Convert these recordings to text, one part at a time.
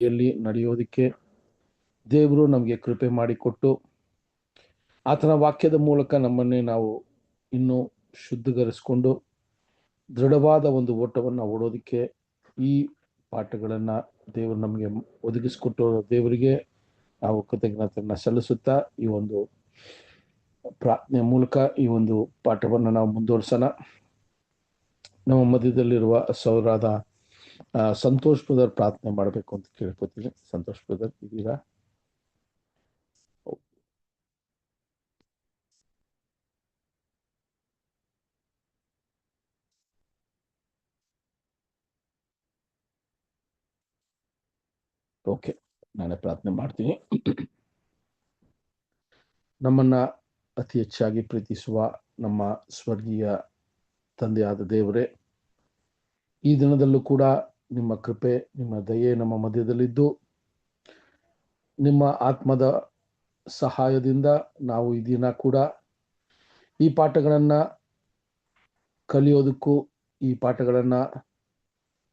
ಯಲ್ಲಿ ನಡೆಯೋದಕ್ಕೆ ದೇವರು ನಮಗೆ ಕೃಪೆ ಮಾಡಿಕೊಟ್ಟು ಆತನ ವಾಕ್ಯದ ಮೂಲಕ ನಮ್ಮನ್ನೇ ನಾವು ಇನ್ನೂ ಶುದ್ಧೀಕರಿಸಿಕೊಂಡು ದೃಢವಾದ ಒಂದು ಓಟವನ್ನು ಓಡೋದಕ್ಕೆ ಈ ಪಾಠಗಳನ್ನು ದೇವರು ನಮಗೆ ಒದಗಿಸಿಕೊಟ್ಟು ದೇವರಿಗೆ ನಾವು ಕೃತಜ್ಞತೆಯನ್ನು ಸಲ್ಲಿಸುತ್ತಾ ಈ ಒಂದು ಪ್ರಾರ್ಥನೆ ಮೂಲಕ ಈ ಒಂದು ಪಾಠವನ್ನು ನಾವು ಮುಂದುವರಿಸೋಣ. ನಮ್ಮ ಮಧ್ಯದಲ್ಲಿರುವ ಸೌರಾದ ಸಂತೋಷ್ ಬ್ರದರ್ ಪ್ರಾರ್ಥನೆ ಮಾಡಬೇಕು ಅಂತ ಕೇಳ್ಕೊತೀನಿ. ಸಂತೋಷ್ ಬ್ರದರ್ ಇದೀರಾ? ಓಕೆ, ನಾನೇ ಪ್ರಾರ್ಥನೆ ಮಾಡ್ತೀನಿ. ನಮ್ಮನ್ನ ಅತಿ ಹೆಚ್ಚಾಗಿ ಪ್ರೀತಿಸುವ ನಮ್ಮ ಸ್ವರ್ಗೀಯ ತಂದೆಯಾದ ದೇವರೇ, ಈ ದಿನದಲ್ಲೂ ಕೂಡ ನಿಮ್ಮ ಕೃಪೆ, ನಿಮ್ಮ ದಯೆ ನಮ್ಮ ಮಧ್ಯದಲ್ಲಿದ್ದು ನಿಮ್ಮ ಆತ್ಮದ ಸಹಾಯದಿಂದ ನಾವು ಈ ದಿನ ಕೂಡ ಈ ಪಾಠಗಳನ್ನು ಕಲಿಯೋದಕ್ಕೂ ಈ ಪಾಠಗಳನ್ನು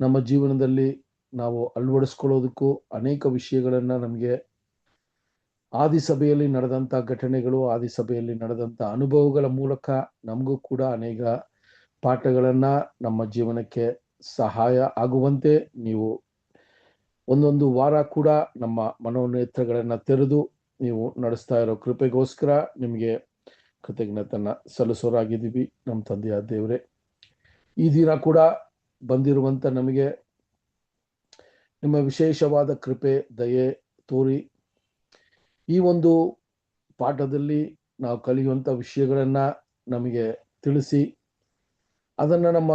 ನಮ್ಮ ಜೀವನದಲ್ಲಿ ನಾವು ಅಳವಡಿಸ್ಕೊಳ್ಳೋದಕ್ಕೂ ಅನೇಕ ವಿಷಯಗಳನ್ನು ನಮಗೆ ಆದಿಸಭೆಯಲ್ಲಿ ನಡೆದಂಥ ಘಟನೆಗಳು, ಆದಿಸಭೆಯಲ್ಲಿ ನಡೆದಂಥ ಅನುಭವಗಳ ಮೂಲಕ ನಮಗೂ ಕೂಡ ಅನೇಕ ಪಾಠಗಳನ್ನು ನಮ್ಮ ಜೀವನಕ್ಕೆ ಸಹಾಯ ಆಗುವಂತೆ ನೀವು ಒಂದೊಂದು ವಾರ ಕೂಡ ನಮ್ಮ ಮನೋನೇತ್ರಗಳನ್ನು ತೆರೆದು ನೀವು ನಡೆಸ್ತಾ ಇರೋ ಕೃಪೆಗೋಸ್ಕರ ನಿಮಗೆ ಕೃತಜ್ಞತೆಯನ್ನು ಸಲ್ಲಿಸೋರಾಗಿದ್ದೀವಿ ನಮ್ಮ ತಂದೆಯ ದೇವರೇ. ಈ ದಿನ ಕೂಡ ಬಂದಿರುವಂಥ ನಮಗೆ ನಿಮ್ಮ ವಿಶೇಷವಾದ ಕೃಪೆ ದಯೆ ತೋರಿ ಈ ಒಂದು ಪಾಠದಲ್ಲಿ ನಾವು ಕಲಿಯುವಂಥ ವಿಷಯಗಳನ್ನು ನಮಗೆ ತಿಳಿಸಿ ಅದನ್ನು ನಮ್ಮ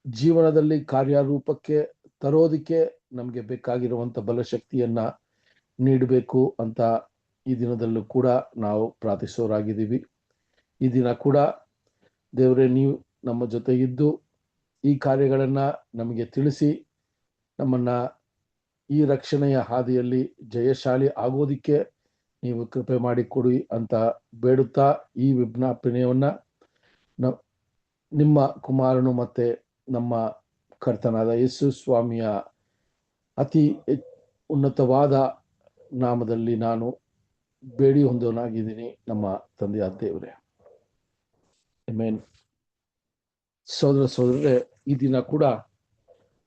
ಜೀವನದಲ್ಲಿ ಕಾರ್ಯರೂಪಕ್ಕೆ ತರೋದಕ್ಕೆ ನಮಗೆ ಬೇಕಾಗಿರುವಂಥ ಬಲಶಕ್ತಿಯನ್ನು ನೀಡಬೇಕು ಅಂತ ಈ ದಿನದಲ್ಲೂ ಕೂಡ ನಾವು ಪ್ರಾರ್ಥಿಸೋರಾಗಿದ್ದೀವಿ. ಈ ದಿನ ಕೂಡ ದೇವರೇ, ನೀವು ನಮ್ಮ ಜೊತೆಗಿದ್ದು ಈ ಕಾರ್ಯಗಳನ್ನು ನಮಗೆ ತಿಳಿಸಿ ನಮ್ಮನ್ನು ಈ ರಕ್ಷಣೆಯ ಹಾದಿಯಲ್ಲಿ ಜಯಶಾಲಿ ಆಗೋದಕ್ಕೆ ನೀವು ಕೃಪೆ ಮಾಡಿಕೊಡಿ ಅಂತ ಬೇಡುತ್ತಾ ಈ ವಿಜ್ಞಾಪನೆಯನ್ನು ನಿಮ್ಮ ಕುಮಾರನು ಮತ್ತು ನಮ್ಮ ಕರ್ತನಾದ ಯೇಸು ಸ್ವಾಮಿಯ ಅತಿ ಉನ್ನತವಾದ ನಾಮದಲ್ಲಿ ನಾನು ಬೇಡಿ ಹೊಂದೋನಾಗಿದ್ದೀನಿ, ನಮ್ಮ ತಂದೆಯ ದೇವರೇ. ಆಮೆನ್. ಸಹೋದರ ಸಹೋದರರೇ, ಈ ದಿನ ಕೂಡ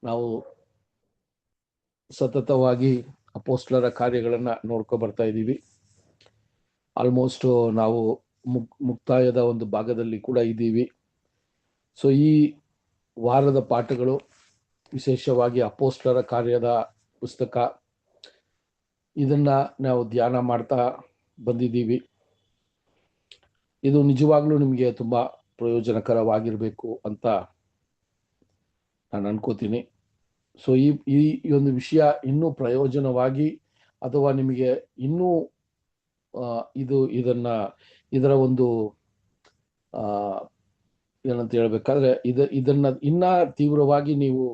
ನಾವು ಸತತವಾಗಿ ಅಪೋಸ್ಟಲರ ಕಾರ್ಯಗಳನ್ನು ನೋಡ್ಕೊ ಬರ್ತಾ ಇದ್ದೀವಿ. ಆಲ್ಮೋಸ್ಟ್ ನಾವು ಮುಕ್ತಾಯದ ಒಂದು ಭಾಗದಲ್ಲಿ ಕೂಡ ಇದ್ದೀವಿ. ಸೊ ಈ ವಾರದ ಪಾಠಗಳು ವಿಶೇಷವಾಗಿ ಅಪೋಸ್ಟಲರ ಕಾರ್ಯದ ಪುಸ್ತಕ, ಇದನ್ನ ನಾವು ಧ್ಯಾನ ಮಾಡ್ತಾ ಬಂದಿದ್ದೀವಿ. ಇದು ನಿಜವಾಗ್ಲೂ ನಿಮಗೆ ತುಂಬ ಪ್ರಯೋಜನಕರವಾಗಿರಬೇಕು ಅಂತ ನಾನು ಅನ್ಕೋತೀನಿ. ಸೊ ಈ ಒಂದು ವಿಷಯ ಇನ್ನೂ ಪ್ರಯೋಜನವಾಗಿ ಅಥವಾ ನಿಮಗೆ ಇನ್ನೂ ಇದರ ಒಂದು ಏನಂತ ಹೇಳ್ಬೇಕಾದ್ರೆ ಇದನ್ನ ಇನ್ನ ತೀವ್ರವಾಗಿ ನೀವು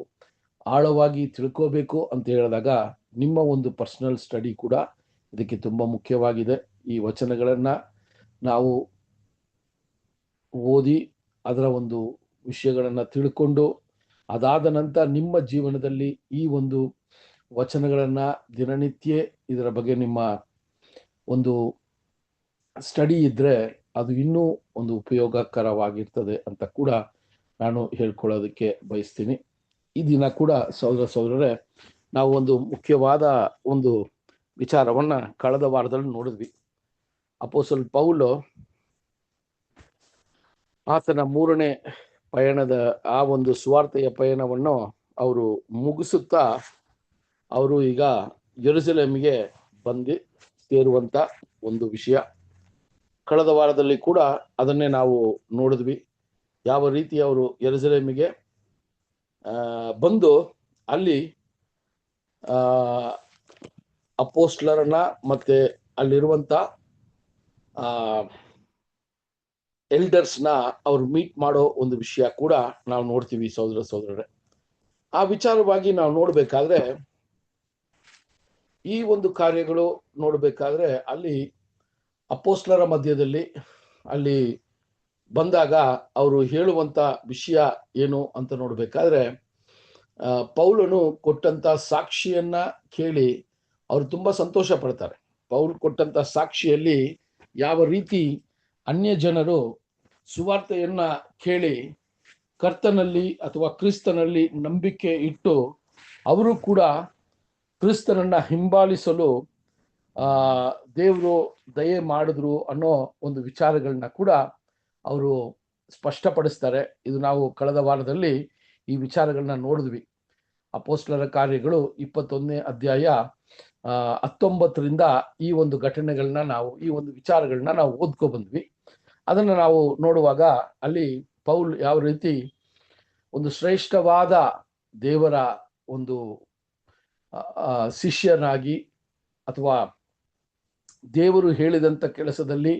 ಆಳವಾಗಿ ತಿಳ್ಕೋಬೇಕು ಅಂತ ಹೇಳಿದಾಗ ನಿಮ್ಮ ಒಂದು ಪರ್ಸನಲ್ ಸ್ಟಡಿ ಕೂಡ ಇದಕ್ಕೆ ತುಂಬ ಮುಖ್ಯವಾಗಿದೆ. ಈ ವಚನಗಳನ್ನ ನಾವು ಓದಿ ಅದರ ಒಂದು ವಿಷಯಗಳನ್ನು ತಿಳ್ಕೊಂಡು ಅದಾದ ನಂತರ ನಿಮ್ಮ ಜೀವನದಲ್ಲಿ ಈ ಒಂದು ವಚನಗಳನ್ನು ದಿನನಿತ್ಯ ಇದರ ಬಗ್ಗೆ ನಿಮ್ಮ ಒಂದು ಸ್ಟಡಿ ಇದ್ದರೆ ಅದು ಇನ್ನೂ ಒಂದು ಉಪಯೋಗಕರವಾಗಿರ್ತದೆ ಅಂತ ಕೂಡ ನಾನು ಹೇಳ್ಕೊಳ್ಳೋದಕ್ಕೆ ಬಯಸ್ತೀನಿ. ಈ ದಿನ ಕೂಡ ಸಹೋದರ ಸಹೋದರರೇ, ನಾವು ಒಂದು ಮುಖ್ಯವಾದ ಒಂದು ವಿಚಾರವನ್ನು ಕಳೆದ ವಾರದಲ್ಲಿ ನೋಡಿದ್ವಿ. ಅಪೊಸ್ತಲ ಪೌಲು ಆತನ 3ನೇ ಪಯಣದ ಆ ಒಂದು ಸುವಾರ್ತೆಯ ಪಯಣವನ್ನು ಅವರು ಮುಗಿಸುತ್ತಾ ಅವರು ಈಗ ಯೆರೂಸಲೇಮಿಗೆ ಬಂದು ಸೇರುವಂತ ಒಂದು ವಿಷಯ. ಕಳೆದ ವಾರದಲ್ಲಿ ಕೂಡ ಅದನ್ನೇ ನಾವು ನೋಡಿದ್ವಿ. ಯಾವ ರೀತಿ ಅವರು ಯೆರೂಸಲೇಮಿಗೆ ಬಂದು ಅಲ್ಲಿ ಅಪೋಸ್ಟಲರನ್ನ ಮತ್ತೆ ಅಲ್ಲಿರುವಂತ ಎಲ್ಡರ್ಸ್ನ ಅವ್ರು ಮೀಟ್ ಮಾಡೋ ಒಂದು ವಿಷಯ ಕೂಡ ನಾವು ನೋಡ್ತೀವಿ ಸಹೋದರ ಸಹೋದರರೇ. ಆ ವಿಚಾರವಾಗಿ ನಾವು ನೋಡ್ಬೇಕಾದ್ರೆ ಈ ಒಂದು ಕಾರ್ಯಗಳು ನೋಡ್ಬೇಕಾದ್ರೆ ಅಲ್ಲಿ ಅಪೋಸ್ಟಲರ ಮಧ್ಯದಲ್ಲಿ ಅಲ್ಲಿ ಬಂದಾಗ ಅವರು ಹೇಳುವಂತ ವಿಷಯ ಏನು ಅಂತ ನೋಡ್ಬೇಕಾದ್ರೆ ಪೌಲನು ಕೊಟ್ಟಂತ ಸಾಕ್ಷಿಯನ್ನ ಕೇಳಿ ಅವರು ತುಂಬಾ ಸಂತೋಷ ಪಡ್ತಾರೆ. ಪೌಲ್ ಕೊಟ್ಟಂತ ಸಾಕ್ಷಿಯಲ್ಲಿ ಯಾವ ರೀತಿ ಅನ್ಯ ಜನರು ಸುವಾರ್ತೆಯನ್ನ ಕೇಳಿ ಕರ್ತನಲ್ಲಿ ಅಥವಾ ಕ್ರಿಸ್ತನಲ್ಲಿ ನಂಬಿಕೆ ಇಟ್ಟು ಅವರು ಕೂಡ ಕ್ರಿಸ್ತನನ್ನ ಹಿಂಬಾಲಿಸಲು ದೇವರು ದಯೆ ಮಾಡಿದ್ರು ಅನ್ನೋ ಒಂದು ವಿಚಾರಗಳನ್ನ ಕೂಡ ಅವರು ಸ್ಪಷ್ಟಪಡಿಸ್ತಾರೆ. ಇದು ನಾವು ಕಳೆದ ವಾರದಲ್ಲಿ ಈ ವಿಚಾರಗಳನ್ನ ನೋಡಿದ್ವಿ. ಅಪೊಸ್ತಲರ ಕಾರ್ಯಗಳು 21ನೇ ಅಧ್ಯಾಯ 19ರಿಂದ ಈ ಒಂದು ಘಟನೆಗಳನ್ನ ನಾವು ಈ ಒಂದು ವಿಚಾರಗಳನ್ನ ನಾವು ಓದ್ಕೊ ಬಂದ್ವಿ. ಅದನ್ನ ನಾವು ನೋಡುವಾಗ ಅಲ್ಲಿ ಪೌಲ್ ಯಾವ ರೀತಿ ಒಂದು ಶ್ರೇಷ್ಠವಾದ ದೇವರ ಒಂದು ಶಿಷ್ಯನಾಗಿ ಅಥವಾ ದೇವರು ಹೇಳಿದಂಥ ಕೆಲಸದಲ್ಲಿ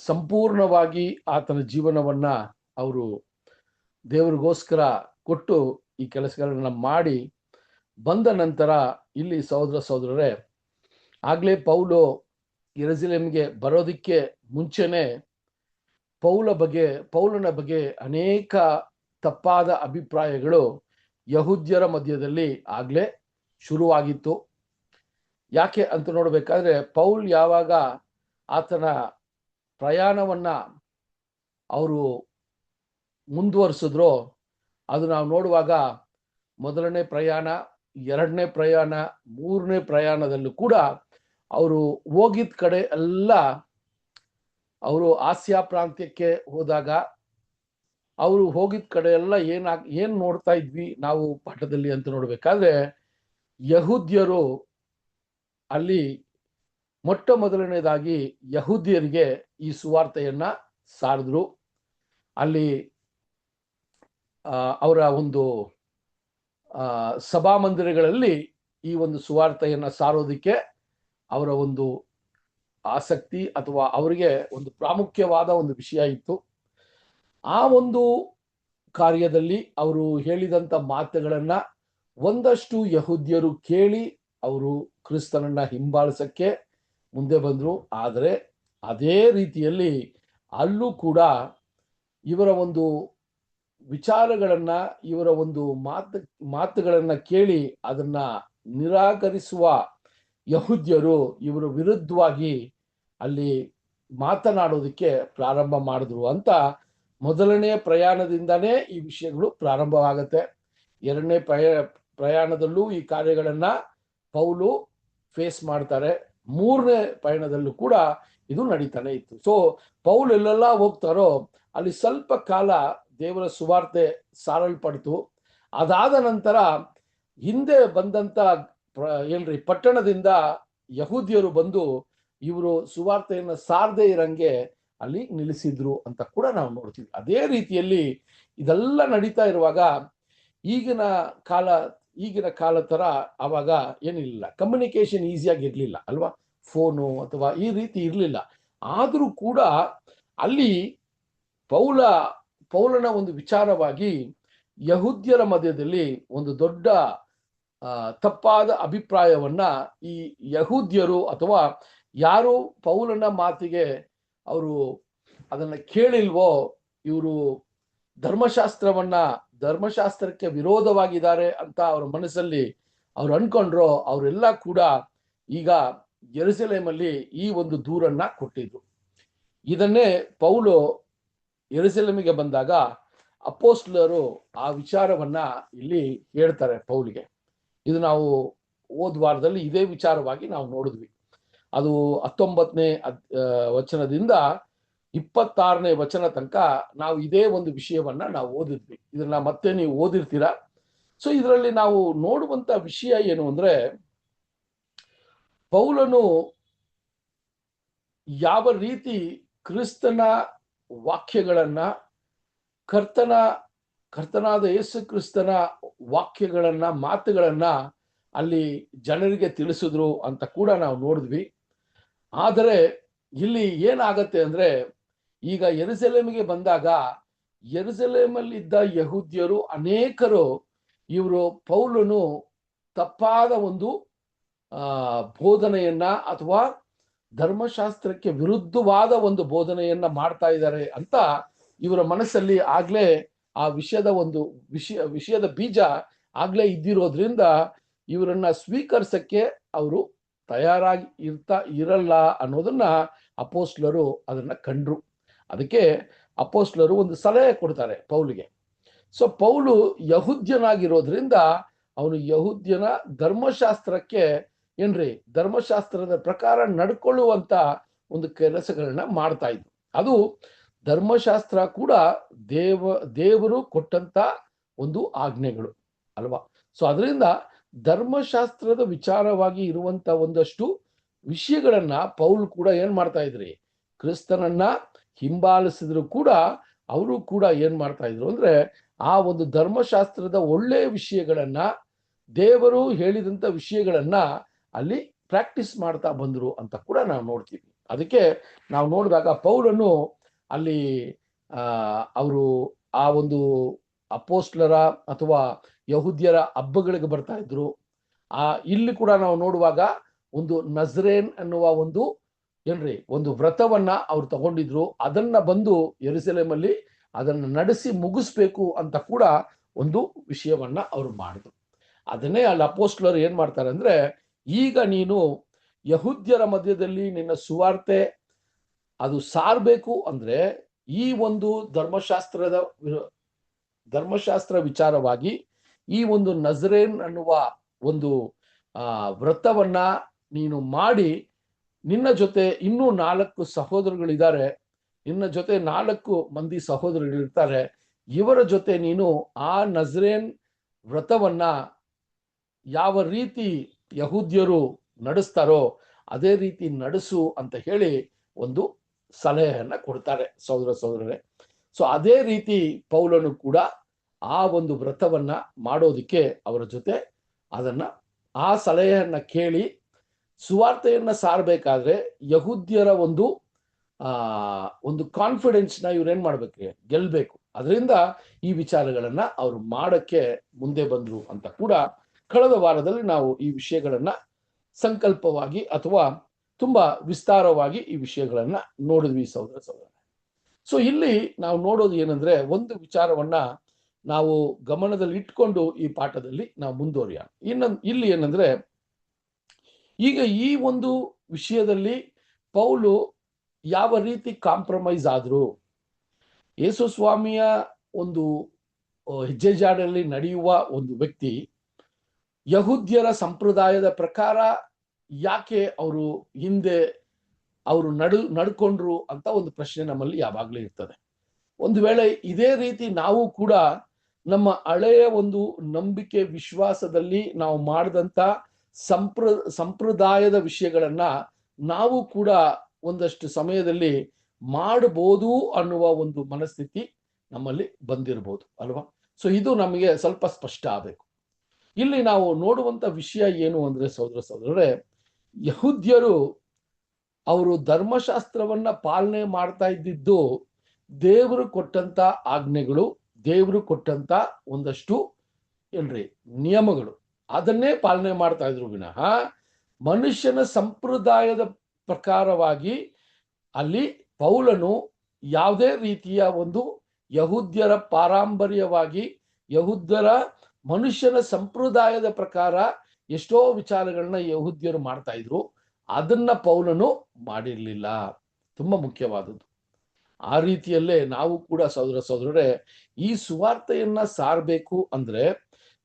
ಸಂಪೂರ್ಣವಾಗಿ ಆತನ ಜೀವನವನ್ನ ಅವರು ದೇವರಿಗೋಸ್ಕರ ಕೊಟ್ಟು ಈ ಕೆಲಸಗಳನ್ನ ಮಾಡಿ ಬಂದ ನಂತರ ಇಲ್ಲಿ ಸಹೋದರರೇ, ಆಗ್ಲೇ ಯೆರೂಸಲೇಮಿಗೆ ಬರೋದಕ್ಕೆ ಮುಂಚೆನೆ ಪೌಲನ ಬಗ್ಗೆ ಅನೇಕ ತಪ್ಪಾದ ಅಭಿಪ್ರಾಯಗಳು ಯಹೂದ್ಯರ ಮಧ್ಯದಲ್ಲಿ ಆಗ್ಲೇ ಶುರುವಾಗಿತ್ತು. ಯಾಕೆ ಅಂತ ನೋಡ್ಬೇಕಾದ್ರೆ ಪೌಲ್ ಯಾವಾಗ ಆತನ ಪ್ರಯಾಣವನ್ನ ಅವರು ಮುಂದುವರಿಸಿದ್ರೋ ಅದು ನಾವು ನೋಡುವಾಗ ಮೊದಲನೇ ಪ್ರಯಾಣ, ಎರಡನೇ ಪ್ರಯಾಣ, ಮೂರನೇ ಪ್ರಯಾಣದಲ್ಲೂ ಕೂಡ ಅವರು ಹೋಗಿದ ಕಡೆ ಎಲ್ಲ ಅವರು ಆಸಿಯಾ ಪ್ರಾಂತ್ಯಕ್ಕೆ ಹೋದಾಗ ಅವರು ಹೋಗಿದ ಕಡೆ ಎಲ್ಲ ಏನ್ ನೋಡ್ತಾ ಇದ್ವಿ ನಾವು ಪಾಠದಲ್ಲಿ ಅಂತ ನೋಡ್ಬೇಕಾದ್ರೆ ಯಹೂದ್ಯರು ಅಲ್ಲಿ ಮೊಟ್ಟ ಮೊದಲನೇದಾಗಿ ಯಹೂದ್ಯರಿಗೆ ಈ ಸುವಾರ್ತೆಯನ್ನ ಸಾರಿದ್ರು. ಅಲ್ಲಿ ಅವರ ಒಂದು ಸಭಾಮಂದಿರಗಳಲ್ಲಿ ಈ ಒಂದು ಸುವಾರ್ತೆಯನ್ನ ಸಾರೋದಕ್ಕೆ ಅವರ ಒಂದು ಆಸಕ್ತಿ ಅಥವಾ ಅವರಿಗೆ ಒಂದು ಪ್ರಾಮುಖ್ಯವಾದ ಒಂದು ವಿಷಯ ಇತ್ತು. ಆ ಒಂದು ಕಾರ್ಯದಲ್ಲಿ ಅವರು ಹೇಳಿದಂತ ಮಾತುಗಳನ್ನ ಒಂದಷ್ಟು ಯಹೂದ್ಯರು ಕೇಳಿ ಅವರು ಕ್ರಿಸ್ತನನ್ನ ಹಿಂಬಾಲಿಸಕ್ಕೆ ಮುಂದೆ ಬಂದ್ರು. ಆದರೆ ಅದೇ ರೀತಿಯಲ್ಲಿ ಅಲ್ಲೂ ಕೂಡ ಇವರ ಒಂದು ವಿಚಾರಗಳನ್ನ, ಇವರ ಒಂದು ಮಾತುಗಳನ್ನ ಕೇಳಿ ಅದನ್ನ ನಿರಾಕರಿಸುವ ಯಹೂದ್ಯರು ಇವರ ವಿರುದ್ಧವಾಗಿ ಅಲ್ಲಿ ಮಾತನಾಡೋದಕ್ಕೆ ಪ್ರಾರಂಭ ಮಾಡಿದ್ರು ಅಂತ ಮೊದಲನೇ ಪ್ರಯಾಣದಿಂದಾನೇ ಈ ವಿಷಯಗಳು ಪ್ರಾರಂಭವಾಗತ್ತೆ. ಎರಡನೇ ಪ್ರಯಾಣದಲ್ಲೂ ಈ ಕಾರ್ಯಗಳನ್ನ ಪೌಲು ಫೇಸ್ ಮಾಡ್ತಾರೆ. ಮೂರನೇ ಪಯಣದಲ್ಲೂ ಕೂಡ ಇದು ನಡೀತಾನೆ ಇತ್ತು. ಸೊ ಪೌಲ್ ಎಲ್ಲೆಲ್ಲ ಹೋಗ್ತಾರೋ ಅಲ್ಲಿ ಸ್ವಲ್ಪ ಕಾಲ ದೇವರ ಸುವಾರ್ತೆ ಸಾರಲ್ಪಡ್ತು. ಅದಾದ ನಂತರ ಹಿಂದೆ ಬಂದಂತ ಪಟ್ಟಣದಿಂದ ಯಹೂದ್ಯರು ಬಂದು ಇವರು ಸುವಾರ್ತೆಯನ್ನ ಸಾರದೇ ಇರಂಗೆ ಅಲ್ಲಿ ನಿಲ್ಲಿಸಿದ್ರು ಅಂತ ಕೂಡ ನಾವು ನೋಡ್ತೀವಿ. ಅದೇ ರೀತಿಯಲ್ಲಿ ಇದೆಲ್ಲ ನಡೀತಾ ಇರುವಾಗ ಈಗಿನ ಕಾಲ ತರ ಅವಾಗ ಏನಿಲ್ಲ, ಕಮ್ಯುನಿಕೇಶನ್ ಈಸಿಯಾಗಿ ಇರ್ಲಿಲ್ಲ ಅಲ್ವಾ, ಫೋನು ಅಥವಾ ಈ ರೀತಿ ಇರ್ಲಿಲ್ಲ. ಆದ್ರೂ ಕೂಡ ಅಲ್ಲಿ ಪೌಲನ ಒಂದು ವಿಚಾರವಾಗಿ ಯಹೂದ್ಯರ ಮಧ್ಯದಲ್ಲಿ ಒಂದು ದೊಡ್ಡ ತಪ್ಪಾದ ಅಭಿಪ್ರಾಯವನ್ನ ಈ ಯಹೂದ್ಯರು ಅಥವಾ ಯಾರು ಪೌಲನ ಮಾತಿಗೆ ಅವರು ಅದನ್ನ ಕೇಳಿಲ್ವೋ, ಇವರು ಧರ್ಮಶಾಸ್ತ್ರಕ್ಕೆ ವಿರೋಧವಾಗಿದ್ದಾರೆ ಅಂತ ಅವರ ಮನಸ್ಸಲ್ಲಿ ಅವ್ರು ಅನ್ಕೊಂಡ್ರೋ ಅವರೆಲ್ಲ ಕೂಡ ಈಗ ಯೆರೂಸಲೇಮಲ್ಲಿ ಈ ಒಂದು ದೂರನ್ನ ಕೊಟ್ಟಿದ್ರು. ಇದನ್ನೇ ಪೌಲು ಯೆರೂಸಲೇಮಿಗೆ ಬಂದಾಗ ಅಪೊಸ್ತಲರು ಆ ವಿಚಾರವನ್ನ ಇಲ್ಲಿ ಹೇಳ್ತಾರೆ ಪೌಲಿಗೆ. ಇದು ನಾವು ಹೋದ ವಾರದಲ್ಲಿ ಇದೇ ವಿಚಾರವಾಗಿ ನಾವು ನೋಡಿದ್ವಿ. ಅದು 19ನೇ ವಚನದಿಂದ 26ನೇ ವಚನ ತನಕ ನಾವು ಇದೇ ಒಂದು ವಿಷಯವನ್ನ ನಾವು ಓದಿದ್ವಿ. ಇದನ್ನ ಮತ್ತೆ ನೀವು ಓದಿರ್ತೀರಾ. ಸೊ ಇದರಲ್ಲಿ ನಾವು ನೋಡುವಂತ ವಿಷಯ ಏನು ಅಂದ್ರೆ, ಪೌಲನು ಯಾವ ರೀತಿ ಕ್ರಿಸ್ತನ ವಾಕ್ಯಗಳನ್ನ, ಕರ್ತನಾದ ಯೇಸು ಕ್ರಿಸ್ತನ ವಾಕ್ಯಗಳನ್ನ, ಮಾತುಗಳನ್ನ ಅಲ್ಲಿ ಜನರಿಗೆ ತಿಳಿಸಿದ್ರು ಅಂತ ಕೂಡ ನಾವು ನೋಡಿದ್ವಿ. ಆದರೆ ಇಲ್ಲಿ ಏನಾಗತ್ತೆ ಅಂದ್ರೆ, ಈಗ ಯೆರೂಸಲೇಮಿಗೆ ಬಂದಾಗ ಯೆರೂಸಲೇಮಲ್ಲಿದ್ದ ಯಹೂದ್ಯರು ಅನೇಕರು ಇವರು ಪೌಲನು ತಪ್ಪಾದ ಒಂದು ಬೋಧನೆಯನ್ನ ಅಥವಾ ಧರ್ಮಶಾಸ್ತ್ರಕ್ಕೆ ವಿರುದ್ಧವಾದ ಒಂದು ಬೋಧನೆಯನ್ನ ಮಾಡ್ತಾ ಇದ್ದಾರೆ ಅಂತ ಇವರ ಮನಸ್ಸಲ್ಲಿ ಆಗ್ಲೇ ಆ ವಿಷಯದ ಬೀಜ ಆಗ್ಲೇ ಇದ್ದಿರೋದ್ರಿಂದ ಇವರನ್ನ ಸ್ವೀಕರಿಸಕ್ಕೆ ಅವರು ತಯಾರಾಗಿ ಇರಲ್ಲ ಅನ್ನೋದನ್ನ ಅಪೋಸ್ಲರು ಅದನ್ನ ಕಂಡ್ರು. ಅದಕ್ಕೆ ಅಪೋಸ್ಲರು ಒಂದು ಸಲಹೆ ಕೊಡ್ತಾರೆ ಪೌಲಿಗೆ. ಸೊ ಪೌಲು ಯಹೂದ್ಯನಾಗಿರೋದ್ರಿಂದ ಅವನು ಯಹೂದ್ಯನ ಧರ್ಮಶಾಸ್ತ್ರಕ್ಕೆ ಧರ್ಮಶಾಸ್ತ್ರದ ಪ್ರಕಾರ ನಡ್ಕೊಳ್ಳುವಂತ ಒಂದು ಕೆಲಸಗಳನ್ನ ಮಾಡ್ತಾ ಇದ್ರು. ಅದು ಧರ್ಮಶಾಸ್ತ್ರ ಕೂಡ ದೇವರು ಕೊಟ್ಟಂತ ಒಂದು ಆಜ್ಞೆಗಳು ಅಲ್ವಾ. ಸೊ ಅದರಿಂದ ಧರ್ಮಶಾಸ್ತ್ರದ ವಿಚಾರವಾಗಿ ಇರುವಂತ ಒಂದಷ್ಟು ವಿಷಯಗಳನ್ನ ಪೌಲ್ ಕೂಡ ಏನ್ ಮಾಡ್ತಾ ಇದ್ರಿ, ಕ್ರಿಸ್ತನನ್ನ ಹಿಂಬಾಲಿಸಿದ್ರು ಕೂಡ ಅವರು ಕೂಡ ಏನ್ ಮಾಡ್ತಾ ಇದ್ರು ಅಂದ್ರೆ ಆ ಒಂದು ಧರ್ಮಶಾಸ್ತ್ರದ ಒಳ್ಳೆಯ ವಿಷಯಗಳನ್ನ, ದೇವರು ಹೇಳಿದಂತ ವಿಷಯಗಳನ್ನ ಅಲ್ಲಿ ಪ್ರಾಕ್ಟೀಸ್ ಮಾಡ್ತಾ ಬಂದ್ರು ಅಂತ ಕೂಡ ನಾವು ನೋಡ್ತೀವಿ. ಅದಕ್ಕೆ ನಾವು ನೋಡಿದಾಗ ಪೌಲನು ಅಲ್ಲಿ ಅವರು ಆ ಒಂದು ಅಪೋಸ್ಲರ ಅಥವಾ ಯಹೂದ್ಯರ ಹಬ್ಬಗಳಿಗೆ ಬರ್ತಾ ಇದ್ರು. ಇಲ್ಲಿ ಕೂಡ ನಾವು ನೋಡುವಾಗ ಒಂದು ನಜರೇನ್ ಅನ್ನುವ ಒಂದು ವ್ರತವನ್ನ ಅವ್ರು ತಗೊಂಡಿದ್ರು. ಅದನ್ನ ಬಂದು ಯೆರೂಸಲೇಮಲ್ಲಿ ಅದನ್ನ ನಡೆಸಿ ಮುಗಿಸ್ಬೇಕು ಅಂತ ಕೂಡ ಒಂದು ವಿಷಯವನ್ನ ಅವ್ರು ಮಾಡಿದ್ರು. ಅದನ್ನೇ ಅಲ್ಲಿ ಅಪೋಸ್ಲರು ಏನ್ ಮಾಡ್ತಾರೆ ಅಂದ್ರೆ, ಈಗ ನೀನು ಯಹೂದ್ಯರ ಮಧ್ಯದಲ್ಲಿ ನಿನ್ನ ಸುವಾರ್ತೆ ಅದು ಸಾರಬೇಕು ಅಂದ್ರೆ ಈ ಒಂದು ಧರ್ಮಶಾಸ್ತ್ರ ವಿಚಾರವಾಗಿ ಈ ಒಂದು ನಜರೇನ್ ಅನ್ನುವ ಒಂದು ವ್ರತವನ್ನ ನೀನು ಮಾಡಿ, ನಿನ್ನ ಜೊತೆ ಇನ್ನೂ 4 ಸಹೋದರಗಳಿದ್ದಾರೆ, ನಿನ್ನ ಜೊತೆ 4 ಮಂದಿ ಸಹೋದರಗಳಿರ್ತಾರೆ, ಇವರ ಜೊತೆ ನೀನು ಆ ನಜರೇನ್ ವ್ರತವನ್ನ ಯಾವ ರೀತಿ ಯಹೂದ್ಯರು ನಡೆಸ್ತಾರೋ ಅದೇ ರೀತಿ ನಡೆಸು ಅಂತ ಹೇಳಿ ಒಂದು ಸಲಹೆಯನ್ನ ಕೊಡ್ತಾರೆ ಸಹೋದರರೇ. ಸೊ ಅದೇ ರೀತಿ ಪೌಲನು ಕೂಡ ಆ ಒಂದು ವ್ರತವನ್ನ ಮಾಡೋದಿಕ್ಕೆ ಅವರ ಜೊತೆ ಆ ಸಲಹೆಯನ್ನ ಕೇಳಿ ಸುವಾರ್ತೆಯನ್ನ ಸಾರಬೇಕಾದ್ರೆ ಯಹೂದ್ಯರ ಒಂದು ಕಾನ್ಫಿಡೆನ್ಸ್ ನ ಇವ್ರೇನ್ ಮಾಡ್ಬೇಕು, ಗೆಲ್ಬೇಕು. ಅದರಿಂದ ಈ ವಿಚಾರಗಳನ್ನ ಅವ್ರು ಮಾಡಕ್ಕೆ ಮುಂದೆ ಬಂದ್ರು ಅಂತ ಕೂಡ ಕಳೆದ ವಾರದಲ್ಲಿ ನಾವು ಈ ವಿಷಯಗಳನ್ನ ಸಂಕಲ್ಪವಾಗಿ ಅಥವಾ ತುಂಬಾ ವಿಸ್ತಾರವಾಗಿ ಈ ವಿಷಯಗಳನ್ನ ನೋಡಿದ್ವಿ ಸಹೋದರ. ಸೊ ಇಲ್ಲಿ ನಾವು ನೋಡೋದು ಏನಂದ್ರೆ, ಒಂದು ವಿಚಾರವನ್ನ ನಾವು ಗಮನದಲ್ಲಿ ಇಟ್ಕೊಂಡು ಈ ಪಾಠದಲ್ಲಿ ನಾವು ಮುಂದುವರಿಯೋಣ. ಇಲ್ಲಿ ಏನಂದ್ರೆ, ಈಗ ಈ ಒಂದು ವಿಷಯದಲ್ಲಿ ಪೌಲು ಯಾವ ರೀತಿ ಕಾಂಪ್ರಮೈಸ್ ಆದ್ರು, ಯೇಸು ಸ್ವಾಮಿಯ ಒಂದು ಹೆಜ್ಜೆ ಜಾಡಲ್ಲಿ ನಡೆಯುವ ಒಂದು ವ್ಯಕ್ತಿ ಯಹೂದ್ಯರ ಸಂಪ್ರದಾಯದ ಪ್ರಕಾರ ಯಾಕೆ ಹಿಂದೆ ಅವರು ನಡ್ಕೊಂಡ್ರು ಅಂತ ಒಂದು ಪ್ರಶ್ನೆ ನಮ್ಮಲ್ಲಿ ಯಾವಾಗಲೂ ಇರ್ತದೆ. ಒಂದು ವೇಳೆ ಇದೇ ರೀತಿ ನಾವು ಕೂಡ ನಮ್ಮ ಹಳೆಯ ಒಂದು ನಂಬಿಕೆ ವಿಶ್ವಾಸದಲ್ಲಿ ನಾವು ಮಾಡಿದಂತ ಸಂಪ್ರದಾಯದ ವಿಷಯಗಳನ್ನ ನಾವು ಕೂಡ ಒಂದಷ್ಟು ಸಮಯದಲ್ಲಿ ಮಾಡಬಹುದು ಅನ್ನುವ ಒಂದು ಮನಸ್ಥಿತಿ ನಮ್ಮಲ್ಲಿ ಬಂದಿರಬಹುದು ಅಲ್ವಾ. ಸೊ ಇದು ನಮಗೆ ಸ್ವಲ್ಪ ಸ್ಪಷ್ಟ ಆಗಬೇಕು. ಇಲ್ಲಿ ನಾವು ನೋಡುವಂತ ವಿಷಯ ಏನು ಅಂದ್ರೆ ಸಹೋದರರೇ, ಯಹೂದ್ಯರು ಅವರು ಧರ್ಮಶಾಸ್ತ್ರವನ್ನ ಪಾಲನೆ ಮಾಡ್ತಾ ಇದ್ದಿದ್ದು ದೇವರು ಕೊಟ್ಟಂತ ಆಜ್ಞೆಗಳು, ದೇವರು ಕೊಟ್ಟಂತ ಒಂದಷ್ಟು ನಿಯಮಗಳು, ಅದನ್ನೇ ಪಾಲನೆ ಮಾಡ್ತಾ ಇದ್ರು ವಿನಃ ಮನುಷ್ಯನ ಸಂಪ್ರದಾಯದ ಪ್ರಕಾರವಾಗಿ ಅಲ್ಲಿ ಪೌಲನು ಯಾವುದೇ ರೀತಿಯ ಒಂದು ಯಹೂದ್ಯರ ಪಾರಂಪರ್ಯವಾಗಿ ಯಹೂದ್ಯರ ಮನುಷ್ಯನ ಸಂಪ್ರದಾಯದ ಪ್ರಕಾರ ಎಷ್ಟೋ ವಿಚಾರಗಳನ್ನ ಯಹೂದ್ಯರು ಮಾಡ್ತಾ ಇದ್ರು, ಅದನ್ನ ಪೌಲನು ಮಾಡಿರ್ಲಿಲ್ಲ. ತುಂಬಾ ಮುಖ್ಯವಾದದ್ದು. ಆ ರೀತಿಯಲ್ಲೇ ನಾವು ಕೂಡ ಸಹೋದರರೇ ಈ ಸುವಾರ್ತೆಯನ್ನ ಸಾರಬೇಕು ಅಂದ್ರೆ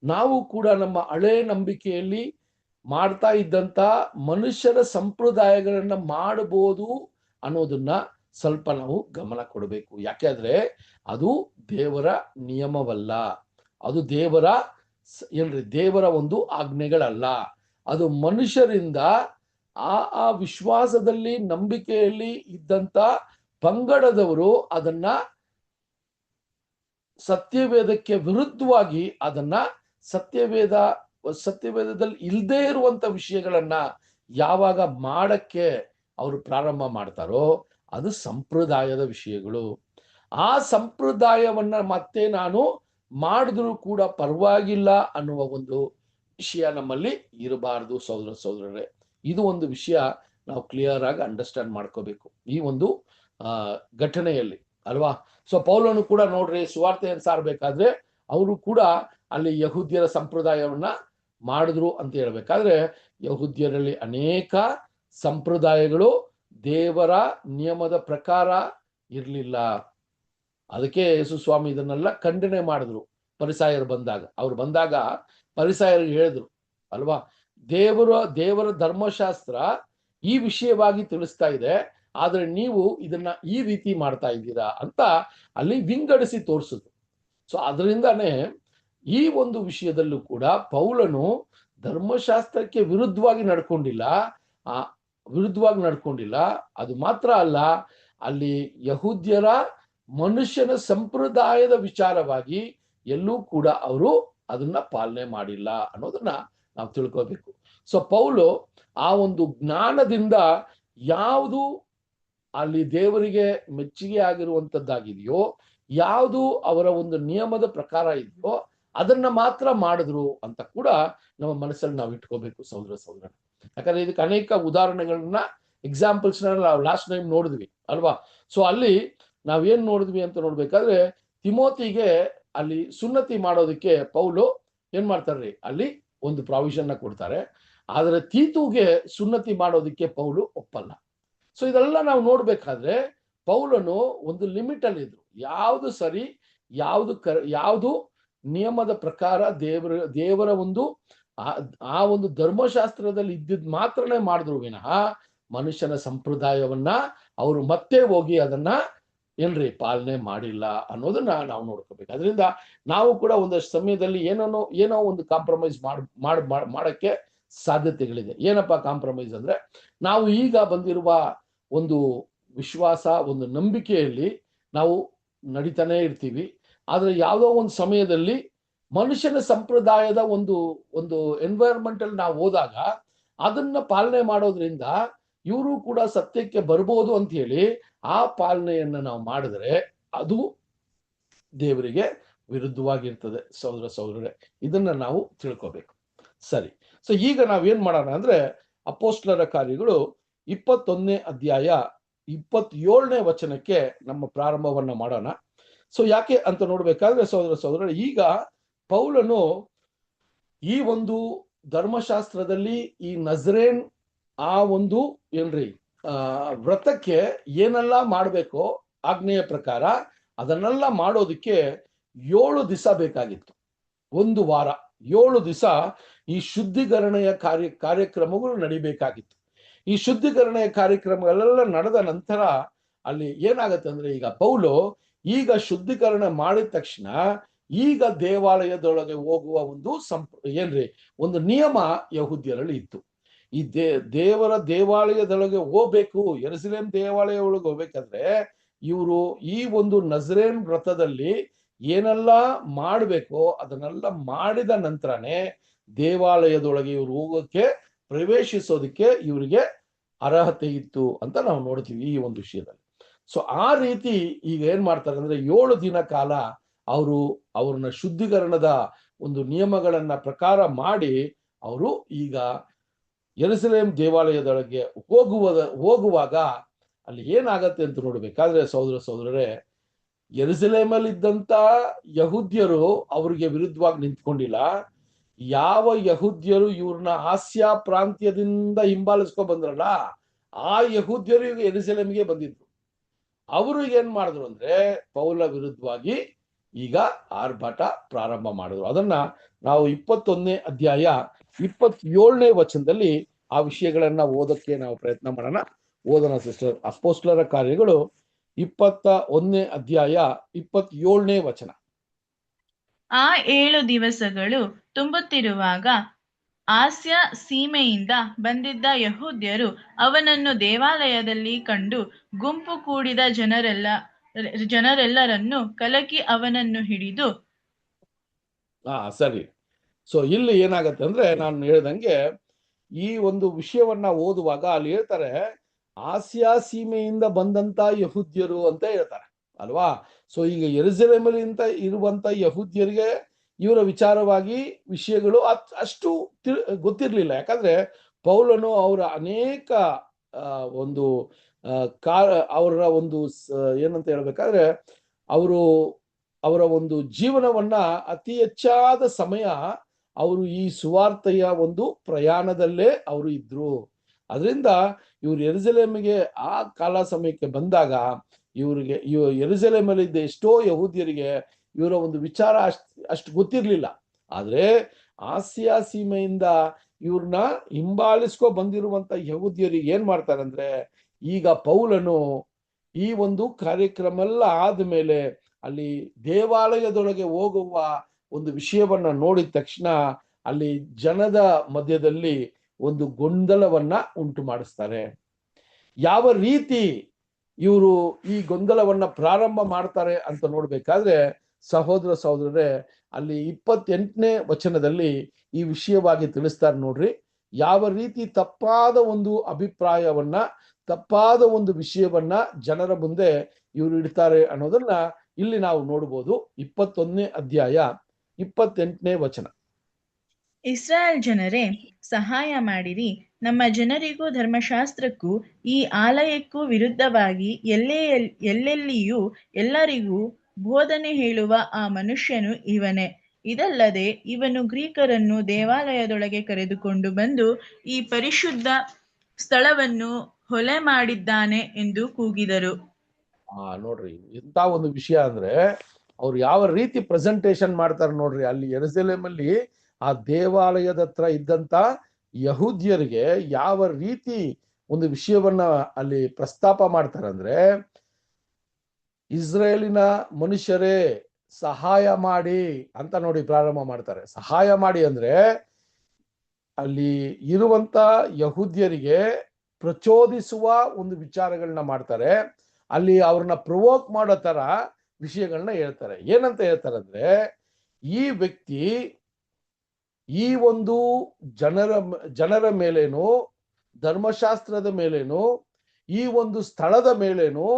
ನಾವು ಕೂಡ ನಮ್ಮ ಹಳೆ ನಂಬಿಕೆಯಲ್ಲಿ ಮಾಡ್ತಾ ಇದ್ದಂತ ಮನುಷ್ಯರ ಸಂಪ್ರದಾಯಗಳನ್ನ ಮಾಡಬಹುದು ಅನ್ನೋದನ್ನ ಸ್ವಲ್ಪ ನಾವು ಗಮನ ಕೊಡಬೇಕು. ಯಾಕೆಂದ್ರೆ ಅದು ದೇವರ ನಿಯಮವಲ್ಲ, ಅದು ದೇವರ ಒಂದು ಆಜ್ಞೆಗಳಲ್ಲ. ಅದು ಮನುಷ್ಯರಿಂದ ಆ ವಿಶ್ವಾಸದಲ್ಲಿ ನಂಬಿಕೆಯಲ್ಲಿ ಇದ್ದಂತ ಪಂಗಡದವರು ಅದನ್ನ ಸತ್ಯವೇದಕ್ಕೆ ವಿರುದ್ಧವಾಗಿ ಅದನ್ನ ಸತ್ಯವೇದದಲ್ಲಿ ಇಲ್ಲದೆ ಇರುವಂತ ವಿಷಯಗಳನ್ನ ಯಾವಾಗ ಮಾಡಕ್ಕೆ ಅವರು ಪ್ರಾರಂಭ ಮಾಡ್ತಾರೋ ಅದು ಸಂಪ್ರದಾಯದ ವಿಷಯಗಳು. ಆ ಸಂಪ್ರದಾಯವನ್ನ ಮತ್ತೆ ನಾನು ಮಾಡಿದ್ರು ಕೂಡ ಪರವಾಗಿಲ್ಲ ಅನ್ನುವ ಒಂದು ವಿಷಯ ನಮ್ಮಲ್ಲಿ ಇರಬಾರದು ಸಹೋದರರೇ. ಇದು ಒಂದು ವಿಷಯ ನಾವು ಕ್ಲಿಯರ್ ಆಗಿ ಅಂಡರ್ಸ್ಟ್ಯಾಂಡ್ ಮಾಡ್ಕೋಬೇಕು ಈ ಒಂದು ಘಟನೆಯಲ್ಲಿ ಅಲ್ವಾ. ಸೊ ಪೌಲನು ಕೂಡ ನೋಡ್ರಿ ಸುವಾರ್ತೆಯನ್ನು ಸಾರಬೇಕಾದ್ರೆ ಅವರು ಕೂಡ ಅಲ್ಲಿ ಯಹೂದ್ಯರ ಸಂಪ್ರದಾಯವನ್ನ ಮಾಡಿದ್ರು ಅಂತ ಹೇಳ್ಬೇಕಾದ್ರೆ ಯಹೂದ್ಯರಲ್ಲಿ ಅನೇಕ ಸಂಪ್ರದಾಯಗಳು ದೇವರ ನಿಯಮದ ಪ್ರಕಾರ ಇರಲಿಲ್ಲ. ಅದಕ್ಕೆ ಯೇಸು ಸ್ವಾಮಿ ಇದನ್ನೆಲ್ಲ ಖಂಡನೆ ಮಾಡಿದ್ರು. ಪರಿಸಾಯರು ಬಂದಾಗ ಪರಿಸಾಯರಿಗೆ ಹೇಳಿದ್ರು ಅಲ್ವಾ, ದೇವರ ಧರ್ಮಶಾಸ್ತ್ರ ಈ ವಿಷಯವಾಗಿ ತಿಳಿಸ್ತಾ ಇದೆ, ಆದ್ರೆ ನೀವು ಇದನ್ನ ಈ ರೀತಿ ಮಾಡ್ತಾ ಇದ್ದೀರಾ ಅಂತ ಅಲ್ಲಿ ವಿಂಗಡಿಸಿ ತೋರಿಸಿದ್ರು. ಸೊ ಅದರಿಂದಾನೇ ಈ ಒಂದು ವಿಷಯದಲ್ಲೂ ಕೂಡ ಪೌಲನು ಧರ್ಮಶಾಸ್ತ್ರಕ್ಕೆ ವಿರುದ್ಧವಾಗಿ ನಡ್ಕೊಂಡಿಲ್ಲ. ಅದು ಮಾತ್ರ ಅಲ್ಲ, ಅಲ್ಲಿ ಯಹೂದ್ಯರ ಮನುಷ್ಯನ ಸಂಪ್ರದಾಯದ ವಿಚಾರವಾಗಿ ಎಲ್ಲೂ ಕೂಡ ಅವರು ಅದನ್ನ ಪಾಲನೆ ಮಾಡಿಲ್ಲ ಅನ್ನೋದನ್ನ ನಾವು ತಿಳ್ಕೋಬೇಕು. ಸೊ ಪೌಲು ಆ ಒಂದು ಜ್ಞಾನದಿಂದ ಯಾವುದು ಅಲ್ಲಿ ದೇವರಿಗೆ ಮೆಚ್ಚುಗೆ ಆಗಿರುವಂತದ್ದಾಗಿದೆಯೋ, ಯಾವುದು ಅವರ ಒಂದು ನಿಯಮದ ಪ್ರಕಾರ ಇದೆಯೋ ಅದನ್ನ ಮಾತ್ರ ಮಾಡಿದ್ರು ಅಂತ ಕೂಡ ನಮ್ಮ ಮನಸ್ಸಲ್ಲಿ ನಾವು ಇಟ್ಕೋಬೇಕು ಸಹೋದರ. ಯಾಕಂದ್ರೆ ಇದಕ್ಕೆ ಅನೇಕ ಉದಾಹರಣೆಗಳನ್ನ ಎಕ್ಸಾಂಪಲ್ಸ್ ನಾವು ಲಾಸ್ಟ್ ಟೈಮ್ ನೋಡಿದ್ವಿ ಅಲ್ವಾ. ಸೊ ಅಲ್ಲಿ ನಾವೇನ್ ನೋಡಿದ್ವಿ ಅಂತ ನೋಡ್ಬೇಕಾದ್ರೆ, ತಿಮೋತಿಗೆ ಅಲ್ಲಿ ಸುನ್ನತಿ ಮಾಡೋದಕ್ಕೆ ಪೌಲು ಏನ್ ಮಾಡ್ತಾರ್ರಿ, ಅಲ್ಲಿ ಒಂದು ಪ್ರಾವಿಷನ್ ಕೊಡ್ತಾರೆ. ಆದ್ರೆ ತೀತುಗೆ ಸುನ್ನತಿ ಮಾಡೋದಕ್ಕೆ ಪೌಲು ಒಪ್ಪಲ್ಲ. ಸೊ ಇದೆಲ್ಲ ನಾವು ನೋಡ್ಬೇಕಾದ್ರೆ ಪೌಲನು ಒಂದು ಲಿಮಿಟ್ ಅಲ್ಲಿ ಇದ್ರು. ಯಾವುದು ಸರಿ, ಯಾವುದು ನಿಯಮದ ಪ್ರಕಾರ ದೇವರ ಒಂದು ಆ ಒಂದು ಧರ್ಮಶಾಸ್ತ್ರದಲ್ಲಿ ಇದ್ದಿದ್ ಮಾತ್ರನೇ ಮಾಡಿದ್ರು ವಿನಃ ಮನುಷ್ಯನ ಸಂಪ್ರದಾಯವನ್ನ ಅವರು ಮತ್ತೆ ಹೋಗಿ ಅದನ್ನ ಪಾಲನೆ ಮಾಡಿಲ್ಲ ಅನ್ನೋದನ್ನ ನಾವು ನೋಡ್ಕೋಬೇಕು. ಅದರಿಂದ ನಾವು ಕೂಡ ಒಂದಷ್ಟು ಸಮಯದಲ್ಲಿ ಏನೋ ಒಂದು ಕಾಂಪ್ರಮೈಸ್ ಮಾಡಕ್ಕೆ ಸಾಧ್ಯತೆಗಳಿದೆ. ಏನಪ್ಪಾ ಕಾಂಪ್ರಮೈಸ್ ಅಂದ್ರೆ, ನಾವು ಈಗ ಬಂದಿರುವ ಒಂದು ವಿಶ್ವಾಸ, ಒಂದು ನಂಬಿಕೆಯಲ್ಲಿ ನಾವು ನಡೀತಾನೆ ಇರ್ತೀವಿ. ಆದ್ರೆ ಯಾವುದೋ ಒಂದು ಸಮಯದಲ್ಲಿ ಮನುಷ್ಯನ ಸಂಪ್ರದಾಯದ ಒಂದು ಎನ್ವೈರನ್ಮೆಂಟ್ ಅಲ್ಲಿ ನಾವು ಹೋದಾಗ ಅದನ್ನ ಪಾಲನೆ ಮಾಡೋದ್ರಿಂದ ಇವರು ಕೂಡ ಸತ್ಯಕ್ಕೆ ಬರ್ಬೋದು ಅಂತ ಹೇಳಿ ಆ ಪಾಲನೆಯನ್ನ ನಾವು ಮಾಡಿದ್ರೆ ಅದು ದೇವರಿಗೆ ವಿರುದ್ಧವಾಗಿರ್ತದೆ ಸಹೋದರರೇ. ಇದನ್ನ ನಾವು ತಿಳ್ಕೋಬೇಕು. ಸರಿ, ಸೊ ಈಗ ನಾವೇನ್ ಮಾಡೋಣ ಅಂದ್ರೆ ಅಪೊಸ್ತಲರ ಕಾರ್ಯಗಳು 21ನೇ ಅಧ್ಯಾಯ 27ನೇ ವಚನಕ್ಕೆ ನಮ್ಮ ಪ್ರಾರಂಭವನ್ನ ಮಾಡೋಣ. ಸೊ ಯಾಕೆ ಅಂತ ನೋಡ್ಬೇಕಾದ್ರೆ ಸಹೋದರ, ಈಗ ಪೌಲನು ಈ ಒಂದು ಧರ್ಮಶಾಸ್ತ್ರದಲ್ಲಿ ಈ ನಜರೇನ್ ಆ ಒಂದು ವ್ರತಕ್ಕೆ ಏನೆಲ್ಲ ಮಾಡ್ಬೇಕೋ ಆಜ್ಞೆಯ ಪ್ರಕಾರ ಅದನ್ನೆಲ್ಲ ಮಾಡೋದಕ್ಕೆ 7 ದಿವಸ ಬೇಕಾಗಿತ್ತು. ಒಂದು ವಾರ 7 ದಿವಸ ಈ ಶುದ್ಧೀಕರಣೆಯ ಕಾರ್ಯಕ್ರಮಗಳು ನಡಿಬೇಕಾಗಿತ್ತು. ಈ ಶುದ್ಧೀಕರಣೆಯ ಕಾರ್ಯಕ್ರಮಗಳೆಲ್ಲ ನಡೆದ ನಂತರ ಅಲ್ಲಿ ಏನಾಗತ್ತೆ ಅಂದ್ರೆ, ಈಗ ಪೌಲು ಈಗ ಶುದ್ಧೀಕರಣ ಮಾಡಿದ ತಕ್ಷಣ ಈಗ ದೇವಾಲಯದೊಳಗೆ ಹೋಗುವ ಒಂದು ನಿಯಮ ಯಹೂದ್ಯರಲ್ಲಿ ಇತ್ತು. ಈ ದೇವರ ದೇವಾಲಯದೊಳಗೆ ಹೋಗ್ಬೇಕು, ಯೆರೂಸಲೇಮ್ ದೇವಾಲಯ ಒಳಗೆ ಹೋಗ್ಬೇಕಾದ್ರೆ ಇವರು ಈ ಒಂದು ನಜರೇನ್ ವ್ರತದಲ್ಲಿ ಏನೆಲ್ಲ ಮಾಡಬೇಕೋ ಅದನ್ನೆಲ್ಲ ಮಾಡಿದ ನಂತರನೇ ದೇವಾಲಯದೊಳಗೆ ಇವರು ಹೋಗೋಕೆ ಪ್ರವೇಶಿಸೋದಕ್ಕೆ ಇವರಿಗೆ ಅರ್ಹತೆ ಇತ್ತು ಅಂತ ನಾವು ನೋಡ್ತೀವಿ ಈ ಒಂದು ವಿಷಯದಲ್ಲಿ. ಸೊ ಆ ರೀತಿ ಈಗ ಏನ್ ಮಾಡ್ತಾರೆ ಅಂದ್ರೆ 7 ದಿನ ಕಾಲ ಅವ್ರನ್ನ ಶುದ್ಧೀಕರಣದ ಒಂದು ನಿಯಮಗಳನ್ನ ಪ್ರಕಾರ ಮಾಡಿ ಅವರು ಈಗ ಯೆರೂಸಲೇಮ್ ದೇವಾಲಯದೊಳಗೆ ಹೋಗುವಾಗ ಅಲ್ಲಿ ಏನಾಗತ್ತೆ ಅಂತ ನೋಡ್ಬೇಕಾದ್ರೆ ಸಹೋದರರೇ, ಯೆರೂಸಲೇಮಲ್ಲಿ ಇದ್ದಂತ ಯಹೂದ್ಯರು ಅವ್ರಿಗೆ ವಿರುದ್ಧವಾಗಿ ನಿಂತ್ಕೊಂಡಿಲ್ಲ. ಯಾವ ಯಹೂದ್ಯರು ಇವ್ರನ್ನ ಆಸ್ಯಾ ಪ್ರಾಂತ್ಯದಿಂದ ಹಿಂಬಾಲಿಸ್ಕೊ ಬಂದ್ರಲ್ಲ ಆ ಯಹೂದ್ಯರು ಈಗ ಯೆರೂಸಲೇಮಿಗೆ ಬಂದಿದ್ರು. ಅವರು ಏನ್ ಮಾಡಿದ್ರು ಅಂದ್ರೆ ಪೌಲ ವಿರುದ್ಧವಾಗಿ ಈಗ ಆರ್ಭಟ ಪ್ರಾರಂಭ ಮಾಡಿದ್ರು. ಅದನ್ನ ನಾವು 21ನೇ ಅಧ್ಯಾಯ 27ನೇ ವಚನದಲ್ಲಿ ಆ ವಿಷಯಗಳನ್ನ ಓದಕ್ಕೆ ನಾವು ಪ್ರಯತ್ನ ಮಾಡೋಣ. ಓದೋಣ ಸಿಸ್ಟರ್. ಅಪೊಸ್ತಲರ ಕಾರ್ಯಗಳು 21ನೇ ಅಧ್ಯಾಯ 27ನೇ ವಚನ. ಆ 7 ದಿವಸಗಳು ತುಂಬುತ್ತಿರುವಾಗ ಆಸ್ಯ ಸೀಮೆಯಿಂದ ಬಂದಿದ್ದ ಯಹೂದ್ಯರು ಅವನನ್ನು ದೇವಾಲಯದಲ್ಲಿ ಕಂಡು ಗುಂಪು ಕೂಡಿದ ಜನರೆಲ್ಲರನ್ನು ಕಲಕಿ ಅವನನ್ನು ಹಿಡಿದು. ಸರಿ. ಸೊ ಇಲ್ಲಿ ಏನಾಗತ್ತೆ ಅಂದ್ರೆ, ನಾನು ಹೇಳ್ದಂಗೆ ಈ ಒಂದು ವಿಷಯವನ್ನ ಓದುವಾಗ ಅಲ್ಲಿ ಹೇಳ್ತಾರೆ ಆಸ್ಯಾ ಸೀಮೆಯಿಂದ ಬಂದಂತ ಯಹೂದ್ಯರು ಅಂತ ಹೇಳ್ತಾರೆ ಅಲ್ವಾ. ಸೊ ಈಗ ಯೆರೂಸಲೇಮಲ್ಲಿ ಇರುವಂತ ಯಹೂದ್ಯರಿಗೆ ಇವರ ವಿಚಾರವಾಗಿ ವಿಷಯಗಳು ಅಷ್ಟು ಗೊತ್ತಿರ್ಲಿಲ್ಲ. ಯಾಕಂದ್ರೆ ಪೌಲನು ಅವರ ಅನೇಕ ಅವರ ಒಂದು ಏನಂತ ಹೇಳ್ಬೇಕಾದ್ರೆ ಅವರು ಅವರ ಒಂದು ಜೀವನವನ್ನ ಅತಿ ಹೆಚ್ಚಾದ ಸಮಯ ಅವರು ಈ ಸುವಾರ್ತೆಯ ಒಂದು ಪ್ರಯಾಣದಲ್ಲೇ ಅವರು ಇದ್ರು. ಅದರಿಂದ ಇವರು ಯೆರೂಸಲೇಮಿಗೆ ಆ ಕಾಲ ಸಮಯಕ್ಕೆ ಬಂದಾಗ ಇವರಿಗೆ ಯೆರೂಸಲೇಮಲ್ಲಿದ್ದ ಎಷ್ಟೋ ಯಹೂದ್ಯರಿಗೆ ಇವರ ಒಂದು ವಿಚಾರ ಅಷ್ಟು ಗೊತ್ತಿರ್ಲಿಲ್ಲ. ಆದ್ರೆ ಆಸಿಯಾ ಸೀಮೆಯಿಂದ ಇವ್ರನ್ನ ಹಿಂಬಾಲಿಸ್ಕೊ ಬಂದಿರುವಂತ ಯಹೂದ್ಯರಿಗೆ ಏನ್ ಮಾಡ್ತಾರೆ ಅಂದ್ರೆ, ಈಗ ಪೌಲನು ಈ ಒಂದು ಕಾರ್ಯಕ್ರಮ ಎಲ್ಲ ಆದ್ಮೇಲೆ ಅಲ್ಲಿ ದೇವಾಲಯದೊಳಗೆ ಹೋಗುವ ಒಂದು ವಿಷಯವನ್ನ ನೋಡಿದ ತಕ್ಷಣ ಅಲ್ಲಿ ಜನದ ಮಧ್ಯದಲ್ಲಿ ಒಂದು ಗೊಂದಲವನ್ನ ಉಂಟು ಮಾಡಿಸ್ತಾರೆ. ಯಾವ ರೀತಿ ಇವರು ಈ ಗೊಂದಲವನ್ನ ಪ್ರಾರಂಭ ಮಾಡ್ತಾರೆ ಅಂತ ನೋಡ್ಬೇಕಾದ್ರೆ ಸಹೋದರ ಸಹೋದರರೇ, ಅಲ್ಲಿ 28ನೇ ವಚನದಲ್ಲಿ ಈ ವಿಷಯವಾಗಿ ತಿಳಿಸ್ತಾರೆ ನೋಡ್ರಿ. ಯಾವ ರೀತಿ ತಪ್ಪಾದ ಒಂದು ಅಭಿಪ್ರಾಯವನ್ನ, ತಪ್ಪಾದ ಒಂದು ವಿಷಯವನ್ನ ಜನರ ಮುಂದೆ ಇವರು ಇಡ್ತಾರೆ ಅನ್ನೋದನ್ನ ಇಲ್ಲಿ ನಾವು ನೋಡ್ಬೋದು. 21ನೇ ಅಧ್ಯಾಯ 28ನೇ ವಚನ. ಇಸ್ರಾಯೇಲ್ ಜನರೇ, ಸಹಾಯ ಮಾಡಿರಿ. ನಮ್ಮ ಜನರಿಗೂ ಧರ್ಮಶಾಸ್ತ್ರಕ್ಕೂ ಈ ಆಲಯಕ್ಕೂ ವಿರುದ್ಧವಾಗಿ ಎಲ್ಲೆಲ್ಲಿಯೂ ಎಲ್ಲರಿಗೂ ಬೋಧನೆ ಹೇಳುವ ಆ ಮನುಷ್ಯನು ಇವನೇ. ಇದಲ್ಲದೆ ಇವನು ಗ್ರೀಕರನ್ನು ದೇವಾಲಯದೊಳಗೆ ಕರೆದುಕೊಂಡು ಬಂದು ಈ ಪರಿಶುದ್ಧ ಸ್ಥಳವನ್ನು ಹೊಲೆ ಮಾಡಿದ್ದಾನೆ ಎಂದು ಕೂಗಿದರು. ನೋಡ್ರಿ, ಎಂತ ಒಂದು ವಿಷಯ ಅಂದ್ರೆ ಅವ್ರು ಯಾವ ರೀತಿ ಪ್ರೆಸೆಂಟೇಶನ್ ಮಾಡ್ತಾರೆ ನೋಡ್ರಿ. ಅಲ್ಲಿ ಯೆರೂಸಲೇಮಲ್ಲಿ ಆ ದೇವಾಲಯದ ಹತ್ರ ಇದ್ದಂತ ಯಹೂದ್ಯರಿಗೆ ಯಾವ ರೀತಿ ಒಂದು ವಿಷಯವನ್ನ ಅಲ್ಲಿ ಪ್ರಸ್ತಾಪ ಮಾಡ್ತಾರೆ ಅಂದ್ರೆ, ಇಸ್ರೇಲಿನ ಮನುಷ್ಯರೇ ಸಹಾಯ ಮಾಡಿ ಅಂತ ನೋಡಿ ಪ್ರಾರಂಭ ಮಾಡ್ತಾರೆ. ಸಹಾಯ ಮಾಡಿ ಅಂದ್ರೆ ಅಲ್ಲಿ ಇರುವಂತ ಯಹೂದ್ಯರಿಗೆ ಪ್ರಚೋದಿಸುವ ಒಂದು ವಿಚಾರಗಳನ್ನ ಮಾಡ್ತಾರೆ. ಅಲ್ಲಿ ಅವ್ರನ್ನ ಪ್ರವೋಕ್ ಮಾಡೋ ತರ ವಿಷಯಗಳನ್ನ ಹೇಳ್ತಾರೆ. ಏನಂತ ಹೇಳ್ತಾರೆ ಅಂದ್ರೆ, ಈ ವ್ಯಕ್ತಿ ಈ ಒಂದು ಜನರ ಮೇಲೇನು, ಧರ್ಮಶಾಸ್ತ್ರದ ಮೇಲೇನು, ಈ ಒಂದು ಸ್ಥಳದ ಮೇಲೇನು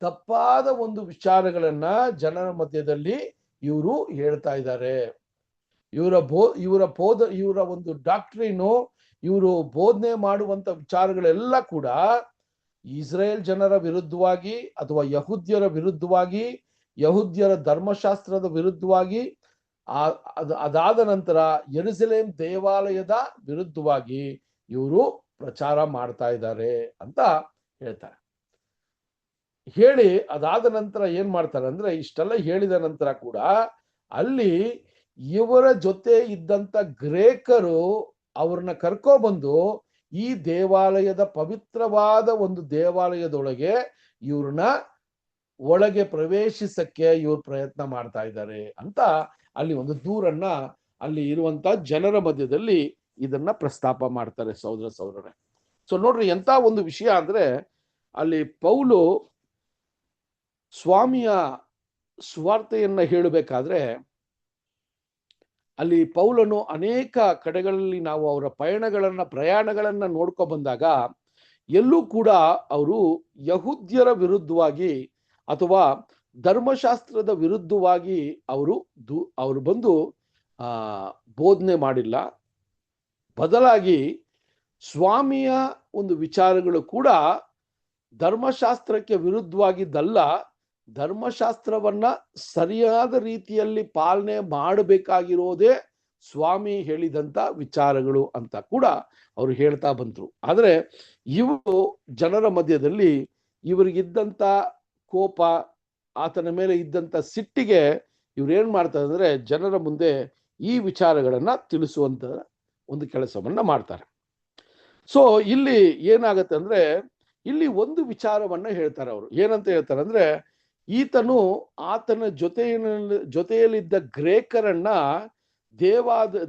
ತಪ್ಪಾದ ಒಂದು ವಿಚಾರಗಳನ್ನ ಜನರ ಮಧ್ಯದಲ್ಲಿ ಇವರು ಹೇಳ್ತಾ ಇದ್ದಾರೆ. ಇವರ ಒಂದು ಡಾಕ್ಟ್ರಿನು, ಇವರು ಬೋಧನೆ ಮಾಡುವಂತ ವಿಚಾರಗಳೆಲ್ಲ ಕೂಡ ಇಸ್ರೇಲ್ ಜನರ ವಿರುದ್ಧವಾಗಿ ಅಥವಾ ಯಹೂದ್ಯರ ವಿರುದ್ಧವಾಗಿ, ಯಹೂದ್ಯರ ಧರ್ಮಶಾಸ್ತ್ರದ ವಿರುದ್ಧವಾಗಿ, ಅದಾದ ನಂತರ ಯೆರೂಸಲೇಮ್ ದೇವಾಲಯದ ವಿರುದ್ಧವಾಗಿ ಇವರು ಪ್ರಚಾರ ಮಾಡ್ತಾ ಇದ್ದಾರೆ ಅಂತ ಹೇಳ್ತಾರೆ. ಹೇಳಿ ಅದಾದ ನಂತರ ಏನ್ ಮಾಡ್ತಾರೆ ಅಂದ್ರೆ, ಇಷ್ಟೆಲ್ಲ ಹೇಳಿದ ನಂತರ ಕೂಡ ಅಲ್ಲಿ ಇವರ ಜೊತೆ ಇದ್ದಂತ ಗ್ರೇಕರು ಅವ್ರನ್ನ ಕರ್ಕೊಬಂದು ಈ ದೇವಾಲಯದ ಪವಿತ್ರವಾದ ಒಂದು ದೇವಾಲಯದೊಳಗೆ ಇವ್ರನ್ನ ಒಳಗೆ ಪ್ರವೇಶಿಸಕ್ಕೆ ಇವ್ರು ಪ್ರಯತ್ನ ಮಾಡ್ತಾ ಇದ್ದಾರೆ ಅಂತ ಅಲ್ಲಿ ಒಂದು ದೂರನ್ನ ಅಲ್ಲಿ ಇರುವಂತ ಜನರ ಮಧ್ಯದಲ್ಲಿ ಇದನ್ನ ಪ್ರಸ್ತಾಪ ಮಾಡ್ತಾರೆ ಸಹೋದರ ಸಹೋದರರೇ. ಸೊ ನೋಡ್ರಿ, ಎಂತ ಒಂದು ವಿಷಯ ಅಂದ್ರೆ, ಅಲ್ಲಿ ಪೌಲು ಸ್ವಾಮಿಯ ಸುವಾರ್ತೆಯನ್ನ ಹೇಳಬೇಕಾದ್ರೆ ಅಲ್ಲಿ ಪೌಲನು ಅನೇಕ ಕಡೆಗಳಲ್ಲಿ ನಾವು ಅವರ ಪ್ರಯಾಣಗಳನ್ನ ನೋಡ್ಕೊ ಬಂದಾಗ ಎಲ್ಲೂ ಕೂಡ ಅವರು ಯಹೂದ್ಯರ ವಿರುದ್ಧವಾಗಿ ಅಥವಾ ಧರ್ಮಶಾಸ್ತ್ರದ ವಿರುದ್ಧವಾಗಿ ಅವರು ಬಂದು ಬೋಧನೆ ಮಾಡಿಲ್ಲ. ಬದಲಾಗಿ ಸ್ವಾಮಿಯ ಒಂದು ವಿಚಾರಗಳು ಕೂಡ ಧರ್ಮಶಾಸ್ತ್ರಕ್ಕೆ ವಿರುದ್ಧವಾಗಿದ್ದಲ್ಲ, ಧರ್ಮಶಾಸ್ತ್ರವನ್ನ ಸರಿಯಾದ ರೀತಿಯಲ್ಲಿ ಪಾಲನೆ ಮಾಡಬೇಕಾಗಿರೋದೇ ಸ್ವಾಮಿ ಹೇಳಿದಂತ ವಿಚಾರಗಳು ಅಂತ ಕೂಡ ಅವರು ಹೇಳ್ತಾ ಬಂದ್ರು. ಆದ್ರೆ ಇವರು ಜನರ ಮಧ್ಯದಲ್ಲಿ ಇವರಿಗಿದ್ದಂತ ಕೋಪ, ಆತನ ಮೇಲೆ ಇದ್ದಂತ ಸಿಟ್ಟಿಗೆ ಇವ್ರು ಏನ್ ಮಾಡ್ತಾರೆ ಅಂದ್ರೆ, ಜನರ ಮುಂದೆ ಈ ವಿಚಾರಗಳನ್ನ ತಿಳಿಸುವಂತ ಒಂದು ಕೆಲಸವನ್ನ ಮಾಡ್ತಾರೆ. ಸೊ ಇಲ್ಲಿ ಏನಾಗತ್ತೆ ಅಂದ್ರೆ, ಇಲ್ಲಿ ಒಂದು ವಿಚಾರವನ್ನ ಹೇಳ್ತಾರೆ ಅವರು. ಏನಂತ ಹೇಳ್ತಾರೆ ಅಂದ್ರೆ, ಈತನು ಆತನ ಜೊತೆಯಲ್ಲಿದ್ದ ಗ್ರೇಕರನ್ನ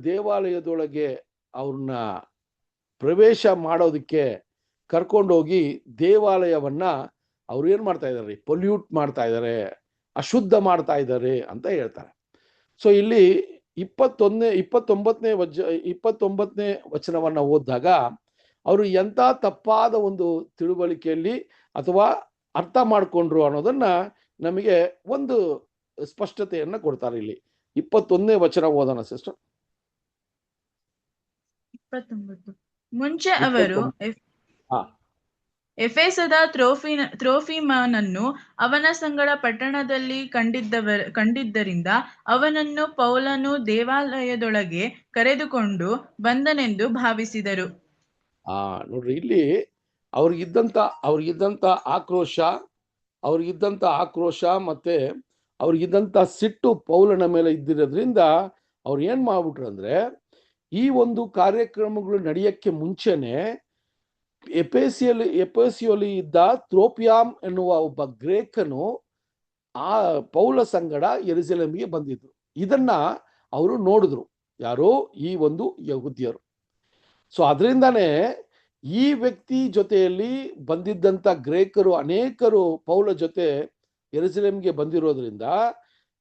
ದೇವಾಲಯದೊಳಗೆ ಅವ್ರನ್ನ ಪ್ರವೇಶ ಮಾಡೋದಕ್ಕೆ ಕರ್ಕೊಂಡೋಗಿ ದೇವಾಲಯವನ್ನ ಅವ್ರು ಏನ್ ಮಾಡ್ತಾ ಇದ್ದಾರೆ, ಪೊಲ್ಯೂಟ್ ಮಾಡ್ತಾ ಇದ್ದಾರೆ, ಅಶುದ್ಧ ಮಾಡ್ತಾ ಇದ್ದಾರೆ ಅಂತ ಹೇಳ್ತಾರೆ. ಸೊ ಇಲ್ಲಿ 29ನೇ ವಚನವನ್ನ ಓದಿದಾಗ ಅವರು ಎಂತ ತಪ್ಪಾದ ಒಂದು ತಿಳುವಳಿಕೆಯಲ್ಲಿ ಅಥವಾ ಅರ್ಥ ಮಾಡ್ಕೊಂಡ್ರು ಅನ್ನೋದನ್ನ ನಮಗೆ ಒಂದು ಸ್ಪಷ್ಟತೆಯನ್ನ ಕೊಡ್ತಾರೆ. ಇಲ್ಲಿ 21ನೇ ವಚನ ಓದೋಣ ಸಿಸ್ಟರ್. 29 ಮುಂಚೆ ಅವರು ಎಫೆಸದ ತ್ರೋಫಿಮನನ್ನು ಅವನ ಸಂಗಡ ಪಟ್ಟಣದಲ್ಲಿ ಕಂಡಿದ್ದರಿಂದ ಅವನನ್ನು ಪೌಲನು ದೇವಾಲಯದೊಳಗೆ ಕರೆದುಕೊಂಡು ಬಂದನೆಂದು ಭಾವಿಸಿದರು. ನೋಡ್ರಿ, ಇಲ್ಲಿ ಅವ್ರಿಗಿದ್ದಂತ ಆಕ್ರೋಶ ಮತ್ತೆ ಅವ್ರಿಗಿದ್ದಂತ ಸಿಟ್ಟು ಪೌಲನ ಮೇಲೆ ಇದ್ದಿರೋದ್ರಿಂದ ಅವ್ರು ಏನ್ ಮಾಡ್ಬಿಟ್ರು ಅಂದ್ರೆ, ಈ ಒಂದು ಕಾರ್ಯಕ್ರಮಗಳು ನಡೆಯಕ್ಕೆ ಮುಂಚೆನೆ ಎಪೇಸಿಯಲ್ಲಿ ಇದ್ದ ತ್ರೋಪಿಯಾಮ್ ಎನ್ನುವ ಒಬ್ಬ ಗ್ರೇಕನು ಆ ಪೌಲ ಸಂಗಡ ಯೆರೂಸಲೇಮಿಗೆ ಬಂದಿದ್ರು. ಇದನ್ನ ಅವರು ನೋಡಿದ್ರು, ಯಾರೋ ಈ ಒಂದು ಯಹೂದ್ಯರು. ಸೊ ಅದರಿಂದಾನೇ ಈ ವ್ಯಕ್ತಿ ಜೊತೆಯಲ್ಲಿ ಬಂದಿದ್ದಂತ ಗ್ರೇಕರು ಅನೇಕರು ಪೌಲ ಜೊತೆ ಯೆರೂಸಲೇಮಿಗೆ ಬಂದಿರೋದ್ರಿಂದ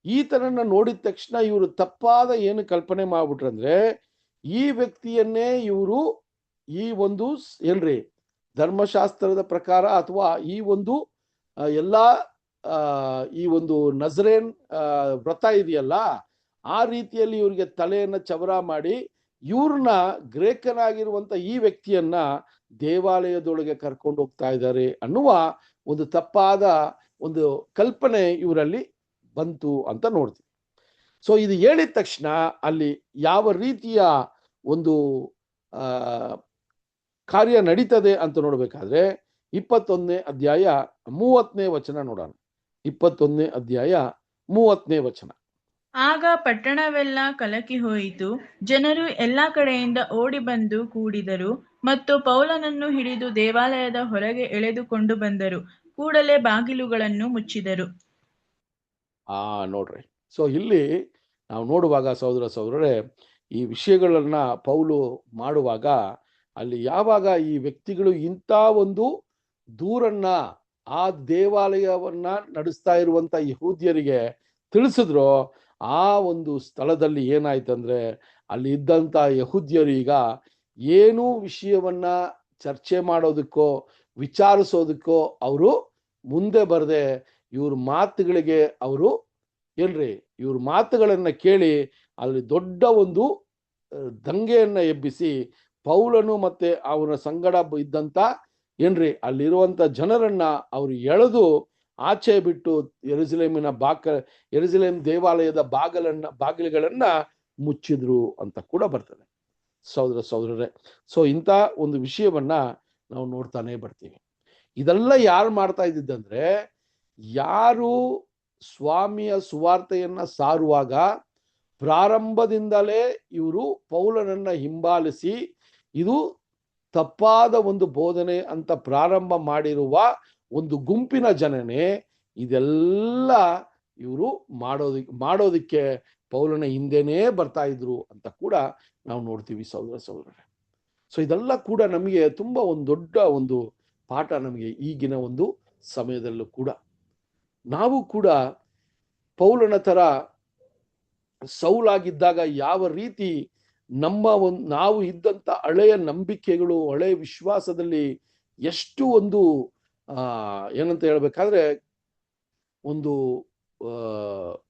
ಈತನನ್ನ ನೋಡಿದ ತಕ್ಷಣ ಇವರು ತಪ್ಪಾದ ಏನು ಕಲ್ಪನೆ ಮಾಡ್ಬಿಟ್ರಂದ್ರೆ, ಈ ವ್ಯಕ್ತಿಯನ್ನೇ ಇವರು ಈ ಒಂದು ಏನ್ರಿ ಧರ್ಮಶಾಸ್ತ್ರದ ಪ್ರಕಾರ ಅಥವಾ ಈ ಒಂದು ಎಲ್ಲಾ ಈ ಒಂದು ನಜರೇನ್ ವ್ರತ ಇದೆಯಲ್ಲ, ಆ ರೀತಿಯಲ್ಲಿ ಇವ್ರಿಗೆ ತಲೆಯನ್ನ ಚವರ ಮಾಡಿ ಇವ್ರನ್ನ ಗ್ರೇಕನಾಗಿರುವಂತ ಈ ವ್ಯಕ್ತಿಯನ್ನ ದೇವಾಲಯದೊಳಗೆ ಕರ್ಕೊಂಡು ಹೋಗ್ತಾ ಇದ್ದಾರೆ ಅನ್ನುವ ಒಂದು ತಪ್ಪಾದ ಒಂದು ಕಲ್ಪನೆ ಇವರಲ್ಲಿ ಬಂತು ಅಂತ ನೋಡ್ತೀವಿ. ಸೊ ಇದು ಹೇಳಿದ ತಕ್ಷಣ ಅಲ್ಲಿ ಯಾವ ರೀತಿಯ ಒಂದು ಕಾರ್ಯ ನಡೀತದೆ ಅಂತ ನೋಡ್ಬೇಕಾದ್ರೆ 21ನೇ ಅಧ್ಯಾಯ 30ನೇ ವಚನ ನೋಡೋಣ. 21ನೇ ಅಧ್ಯಾಯ 30ನೇ ವಚನ. ಆಗ ಪಟ್ಟಣವೆಲ್ಲ ಕಲಕಿ ಹೋಯಿತು, ಜನರು ಎಲ್ಲಾ ಕಡೆಯಿಂದ ಓಡಿ ಬಂದು ಕೂಡಿದರು ಮತ್ತು ಪೌಲನನ್ನು ಹಿಡಿದು ದೇವಾಲಯದ ಹೊರಗೆ ಎಳೆದುಕೊಂಡು ಬಂದರು. ಕೂಡಲೇ ಬಾಗಿಲುಗಳನ್ನು ಮುಚ್ಚಿದರು. ನೋಡ್ರಿ, ಸೊ ಇಲ್ಲಿ ನಾವು ನೋಡುವಾಗ ಸಹೋದರರೇ, ಈ ವಿಷಯಗಳನ್ನ ಪೌಲು ಮಾಡುವಾಗ ಅಲ್ಲಿ ಯಾವಾಗ ಈ ವ್ಯಕ್ತಿಗಳು ಇಂಥ ಒಂದು ದೂರನ್ನ ಆ ದೇವಾಲಯವನ್ನ ನಡೆಸ್ತಾ ಇರುವಂತ ಯಹೂದ್ಯರಿಗೆ ತಿಳಿಸಿದ್ರು, ಆ ಒಂದು ಸ್ಥಳದಲ್ಲಿ ಏನಾಯ್ತಂದ್ರೆ ಅಲ್ಲಿ ಇದ್ದಂತ ಯಹೂದ್ಯರು ಈಗ ಏನೂ ವಿಷಯವನ್ನ ಚರ್ಚೆ ಮಾಡೋದಕ್ಕೋ ವಿಚಾರಿಸೋದಕ್ಕೋ ಅವರು ಮುಂದೆ ಬರದೆ ಇವ್ರ ಮಾತುಗಳಿಗೆ ಅವರು ಇವ್ರ ಮಾತುಗಳನ್ನ ಕೇಳಿ ಅಲ್ಲಿ ದೊಡ್ಡ ಒಂದು ದಂಗೆಯನ್ನ ಎಬ್ಬಿಸಿ ಪೌಲನು ಮತ್ತೆ ಅವನ ಸಂಗಡ ಇದ್ದಂತ ಅಲ್ಲಿರುವಂತ ಜನರನ್ನ ಅವರು ಎಳೆದು ಆಚೆ ಬಿಟ್ಟು ಯೆರೂಸಲೇಮ್ ದೇವಾಲಯದ ಬಾಗಿಲುಗಳನ್ನ ಮುಚ್ಚಿದ್ರು ಅಂತ ಕೂಡ ಬರ್ತದೆ ಸಹೋದರರೇ. ಸೊ ಇಂಥ ಒಂದು ವಿಷಯವನ್ನ ನಾವು ನೋಡ್ತಾನೆ ಬರ್ತೀವಿ. ಇದೆಲ್ಲ ಯಾರು ಮಾಡ್ತಾ ಇದ್ದಿದ್ದಂದ್ರೆ, ಯಾರು ಸ್ವಾಮಿಯ ಸುವಾರ್ತೆಯನ್ನ ಸಾರುವಾಗ ಪ್ರಾರಂಭದಿಂದಲೇ ಇವರು ಪೌಲನನ್ನ ಹಿಂಬಾಲಿಸಿ ಇದು ತಪ್ಪಾದ ಒಂದು ಬೋಧನೆ ಅಂತ ಪ್ರಾರಂಭ ಮಾಡಿರುವ ಒಂದು ಗುಂಪಿನ ಜನನೇ ಇದೆಲ್ಲ ಇವರು ಮಾಡೋದಕ್ಕೆ ಪೌಲನ ಹಿಂದೆನೇ ಬರ್ತಾ ಇದ್ರು ಅಂತ ಕೂಡ ನಾವು ನೋಡ್ತೀವಿ ಸಹೋದರರೇ. ಸೊ ಇದೆಲ್ಲ ಕೂಡ ನಮಗೆ ತುಂಬಾ ಒಂದು ದೊಡ್ಡ ಒಂದು ಪಾಠ ನಮಗೆ ಈಗಿನ ಒಂದು ಸಮಯದಲ್ಲೂ ಕೂಡ. ನಾವು ಕೂಡ ಪೌಲನ ತರ ಸೌಲಾಗಿದ್ದಾಗ ಯಾವ ರೀತಿ ನಾವು ಇದ್ದಂತ ಹಳೆಯ ನಂಬಿಕೆಗಳು, ಹಳೆಯ ವಿಶ್ವಾಸದಲ್ಲಿ ಎಷ್ಟು ಒಂದು ಏನಂತ ಹೇಳ್ಬೇಕಾದ್ರೆ ಒಂದು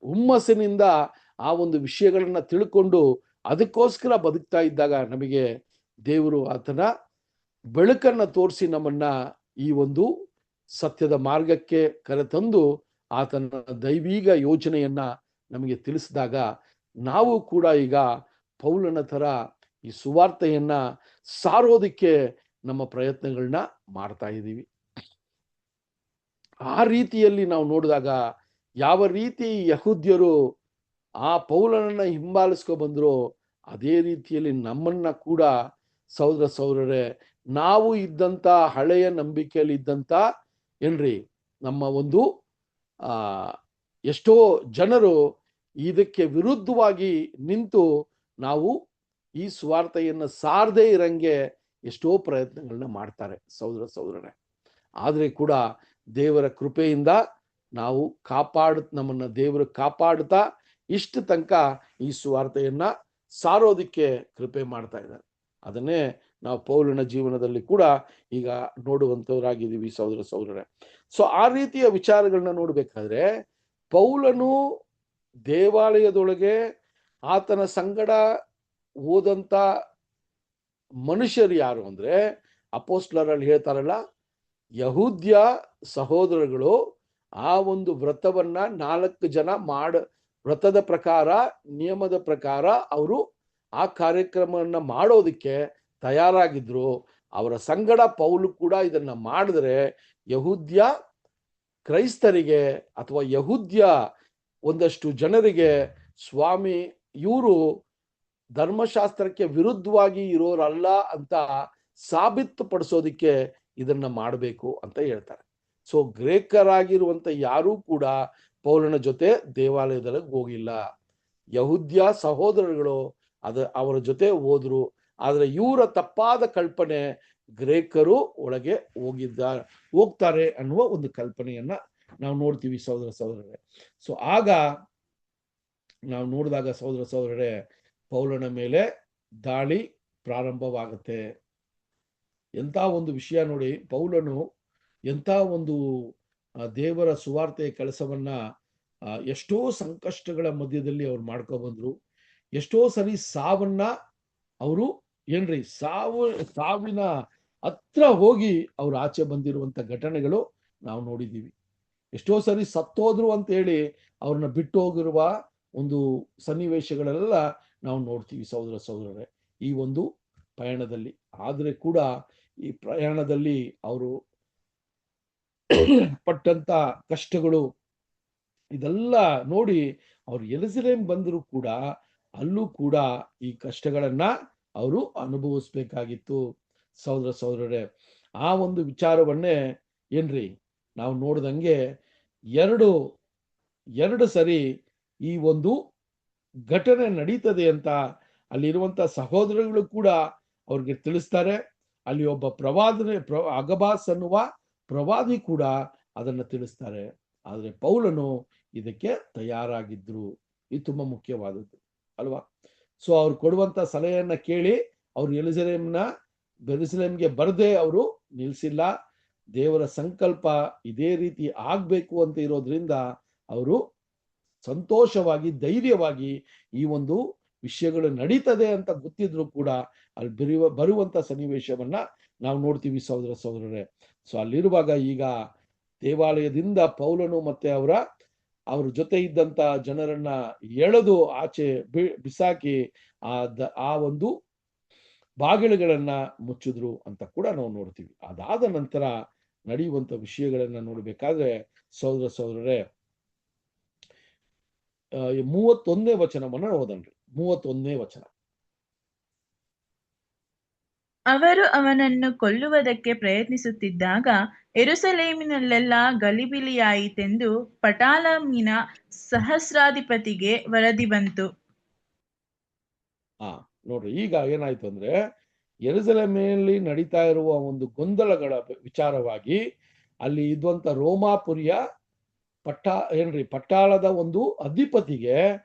ಹುಮ್ಮಸ್ಸಿನಿಂದ ಆ ಒಂದು ವಿಷಯಗಳನ್ನ ತಿಳ್ಕೊಂಡು ಅದಕ್ಕೋಸ್ಕರ ಬದುಕ್ತಾ ಇದ್ದಾಗ ನಮಗೆ ದೇವರು ಆತನ ಬೆಳಕನ್ನ ತೋರಿಸಿ ನಮ್ಮನ್ನ ಈ ಒಂದು ಸತ್ಯದ ಮಾರ್ಗಕ್ಕೆ ಕರೆತಂದು ಆತನ ದೈವಿಕ ಯೋಜನೆಯನ್ನ ನಮಗೆ ತಿಳಿಸಿದಾಗ ನಾವು ಕೂಡ ಈಗ ಪೌಲನ ತರ ಈ ಸುವಾರ್ತೆಯನ್ನ ಸಾರೋದಕ್ಕೆ ನಮ್ಮ ಪ್ರಯತ್ನಗಳನ್ನ ಮಾಡ್ತಾ ಇದ್ದೀವಿ. ಆ ರೀತಿಯಲ್ಲಿ ನಾವು ನೋಡಿದಾಗ ಯಾವ ರೀತಿ ಯಹೂದ್ಯರು ಆ ಪೌಲನನ್ನ ಹಿಂಬಾಲಿಸ್ಕೊ ಬಂದ್ರು, ಅದೇ ರೀತಿಯಲ್ಲಿ ನಮ್ಮನ್ನ ಕೂಡ ಸಹೋದರರೇ ನಾವು ಇದ್ದಂತ ಹಳೆಯ ನಂಬಿಕೆಯಲ್ಲಿ ಇದ್ದಂತ ನಮ್ಮ ಒಂದು ಎಷ್ಟೋ ಜನರು ಇದಕ್ಕೆ ವಿರುದ್ಧವಾಗಿ ನಿಂತು ನಾವು ಈ ಸ್ವಾರ್ಥೆಯನ್ನು ಸಾರದೇ ಇರಂಗೆ ಎಷ್ಟೋ ಪ್ರಯತ್ನಗಳನ್ನ ಮಾಡ್ತಾರೆ ಸಹೋದರರೇ. ಆದ್ರೆ ಕೂಡ ದೇವರ ಕೃಪೆಯಿಂದ ನಾವು ನಮ್ಮನ್ನ ದೇವರು ಕಾಪಾಡುತ್ತಾ ಇಷ್ಟು ತನಕ ಈ ಸುವಾರ್ತೆಯನ್ನ ಸಾರೋದಿಕ್ಕೆ ಕೃಪೆ ಮಾಡ್ತಾ ಇದ್ದಾರೆ. ಅದನ್ನೇ ನಾವು ಪೌಲನ ಜೀವನದಲ್ಲಿ ಕೂಡ ಈಗ ನೋಡುವಂತವರಾಗಿದ್ದೀವಿ ಸಹೋದರರೇ. ಸೊ ಆ ರೀತಿಯ ವಿಚಾರಗಳನ್ನ ನೋಡ್ಬೇಕಾದ್ರೆ ಪೌಲನು ದೇವಾಲಯದೊಳಗೆ ಆತನ ಸಂಗಡ ಹೋದಂತ ಮನುಷ್ಯರು ಯಾರು ಅಂದ್ರೆ, ಅಪೋಸ್ಟಲರಲ್ಲಿ ಹೇಳ್ತಾರಲ್ಲ, ಯಹೂದ್ಯ ಸಹೋದರಗಳು ಆ ಒಂದು ವ್ರತವನ್ನ 4 ಜನ ವ್ರತದ ಪ್ರಕಾರ, ನಿಯಮದ ಪ್ರಕಾರ ಅವರು ಆ ಕಾರ್ಯಕ್ರಮವನ್ನ ಮಾಡೋದಕ್ಕೆ ತಯಾರಾಗಿದ್ರು. ಅವರ ಸಂಗಡ ಪೌಲು ಕೂಡ ಇದನ್ನ ಮಾಡಿದ್ರೆ ಯಹೂದ್ಯ ಕ್ರೈಸ್ತರಿಗೆ ಅಥವಾ ಯಹೂದ್ಯ ಒಂದಷ್ಟು ಜನರಿಗೆ ಸ್ವಾಮಿ ಇವರು ಧರ್ಮಶಾಸ್ತ್ರಕ್ಕೆ ವಿರುದ್ಧವಾಗಿ ಇರೋರಲ್ಲ ಅಂತ ಸಾಬೀತುಪಡಿಸೋದಿಕ್ಕೆ ಇದನ್ನ ಮಾಡಬೇಕು ಅಂತ ಹೇಳ್ತಾರೆ. ಸೊ ಗ್ರೇಕರಾಗಿರುವಂತ ಯಾರೂ ಕೂಡ ಪೌಲನ ಜೊತೆ ದೇವಾಲಯದಲ್ಲಿ ಹೋಗಿಲ್ಲ. ಯಹೂದ್ಯ ಸಹೋದರಗಳು ಅವರ ಜೊತೆ ಹೋದ್ರು. ಆದ್ರೆ ಇವರ ತಪ್ಪಾದ ಕಲ್ಪನೆ ಗ್ರೇಕರು ಒಳಗೆ ಹೋಗ್ತಾರೆ ಅನ್ನುವ ಒಂದು ಕಲ್ಪನೆಯನ್ನ ನಾವು ನೋಡ್ತೀವಿ ಸಹೋದರ ಸಹೋದರರೇ. ಸೊ ಆಗ ನಾವು ನೋಡಿದಾಗ ಸಹೋದರ ಸಹೋದರರೇ, ಪೌಲನ ಮೇಲೆ ದಾಳಿ ಪ್ರಾರಂಭವಾಗುತ್ತೆ. ಎಂಥ ಒಂದು ವಿಷಯ ನೋಡಿ, ಪೌಲನು ಎಂಥ ಒಂದು ದೇವರ ಸುವಾರ್ತೆಯ ಕೆಲಸವನ್ನ ಎಷ್ಟೋ ಸಂಕಷ್ಟಗಳ ಮಧ್ಯದಲ್ಲಿ ಅವ್ರು ಮಾಡ್ಕೊಬಂದ್ರು. ಎಷ್ಟೋ ಸರಿ ಸಾವನ್ನ ಅವರು ಸಾವಿನ ಹತ್ರ ಹೋಗಿ ಅವ್ರು ಆಚೆ ಬಂದಿರುವಂತ ಘಟನೆಗಳು ನಾವು ನೋಡಿದ್ದೀವಿ. ಎಷ್ಟೋ ಸರಿ ಸತ್ತೋದ್ರು ಅಂತ ಹೇಳಿ ಅವ್ರನ್ನ ಬಿಟ್ಟು ಹೋಗಿರುವ ಒಂದು ಸನ್ನಿವೇಶಗಳೆಲ್ಲ ನಾವು ನೋಡ್ತೀವಿ ಸಹೋದರ ಸಹೋದರರೇ ಈ ಒಂದು ಪಯಣದಲ್ಲಿ. ಆದ್ರೆ ಕೂಡ ಈ ಪ್ರಯಾಣದಲ್ಲಿ ಅವರು ಪಟ್ಟಂತ ಕಷ್ಟಗಳು ಇದೆಲ್ಲ ನೋಡಿ ಅವ್ರು ಯೆರೂಸಲೇಮ್ ಬಂದರೂ ಕೂಡ ಅಲ್ಲೂ ಕೂಡ ಈ ಕಷ್ಟಗಳನ್ನ ಅವರು ಅನುಭವಿಸ್ಬೇಕಾಗಿತ್ತು ಸಹೋದರ ಸಹೋದರರೇ. ಆ ಒಂದು ವಿಚಾರವನ್ನೇ ನಾವು ನೋಡ್ದಂಗೆ ಎರಡು ಸರಿ ಈ ಒಂದು ಘಟನೆ ನಡೀತದೆ ಅಂತ ಅಲ್ಲಿರುವಂತ ಸಹೋದರಗಳು ಕೂಡ ಅವ್ರಿಗೆ ತಿಳಿಸ್ತಾರೆ. ಅಲ್ಲಿ ಒಬ್ಬ ಅಗಬಾಸ್ ಅನ್ನುವ ಪ್ರವಾದಿ ಕೂಡ ಅದನ್ನ ತಿಳಿಸ್ತಾರೆ. ಆದ್ರೆ ಪೌಲನು ಇದಕ್ಕೆ ತಯಾರಾಗಿದ್ರು. ಇದು ತುಂಬಾ ಮುಖ್ಯವಾದದ್ದು ಅಲ್ವಾ? ಸೊ ಅವ್ರು ಕೊಡುವಂತ ಸಲಹೆಯನ್ನ ಕೇಳಿ ಅವ್ರು ಯೆರೂಸಲೇಮ್ಗೆ ಬರದೆ ಅವರು ನಿಲ್ಸಿಲ್ಲ. ದೇವರ ಸಂಕಲ್ಪ ಇದೇ ರೀತಿ ಆಗ್ಬೇಕು ಅಂತ ಇರೋದ್ರಿಂದ ಅವರು ಸಂತೋಷವಾಗಿ ಧೈರ್ಯವಾಗಿ ಈ ಒಂದು ವಿಷಯಗಳು ನಡೀತದೆ ಅಂತ ಗೊತ್ತಿದ್ರು ಕೂಡ ಅಲ್ಲಿ ಬರುವಂತ ಸನ್ನಿವೇಶವನ್ನ ನಾವು ನೋಡ್ತೀವಿ ಸಹೋದರ ಸಹೋದರರೇ. ಸೊ ಅಲ್ಲಿರುವಾಗ ಈಗ ದೇವಾಲಯದಿಂದ ಪೌಲನು ಮತ್ತೆ ಅವ್ರ ಜೊತೆ ಇದ್ದಂತ ಜನರನ್ನ ಎಳೆದು ಆಚೆ ಬಿಸಾಕಿ ಆ ಒಂದು ಬಾಗಿಲುಗಳನ್ನ ಮುಚ್ಚಿದ್ರು ಅಂತ ಕೂಡ ನಾವು ನೋಡ್ತೀವಿ. ಅದಾದ ನಂತರ ನಡೆಯುವಂತ ವಿಷಯಗಳನ್ನ ನೋಡ್ಬೇಕಾದ್ರೆ ಸಹೋದರ ಸಹೋದರರೇ 31ನೇ ವಚನವನ್ನ ಓದನ್ರಿ. 31ನೇ ವಚನ. ಅವರು ಅವನನ್ನು ಕೊಲ್ಲುವುದಕ್ಕೆ ಪ್ರಯತ್ನಿಸುತ್ತಿದ್ದಾಗ ಯೆರೂಸಲೇಮಿನಲ್ಲೆಲ್ಲ ಗಲಿಬಿಲಿಯಾಯಿತೆಂದು ಪಟಾಲಮಿನ ಸಹಸ್ರಾಧಿಪತಿಗೆ ವರದಿ ಬಂತು. ನೋಡ್ರಿ, ಈಗ ಏನಾಯ್ತು ಅಂದ್ರೆ ಯೆರೂಸಲೇಮಿನಲ್ಲಿ ನಡೀತಾ ಇರುವ ಒಂದು ಗೊಂದಲಗಳ ವಿಚಾರವಾಗಿ ಅಲ್ಲಿ ಇದ್ದಂತ ರೋಮಾಪುರಿಯ ಪಟ್ಟಾಳದ ಒಂದು ಅಧಿಪತಿಗೆ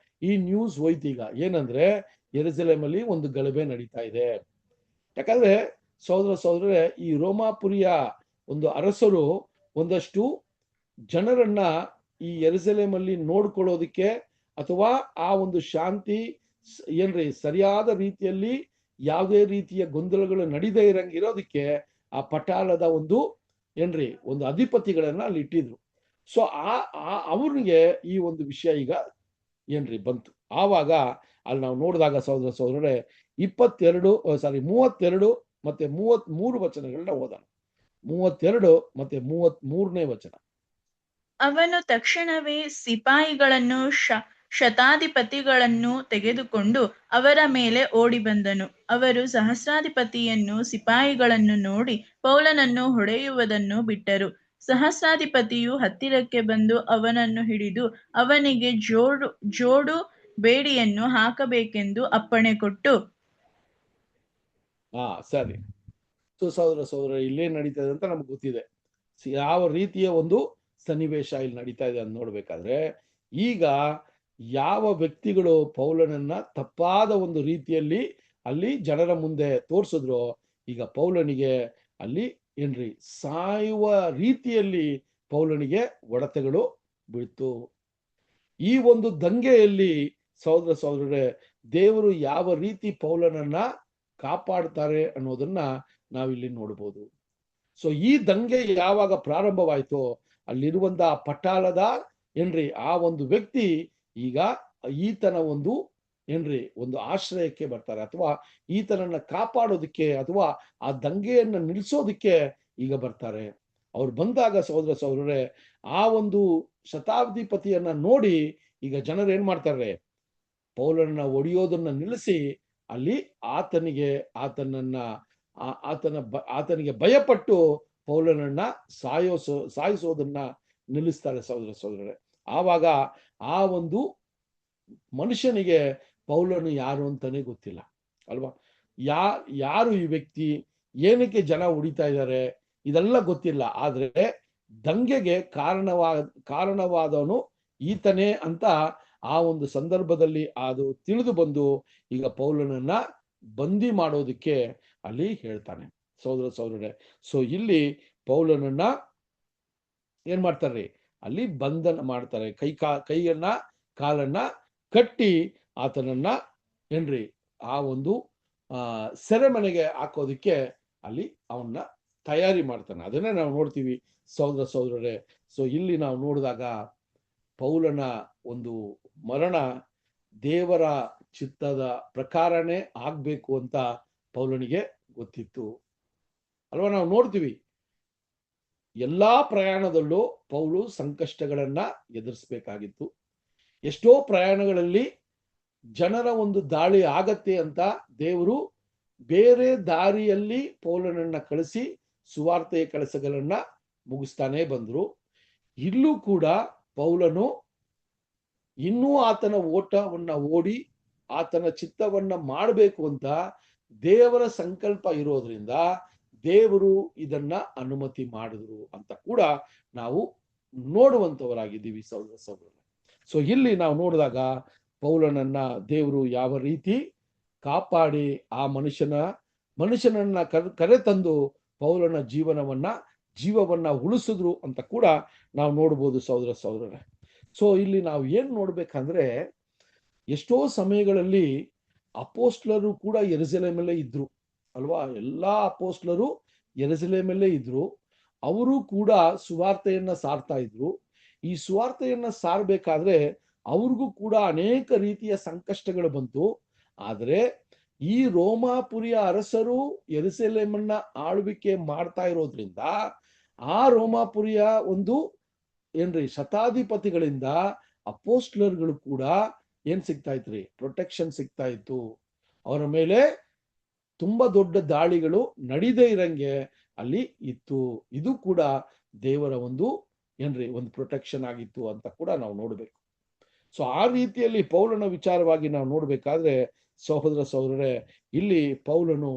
ಈ ನ್ಯೂಸ್ ಹೋಯ್ತೀಗ. ಏನಂದ್ರೆ ಯೆರೂಸಲೇಮಲ್ಲಿ ಒಂದು ಗಲಭೆ ನಡೀತಾ ಇದೆ. ಯಾಕಂದ್ರೆ ಸಹೋದರ ಸಹೋದರರೇ, ಈ ರೋಮಾಪುರಿಯ ಒಂದು ಅರಸರು ಒಂದಷ್ಟು ಜನರನ್ನ ಈ ಯೆರೂಸಲೇಮಲ್ಲಿ ನೋಡ್ಕೊಳ್ಳೋದಿಕ್ಕೆ ಅಥವಾ ಆ ಒಂದು ಶಾಂತಿ ಸರಿಯಾದ ರೀತಿಯಲ್ಲಿ ಯಾವುದೇ ರೀತಿಯ ಗೊಂದಲಗಳು ನಡೀದೇ ಇರೋದಕ್ಕೆ ಆ ಪಟಾಳದ ಒಂದು ಅಧಿಪತಿಗಳನ್ನ ಅಲ್ಲಿ ಇಟ್ಟಿದ್ರು. ಸೊ ಅವ್ರಿಗೆ ಈ ಒಂದು ವಿಷಯ ಈಗ ಬಂತು. ಆವಾಗ ಅಲ್ಲಿ ನಾವು ನೋಡಿದಾಗ ಸಹೋದರ ಸಹೋದರರೇ 32 ಮತ್ತೆ 33 ವಚನಗಳನ್ನ ಓದೋಣ. 32 ಮತ್ತೆ 33ನೇ ವಚನ. ಅವನು ತಕ್ಷಣವೇ ಸಿಪಾಯಿಗಳನ್ನು ಶತಾಧಿಪತಿಗಳನ್ನು ತೆಗೆದುಕೊಂಡು ಅವರ ಮೇಲೆ ಓಡಿ ಬಂದನು. ಅವರು ಸಹಸ್ರಾಧಿಪತಿಯನ್ನು ಸಿಪಾಯಿಗಳನ್ನು ನೋಡಿ ಪೌಲನನ್ನು ಹೊಡೆಯುವುದನ್ನು ಬಿಟ್ಟರು. ಸಹಸ್ರಾಧಿಪತಿಯು ಹತ್ತಿರಕ್ಕೆ ಬಂದು ಅವನನ್ನು ಹಿಡಿದು ಅವನಿಗೆ ಜೋಡು ಬೇಡಿಯನ್ನು ಹಾಕಬೇಕೆಂದು ಅಪ್ಪಣೆ ಕೊಟ್ಟು ಸರಿ. ಸಹೋದರ ಸಹೋದರ ಇಲ್ಲೇ ನಡೀತದೆ ಅಂತ ನಮ್ಗೆ ಗೊತ್ತಿದೆ. ಯಾವ ರೀತಿಯ ಒಂದು ಸನ್ನಿವೇಶ ಇಲ್ಲಿ ನಡೀತಾ ಇದೆ ಅಂತ ನೋಡ್ಬೇಕಾದ್ರೆ, ಈಗ ಯಾವ ವ್ಯಕ್ತಿಗಳು ಪೌಲನನ್ನ ತಪ್ಪಾದ ಒಂದು ರೀತಿಯಲ್ಲಿ ಅಲ್ಲಿ ಜನರ ಮುಂದೆ ತೋರ್ಸಿದ್ರು, ಈಗ ಪೌಲನಿಗೆ ಅಲ್ಲಿ ಸಾಯುವ ರೀತಿಯಲ್ಲಿ ಪೌಲನಿಗೆ ಹೊಡೆತಗಳು ಬೀಳ್ತು. ಈ ಒಂದು ದಂಗೆಯಲ್ಲಿ ಸಹೋದರ ಸಹೋದರರೇ, ದೇವರು ಯಾವ ರೀತಿ ಪೌಲನನ್ನ ಕಾಪಾಡ್ತಾರೆ ಅನ್ನೋದನ್ನ ನಾವಿಲ್ಲಿ ನೋಡ್ಬೋದು. ಸೊ ಈ ದಂಗೆ ಯಾವಾಗ ಪ್ರಾರಂಭವಾಯಿತೋ ಅಲ್ಲಿರುವಂತಹ ಪಟಾಲದ ಏನ್ರಿ ಆ ಒಂದು ವ್ಯಕ್ತಿ ಈಗ ಈತನ ಒಂದು ಏನ್ರಿ ಒಂದು ಆಶ್ರಯಕ್ಕೆ ಬರ್ತಾರೆ, ಅಥವಾ ಈತನನ್ನ ಕಾಪಾಡೋದಕ್ಕೆ ಅಥವಾ ಆ ದಂಗೆಯನ್ನ ನಿಲ್ಲಿಸೋದಕ್ಕೆ ಈಗ ಬರ್ತಾರೆ. ಅವ್ರು ಬಂದಾಗ ಸಹೋದರ ಸಹೋದರರೇ, ಆ ಒಂದು ಶತಾಬ್ದಿಪತಿಯನ್ನ ನೋಡಿ ಈಗ ಜನರು ಏನ್ ಮಾಡ್ತಾರೆ, ಪೌಲನನ್ನ ಒಡೆಯೋದನ್ನ ನಿಲ್ಲಿಸಿ ಅಲ್ಲಿ ಆತನನ್ನ ಆತನಿಗೆ ಭಯಪಟ್ಟು ಪೌಲನನ್ನ ಸಾಯಿಸೋದನ್ನ ನಿಲ್ಲಿಸ್ತಾರೆ ಸಹೋದರ ಸಹೋದರರೇ. ಆವಾಗ ಆ ಒಂದು ಮನುಷ್ಯನಿಗೆ ಪೌಲನು ಯಾರು ಅಂತಾನೆ ಗೊತ್ತಿಲ್ಲ ಅಲ್ವಾ. ಯಾರು ಈ ವ್ಯಕ್ತಿ, ಏನಕ್ಕೆ ಜನ ಹೊಡಿತಾ ಇದ್ದಾರೆ, ಇದೆಲ್ಲ ಗೊತ್ತಿಲ್ಲ. ಆದ್ರೆ ದಂಗೆಗೆ ಕಾರಣವಾದವನು ಈತನೇ ಅಂತ ಆ ಒಂದು ಸಂದರ್ಭದಲ್ಲಿ ಅದು ತಿಳಿದು ಬಂದು ಈಗ ಪೌಲನನ್ನ ಬಂದಿ ಮಾಡೋದಕ್ಕೆ ಅಲ್ಲಿ ಹೇಳ್ತಾನೆ ಸಹೋದರ ಸಹೋದರರೇ. ಸೊ ಇಲ್ಲಿ ಪೌಲನನ್ನ ಏನ್ ಮಾಡ್ತಾರ್ರಿ, ಅಲ್ಲಿ ಬಂಧನ ಮಾಡ್ತಾರೆ, ಕೈಯನ್ನ ಕಾಲನ್ನ ಕಟ್ಟಿ ಆತನನ್ನ ಏನ್ರಿ ಆ ಒಂದು ಸೆರೆಮನೆಗೆ ಹಾಕೋದಿಕ್ಕೆ ಅಲ್ಲಿ ಅವನ್ನ ತಯಾರಿ ಮಾಡ್ತಾನೆ. ಅದನ್ನೇ ನಾವು ನೋಡ್ತೀವಿ ಸಹೋದರ ಸಹೋದರರೇ. ಸೊ ಇಲ್ಲಿ ನಾವು ನೋಡಿದಾಗ ಪೌಲನ ಒಂದು ಮರಣ ದೇವರ ಚಿತ್ತದ ಪ್ರಕಾರನೇ ಆಗ್ಬೇಕು ಅಂತ ಪೌಲನಿಗೆ ಗೊತ್ತಿತ್ತು ಅಲ್ವಾ. ನಾವು ನೋಡ್ತೀವಿ ಎಲ್ಲಾ ಪ್ರಯಾಣದಲ್ಲೂ ಪೌಲು ಸಂಕಷ್ಟಗಳನ್ನ ಎದುರಿಸಬೇಕಾಗಿತ್ತು. ಎಷ್ಟೋ ಪ್ರಯಾಣಗಳಲ್ಲಿ ಜನರ ಒಂದು ದಾಳಿ ಆಗತ್ತೆ ಅಂತ ದೇವರು ಬೇರೆ ದಾರಿಯಲ್ಲಿ ಪೌಲನನ್ನ ಕಳಿಸಿ ಸುವಾರ್ತೆಯ ಕೆಲಸಗಳನ್ನ ಮುಗಿಸ್ತಾನೆ ಬಂದ್ರು. ಇಲ್ಲೂ ಕೂಡ ಪೌಲನು ಇನ್ನೂ ಆತನ ಓಟವನ್ನ ಓಡಿ ಆತನ ಚಿತ್ತವನ್ನ ಮಾಡಬೇಕು ಅಂತ ದೇವರ ಸಂಕಲ್ಪ ಇರೋದ್ರಿಂದ ದೇವರು ಇದನ್ನ ಅನುಮತಿ ಮಾಡಿದ್ರು ಅಂತ ಕೂಡ ನಾವು ನೋಡುವಂತವರಾಗಿದ್ದೀವಿ ಸಹೋದರ ಸಹೋದರ. ಸೊ ಇಲ್ಲಿ ನಾವು ನೋಡಿದಾಗ ಪೌಲನನ್ನ ದೇವರು ಯಾವ ರೀತಿ ಕಾಪಾಡಿ ಆ ಮನುಷ್ಯನನ್ನ ಕರೆತಂದು ಪೌಲನ ಜೀವವನ್ನ ಉಳಿಸಿದ್ರು ಅಂತ ಕೂಡ ನಾವು ನೋಡ್ಬೋದು ಸಹೋದರ ಸಹೋದರರೇ. ಸೊ ಇಲ್ಲಿ ನಾವು ಏನ್ ನೋಡ್ಬೇಕಂದ್ರೆ, ಎಷ್ಟೋ ಸಮಯಗಳಲ್ಲಿ ಅಪೋಸ್ಟ್ಲರು ಕೂಡ ಯೆರೂಸಲೇಮಲ್ಲೇ ಇದ್ರು ಅಲ್ವಾ. ಎಲ್ಲಾ ಅಪೋಸ್ಟ್ಲರು ಯೆರೂಸಲೇಮಲ್ಲೇ ಇದ್ರು. ಅವರು ಕೂಡ ಸುವಾರ್ತೆಯನ್ನ ಸಾರ್ತಾ ಇದ್ರು. ಈ ಸುವಾರ್ತೆಯನ್ನ ಸಾರಬೇಕಾದ್ರೆ ಅವ್ರಿಗೂ ಕೂಡ ಅನೇಕ ರೀತಿಯ ಸಂಕಷ್ಟಗಳು ಬಂತು. ಆದ್ರೆ ಈ ರೋಮಾಪುರಿಯ ಅರಸರು ಯೆರೂಸಲೇಮನ್ನ ಆಳ್ವಿಕೆ ಮಾಡ್ತಾ ಇರೋದ್ರಿಂದ ಆ ರೋಮಾಪುರಿಯ ಒಂದು ಏನ್ರಿ ಶತಾಧಿಪತಿಗಳಿಂದ ಅಪೋಸ್ಟ್ಲರ್ಗಳು ಕೂಡ ಏನ್ ಸಿಗ್ತಾ ಇತ್ರಿ, ಪ್ರೊಟೆಕ್ಷನ್ ಸಿಗ್ತಾ ಇತ್ತು. ಅವರ ಮೇಲೆ ತುಂಬಾ ದೊಡ್ಡ ದಾಳಿಗಳು ನಡೀದೇ ಇರಂಗೆ ಅಲ್ಲಿ ಇತ್ತು. ಇದು ಕೂಡ ದೇವರ ಒಂದು ಏನ್ರಿ ಒಂದು ಪ್ರೊಟೆಕ್ಷನ್ ಆಗಿತ್ತು ಅಂತ ಕೂಡ ನಾವು ನೋಡ್ಬೇಕು. ಸೊ ಆ ರೀತಿಯಲ್ಲಿ ಪೌಲನ ವಿಚಾರವಾಗಿ ನಾವು ನೋಡ್ಬೇಕಾದ್ರೆ ಸಹೋದರ ಸಹೋದರರೇ, ಇಲ್ಲಿ ಪೌಲನು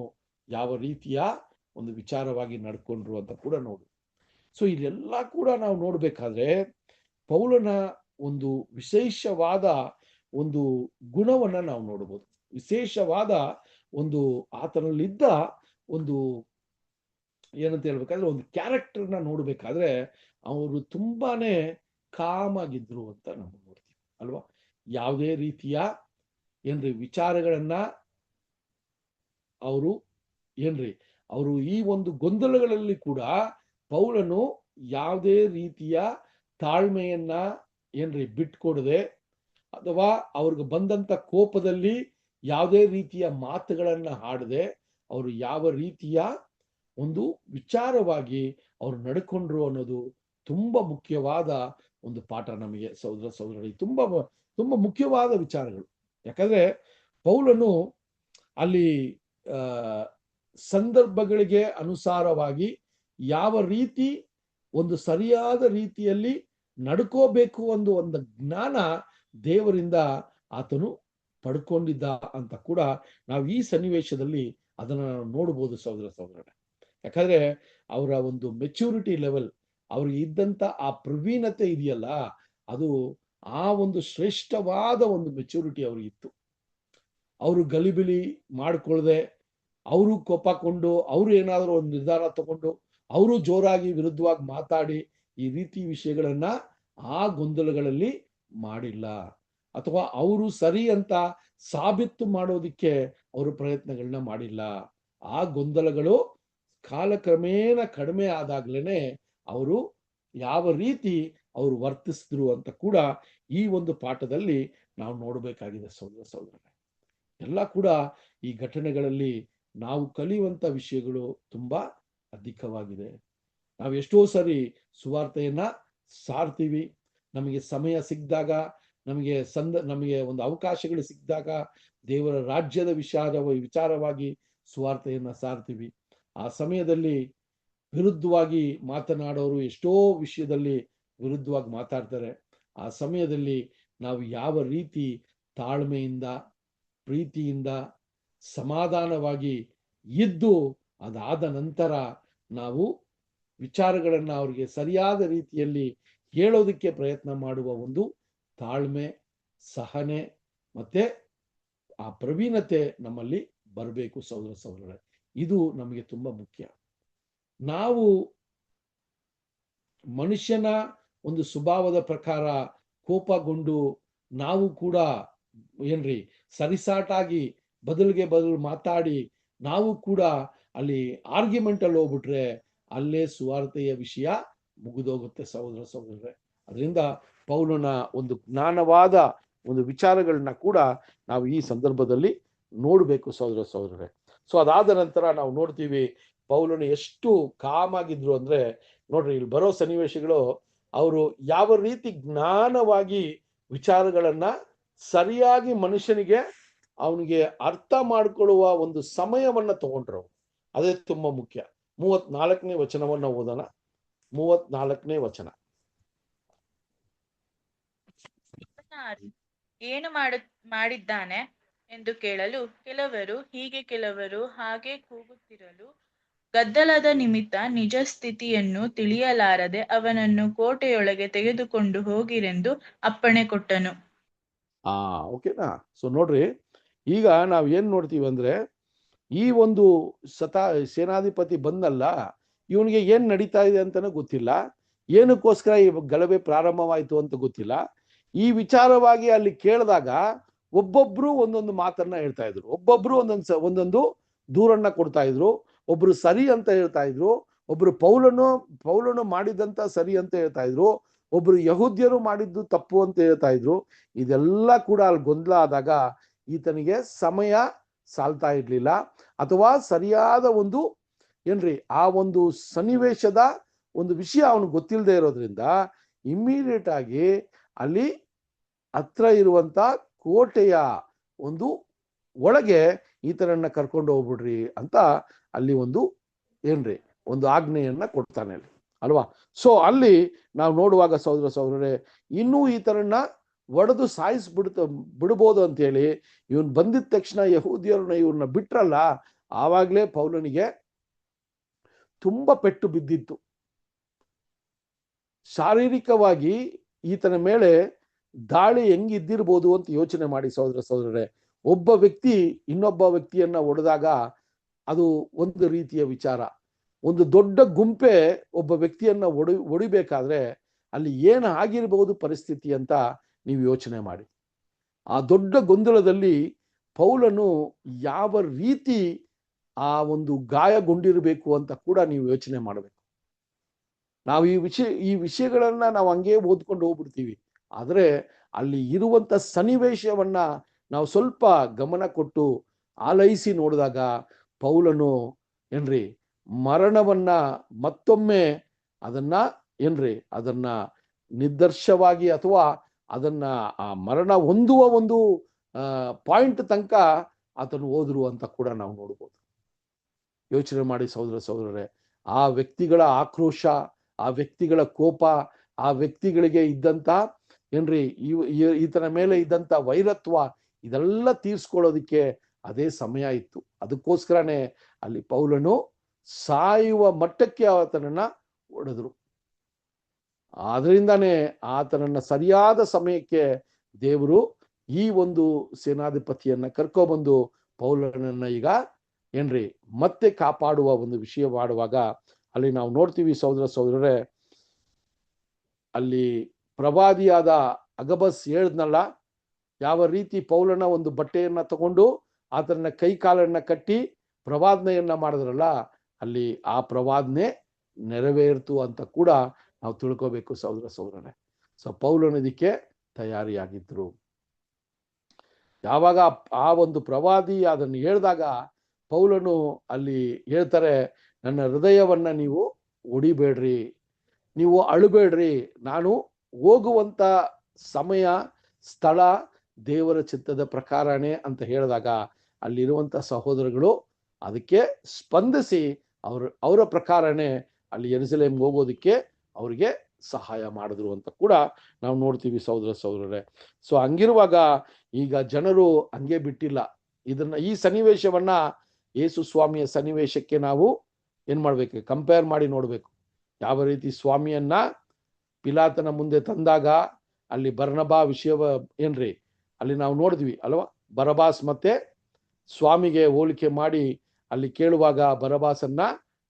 ಯಾವ ರೀತಿಯ ಒಂದು ವಿಚಾರವಾಗಿ ನಡ್ಕೊಂಡ್ರು ಅಂತ ಕೂಡ ನೋಡು. ಸೊ ಇದೆಲ್ಲ ಕೂಡ ನಾವು ನೋಡ್ಬೇಕಾದ್ರೆ ಪೌಲನ ಒಂದು ವಿಶೇಷವಾದ ಒಂದು ಗುಣವನ್ನ ನಾವು ನೋಡ್ಬೋದು. ವಿಶೇಷವಾದ ಒಂದು ಆತನಲ್ಲಿದ್ದ ಒಂದು ಏನಂತ ಹೇಳ್ಬೇಕಾದ್ರೆ ಒಂದು ಕ್ಯಾರೆಕ್ಟರ್ನ ನೋಡ್ಬೇಕಾದ್ರೆ ಅವರು ತುಂಬಾನೇ ಕಾಮ್ ಆಗಿದ್ರು ಅಂತ ನಾವು ನೋಡ್ತೀವಿ ಅಲ್ವಾ. ಯಾವುದೇ ರೀತಿಯ ಏನ್ರಿ ವಿಚಾರಗಳನ್ನ ಅವರು ಈ ಒಂದು ಗೊಂದಲಗಳಲ್ಲಿ ಕೂಡ ಪೌಲನು ಯಾವುದೇ ರೀತಿಯ ತಾಳ್ಮೆಯನ್ನ ಬಿಟ್ಕೊಡದೆ, ಅಥವಾ ಅವ್ರಿಗೆ ಬಂದಂತ ಕೋಪದಲ್ಲಿ ಯಾವುದೇ ರೀತಿಯ ಮಾತುಗಳನ್ನ ಆಡದೆ ಅವರು ಯಾವ ರೀತಿಯ ಒಂದು ವಿಚಾರವಾಗಿ ಅವ್ರು ನಡ್ಕೊಂಡ್ರು ಅನ್ನೋದು ತುಂಬಾ ಮುಖ್ಯವಾದ ಒಂದು ಪಾಠ ನಮಗೆ ಸಹೋದರ ಸಹೋದರರಿಗೆ. ತುಂಬಾ ಮುಖ್ಯವಾದ ವಿಚಾರಗಳು. ಯಾಕಂದ್ರೆ ಪೌಲನು ಅಲ್ಲಿ ಸಂದರ್ಭಗಳಿಗೆ ಅನುಸಾರವಾಗಿ ಯಾವ ರೀತಿ ಒಂದು ಸರಿಯಾದ ರೀತಿಯಲ್ಲಿ ನಡ್ಕೋಬೇಕು ಒಂದು ಜ್ಞಾನ ದೇವರಿಂದ ಆತನು ಪಡ್ಕೊಂಡಿದ್ದ ಅಂತ ಕೂಡ ನಾವು ಈ ಸನ್ನಿವೇಶದಲ್ಲಿ ಅದನ್ನ ನೋಡ್ಬೋದು ಸಹೋದರ ಸಹೋದರ. ಯಾಕಂದ್ರೆ ಅವರ ಒಂದು ಮೆಚುರಿಟಿ ಲೆವೆಲ್, ಅವ್ರಿಗೆ ಇದ್ದಂತ ಆ ಪ್ರವೀಣತೆ ಇದೆಯಲ್ಲ, ಅದು ಆ ಒಂದು ಶ್ರೇಷ್ಠವಾದ ಒಂದು ಮೆಚುರಿಟಿ ಅವ್ರಿಗಿತ್ತು. ಅವರು ಗಲಿಬಿಲಿ ಮಾಡ್ಕೊಳ್ದೆ, ಅವರು ಕೋಪಕೊಂಡು, ಅವರು ಏನಾದರೂ ಒಂದು ನಿರ್ಧಾರ ತಗೊಂಡು ಅವರು ಜೋರಾಗಿ ವಿರುದ್ಧವಾಗಿ ಮಾತಾಡಿ ಈ ರೀತಿ ವಿಷಯಗಳನ್ನ ಆ ಗೊಂದಲಗಳಲ್ಲಿ ಮಾಡಿಲ್ಲ, ಅಥವಾ ಅವರು ಸರಿ ಅಂತ ಸಾಬೀತು ಮಾಡೋದಿಕ್ಕೆ ಅವರು ಪ್ರಯತ್ನಗಳನ್ನ ಮಾಡಿಲ್ಲ. ಆ ಗೊಂದಲಗಳು ಕಾಲಕ್ರಮೇಣ ಕಡಿಮೆ ಆದಾಗ್ಲೇನೆ ಅವರು ಯಾವ ರೀತಿ ಅವರು ವರ್ತಿಸಿದ್ರು ಅಂತ ಕೂಡ ಈ ಒಂದು ಪಾಠದಲ್ಲಿ ನಾವು ನೋಡಬೇಕಾಗಿದೆ ಸಹೋದರರೇ. ಎಲ್ಲ ಕೂಡ ಈ ಘಟನೆಗಳಲ್ಲಿ ನಾವು ಕಲಿಯುವಂತ ವಿಷಯಗಳು ತುಂಬಾ ಅಧಿಕವಾಗಿದೆ. ನಾವು ಎಷ್ಟೋ ಸರಿ ಸುವಾರ್ತೆಯನ್ನ ಸಾರ್ತೀವಿ, ನಮಗೆ ಸಮಯ ಸಿಕ್ಕಿದಾಗ, ನಮಗೆ ಒಂದು ಅವಕಾಶಗಳು ಸಿಕ್ಕಿದಾಗ ದೇವರ ರಾಜ್ಯದ ವಿಚಾರವಾಗಿ ಸುವಾರ್ತೆಯನ್ನ ಸಾರ್ತೀವಿ. ಆ ಸಮಯದಲ್ಲಿ ವಿರುದ್ಧವಾಗಿ ಮಾತನಾಡೋರು ಎಷ್ಟೋ ವಿಷಯದಲ್ಲಿ ವಿರುದ್ಧವಾಗಿ ಮಾತಾಡ್ತಾರೆ. ಆ ಸಮಯದಲ್ಲಿ ನಾವು ಯಾವ ರೀತಿ ತಾಳ್ಮೆಯಿಂದ, ಪ್ರೀತಿಯಿಂದ, ಸಮಾಧಾನವಾಗಿ ಇದ್ದು ಅದಾದ ನಂತರ ನಾವು ವಿಚಾರಗಳನ್ನ ಅವ್ರಿಗೆ ಸರಿಯಾದ ರೀತಿಯಲ್ಲಿ ಹೇಳೋದಕ್ಕೆ ಪ್ರಯತ್ನ ಮಾಡುವ ಒಂದು ತಾಳ್ಮೆ, ಸಹನೆ ಮತ್ತೆ ಆ ಪ್ರವೀಣತೆ ನಮ್ಮಲ್ಲಿ ಬರಬೇಕು ಸಹೋದರರೇ. ಇದು ನಮಗೆ ತುಂಬಾ ಮುಖ್ಯ. ನಾವು ಮನುಷ್ಯನ ಒಂದು ಸ್ವಭಾವದ ಪ್ರಕಾರ ಕೋಪಗೊಂಡು ನಾವು ಕೂಡ ಸರಿಸಾಟಾಗಿ ಬದಲು ಮಾತಾಡಿ ನಾವು ಕೂಡ ಅಲ್ಲಿ ಆರ್ಗ್ಯುಮೆಂಟ್ ಅಲ್ಲಿ ಹೋಗ್ಬಿಟ್ರೆ ಅಲ್ಲೇ ಸುವಾರ್ತೆಯ ವಿಷಯ ಮುಗಿದೋಗುತ್ತೆ ಸಹೋದರರೇ. ಅದರಿಂದ ಪೌಲನ ಒಂದು ಜ್ಞಾನವಾದ ಒಂದು ವಿಚಾರಗಳನ್ನ ಕೂಡ ನಾವು ಈ ಸಂದರ್ಭದಲ್ಲಿ ನೋಡ್ಬೇಕು ಸಹೋದರರೇ. ಸೊ ಅದಾದ ನಂತರ ನಾವು ನೋಡ್ತೀವಿ ಪೌಲನು ಎಷ್ಟು ಕಾಮಾಗಿದ್ರು ಅಂದ್ರೆ, ನೋಡ್ರಿ ಇಲ್ಲಿ ಬರೋ ಸನ್ನಿವೇಶಗಳು, ಅವರು ಯಾವ ರೀತಿ ಜ್ಞಾನವಾಗಿ ವಿಚಾರಗಳನ್ನ ಸರಿಯಾಗಿ ಮನುಷ್ಯನಿಗೆ ಅವನಿಗೆ ಅರ್ಥ ಮಾಡ್ಕೊಳ್ಳುವ ಒಂದು ಸಮಯವನ್ನ ತಗೊಂಡ್ರು. ಅದೇ ತುಂಬಾ ಮುಖ್ಯ. 34ನೇ ವಚನವನ್ನ ಓದೋಣ. 34ನೇ ವಚನ. ಏನು ಮಾಡಿದ್ದಾನೆ ಎಂದು ಕೇಳಲು ಕೆಲವರು ಹೀಗೆ, ಕೆಲವರು ಹಾಗೆ ಕೂಗುತ್ತಿರಲು ಗದ್ದಲದ ನಿಮಿತ್ತ ನಿಜ ಸ್ಥಿತಿಯನ್ನು ತಿಳಿಯಲಾರದೆ ಅವನನ್ನು ಕೋಟೆಯೊಳಗೆ ತೆಗೆದುಕೊಂಡು ಹೋಗಿರೆಂದು ಅಪ್ಪಣೆ ಕೊಟ್ಟನು. ಓಕೆನಾ? ಸೊ ನೋಡ್ರಿ, ಈಗ ನಾವ್ ಏನ್ ನೋಡ್ತೀವಿ ಅಂದ್ರೆ, ಈ ಒಂದು ಸೇನಾಧಿಪತಿ ಬಂದಲ್ಲ, ಇವನಿಗೆ ಏನ್ ನಡೀತಾ ಇದೆ ಅಂತಾನೂ ಗೊತ್ತಿಲ್ಲ, ಏನಕ್ಕೋಸ್ಕರ ಈ ಗಲಭೆ ಪ್ರಾರಂಭವಾಯ್ತು ಅಂತ ಗೊತ್ತಿಲ್ಲ. ಈ ವಿಚಾರವಾಗಿ ಅಲ್ಲಿ ಕೇಳಿದಾಗ ಒಬ್ಬೊಬ್ರು ಒಂದೊಂದು ಮಾತನ್ನ ಹೇಳ್ತಾ ಇದ್ರು, ಒಬ್ಬೊಬ್ರು ಒಂದೊಂದು ದೂರನ್ನ ಕೊಡ್ತಾ ಇದ್ರು. ಒಬ್ರು ಸರಿ ಅಂತ ಹೇಳ್ತಾ ಇದ್ರು, ಒಬ್ರು ಪೌಲನು ಮಾಡಿದಂತ ಸರಿ ಅಂತ ಹೇಳ್ತಾ ಇದ್ರು, ಒಬ್ರು ಯಹೂದ್ಯರು ಮಾಡಿದ್ದು ತಪ್ಪು ಅಂತ ಹೇಳ್ತಾ ಇದ್ರು. ಇದೆಲ್ಲ ಕೂಡ ಅಲ್ಲಿ ಗೊಂದಲ ಆದಾಗ ಈತನಿಗೆ ಸಮಯ ಸಾಲ್ತಾ ಇರ್ಲಿಲ್ಲ, ಅಥವಾ ಸರಿಯಾದ ಒಂದು ಆ ಒಂದು ಸನ್ನಿವೇಶದ ಒಂದು ವಿಷಯ ಅವನು ಗೊತ್ತಿಲ್ಲದೆ ಇರೋದ್ರಿಂದ ಇಮ್ಮಿಡಿಯೇಟ್ ಆಗಿ ಅಲ್ಲಿ ಹತ್ರ ಇರುವಂತ ಕೋಟೆಯ ಒಂದು ಒಳಗೆ ಈತನನ್ನ ಕರ್ಕೊಂಡು ಹೋಗ್ಬಿಡ್ರಿ ಅಂತ ಅಲ್ಲಿ ಒಂದು ಆಜ್ಞೆಯನ್ನ ಕೊಡ್ತಾನೆ ಅಲ್ವಾ. ಸೊ ಅಲ್ಲಿ ನಾವು ನೋಡುವಾಗ ಸಹೋದರರೇ, ಇನ್ನೂ ಈತನನ್ನ ಒಡೆದು ಬಿಡ್ಬೋದು ಅಂತ ಹೇಳಿ ಇವನ್ ಬಂದಿದ ತಕ್ಷಣ ಯಹೂದ್ಯರನ್ನ ಇವ್ರನ್ನ ಬಿಟ್ರಲ್ಲ, ಆವಾಗ್ಲೇ ಪೌಲನಿಗೆ ತುಂಬಾ ಪೆಟ್ಟು ಬಿದ್ದಿತ್ತು. ಶಾರೀರಿಕವಾಗಿ ಈತನ ಮೇಲೆ ದಾಳಿ ಹೆಂಗಿದ್ದಿರ್ಬೋದು ಅಂತ ಯೋಚನೆ ಮಾಡಿ ಸಹೋದರರೇ. ಒಬ್ಬ ವ್ಯಕ್ತಿ ಇನ್ನೊಬ್ಬ ವ್ಯಕ್ತಿಯನ್ನ ಹೊಡೆದಾಗ ಅದು ಒಂದು ರೀತಿಯ ವಿಚಾರ. ಒಂದು ದೊಡ್ಡ ಗುಂಪೆ ಒಬ್ಬ ವ್ಯಕ್ತಿಯನ್ನ ಹೊಡಿಬೇಕಾದ್ರೆ ಅಲ್ಲಿ ಏನು ಆಗಿರಬಹುದು ಪರಿಸ್ಥಿತಿ ಅಂತ ನೀವು ಯೋಚನೆ ಮಾಡಿ. ಆ ದೊಡ್ಡ ಗೊಂದಲದಲ್ಲಿ ಪೌಲನು ಯಾವ ರೀತಿ ಆ ಒಂದು ಗಾಯಗೊಂಡಿರಬೇಕು ಅಂತ ಕೂಡ ನೀವು ಯೋಚನೆ ಮಾಡಬೇಕು. ನಾವು ಈ ವಿಷಯಗಳನ್ನ ನಾವು ಹಂಗೆ ಓದ್ಕೊಂಡು ಹೋಗ್ಬಿಡ್ತೀವಿ. ಆದ್ರೆ ಅಲ್ಲಿ ಇರುವಂತ ಸನ್ನಿವೇಶವನ್ನ ನಾವು ಸ್ವಲ್ಪ ಗಮನ ಕೊಟ್ಟು ಆಲೈಸಿ ನೋಡಿದಾಗ ಪೌಲನು ಮರಣವನ್ನ ಮತ್ತೊಮ್ಮೆ ಅದನ್ನ ನಿರ್ದರ್ಶವಾಗಿ ಅಥವಾ ಅದನ್ನ ಆ ಮರಣ ಹೊಂದುವ ಒಂದು ಪಾಯಿಂಟ್ ತನಕ ಆತನು ಹೋದ್ರು ಅಂತ ಕೂಡ ನಾವು ನೋಡ್ಬೋದು. ಯೋಚನೆ ಮಾಡಿ ಸಹೋದರರೇ, ಆ ವ್ಯಕ್ತಿಗಳ ಆಕ್ರೋಶ, ಆ ವ್ಯಕ್ತಿಗಳ ಕೋಪ, ಆ ವ್ಯಕ್ತಿಗಳಿಗೆ ಇದ್ದಂತ ಈತನ ಮೇಲೆ ಇದ್ದಂತ ವೈರತ್ವ, ಇದೆಲ್ಲ ತೀರ್ಸ್ಕೊಳ್ಳೋದಿಕ್ಕೆ ಅದೇ ಸಮಯ ಇತ್ತು. ಅದಕ್ಕೋಸ್ಕರನೇ ಅಲ್ಲಿ ಪೌಲನು ಸಾಯುವ ಮಟ್ಟಕ್ಕೆ ಆತನನ್ನ ಹೊಡೆದ್ರು. ಆದ್ರಿಂದಾನೇ ಆತನನ್ನ ಸರಿಯಾದ ಸಮಯಕ್ಕೆ ದೇವರು ಈ ಒಂದು ಸೇನಾಧಿಪತಿಯನ್ನ ಕರ್ಕೊಬಂದು ಪೌಲನನ್ನ ಈಗ ಮತ್ತೆ ಕಾಪಾಡುವ ಒಂದು ವಿಷಯ ಮಾಡುವಾಗ ಅಲ್ಲಿ ನಾವು ನೋಡ್ತೀವಿ ಸಹೋದರರೇ, ಅಲ್ಲಿ ಪ್ರವಾದಿಯಾದ ಅಗಬಸ್ ಹೇಳಿದ್ನಲ್ಲ, ಯಾವ ರೀತಿ ಪೌಲನ ಒಂದು ಬಟ್ಟೆಯನ್ನ ತಗೊಂಡು ಆತನ ಕೈ ಕಾಲನ್ನ ಕಟ್ಟಿ ಪ್ರವಾದನೆಯನ್ನ ಮಾಡಿದ್ರಲ್ಲ, ಅಲ್ಲಿ ಆ ಪ್ರವಾದನೆ ನೆರವೇರ್ತು ಅಂತ ಕೂಡ ನಾವು ತಿಳ್ಕೋಬೇಕು ಸಹೋದರನೇ. ಸೊ ಪೌಲನದಕ್ಕೆ ತಯಾರಿಯಾಗಿದ್ರು. ಯಾವಾಗ ಆ ಒಂದು ಪ್ರವಾದಿ ಅದನ್ನು ಹೇಳಿದಾಗ ಪೌಲನು ಅಲ್ಲಿ ಹೇಳ್ತಾರೆ, ನನ್ನ ಹೃದಯವನ್ನ ನೀವು ಒಡಿಬೇಡ್ರಿ, ನೀವು ಅಳುಬೇಡ್ರಿ, ನಾನು ಹೋಗುವಂತ ಸಮಯ ಸ್ಥಳ ದೇವರ ಚಿತ್ತದ ಪ್ರಕಾರನೇ ಅಂತ ಹೇಳಿದಾಗ ಅಲ್ಲಿರುವಂತ ಸಹೋದರಗಳು ಅದಕ್ಕೆ ಸ್ಪಂದಿಸಿ ಅವರ ಪ್ರಕಾರನೇ ಅಲ್ಲಿ ಯೆರೂಸಲೇಮ್ಗೆ ಹೋಗೋದಕ್ಕೆ ಅವ್ರಿಗೆ ಸಹಾಯ ಮಾಡಿದ್ರು ಅಂತ ಕೂಡ ನಾವು ನೋಡ್ತೀವಿ ಸಹೋದರರೇ. ಸೊ ಹಂಗಿರುವಾಗ ಈಗ ಜನರು ಹಂಗೆ ಬಿಟ್ಟಿಲ್ಲ. ಈ ಸನ್ನಿವೇಶವನ್ನ ಯೇಸು ಸ್ವಾಮಿಯ ಸನ್ನಿವೇಶಕ್ಕೆ ನಾವು ಏನ್ ಮಾಡ್ಬೇಕು, ಕಂಪೇರ್ ಮಾಡಿ ನೋಡ್ಬೇಕು. ಯಾವ ರೀತಿ ಸ್ವಾಮಿಯನ್ನ ಪಿಲಾತನ ಮುಂದೆ ತಂದಾಗ ಅಲ್ಲಿ ಬರ್ನಬಾ ವಿಷಯವ ಏನ್ರಿ ಅಲ್ಲಿ ನಾವು ನೋಡಿದ್ವಿ ಅಲ್ವಾ. ಬರಬಾಸ್ ಮತ್ತೆ ಸ್ವಾಮಿಗೆ ಹೋಲಿಕೆ ಮಾಡಿ ಅಲ್ಲಿ ಕೇಳುವಾಗ ಬರಬಾಸನ್ನ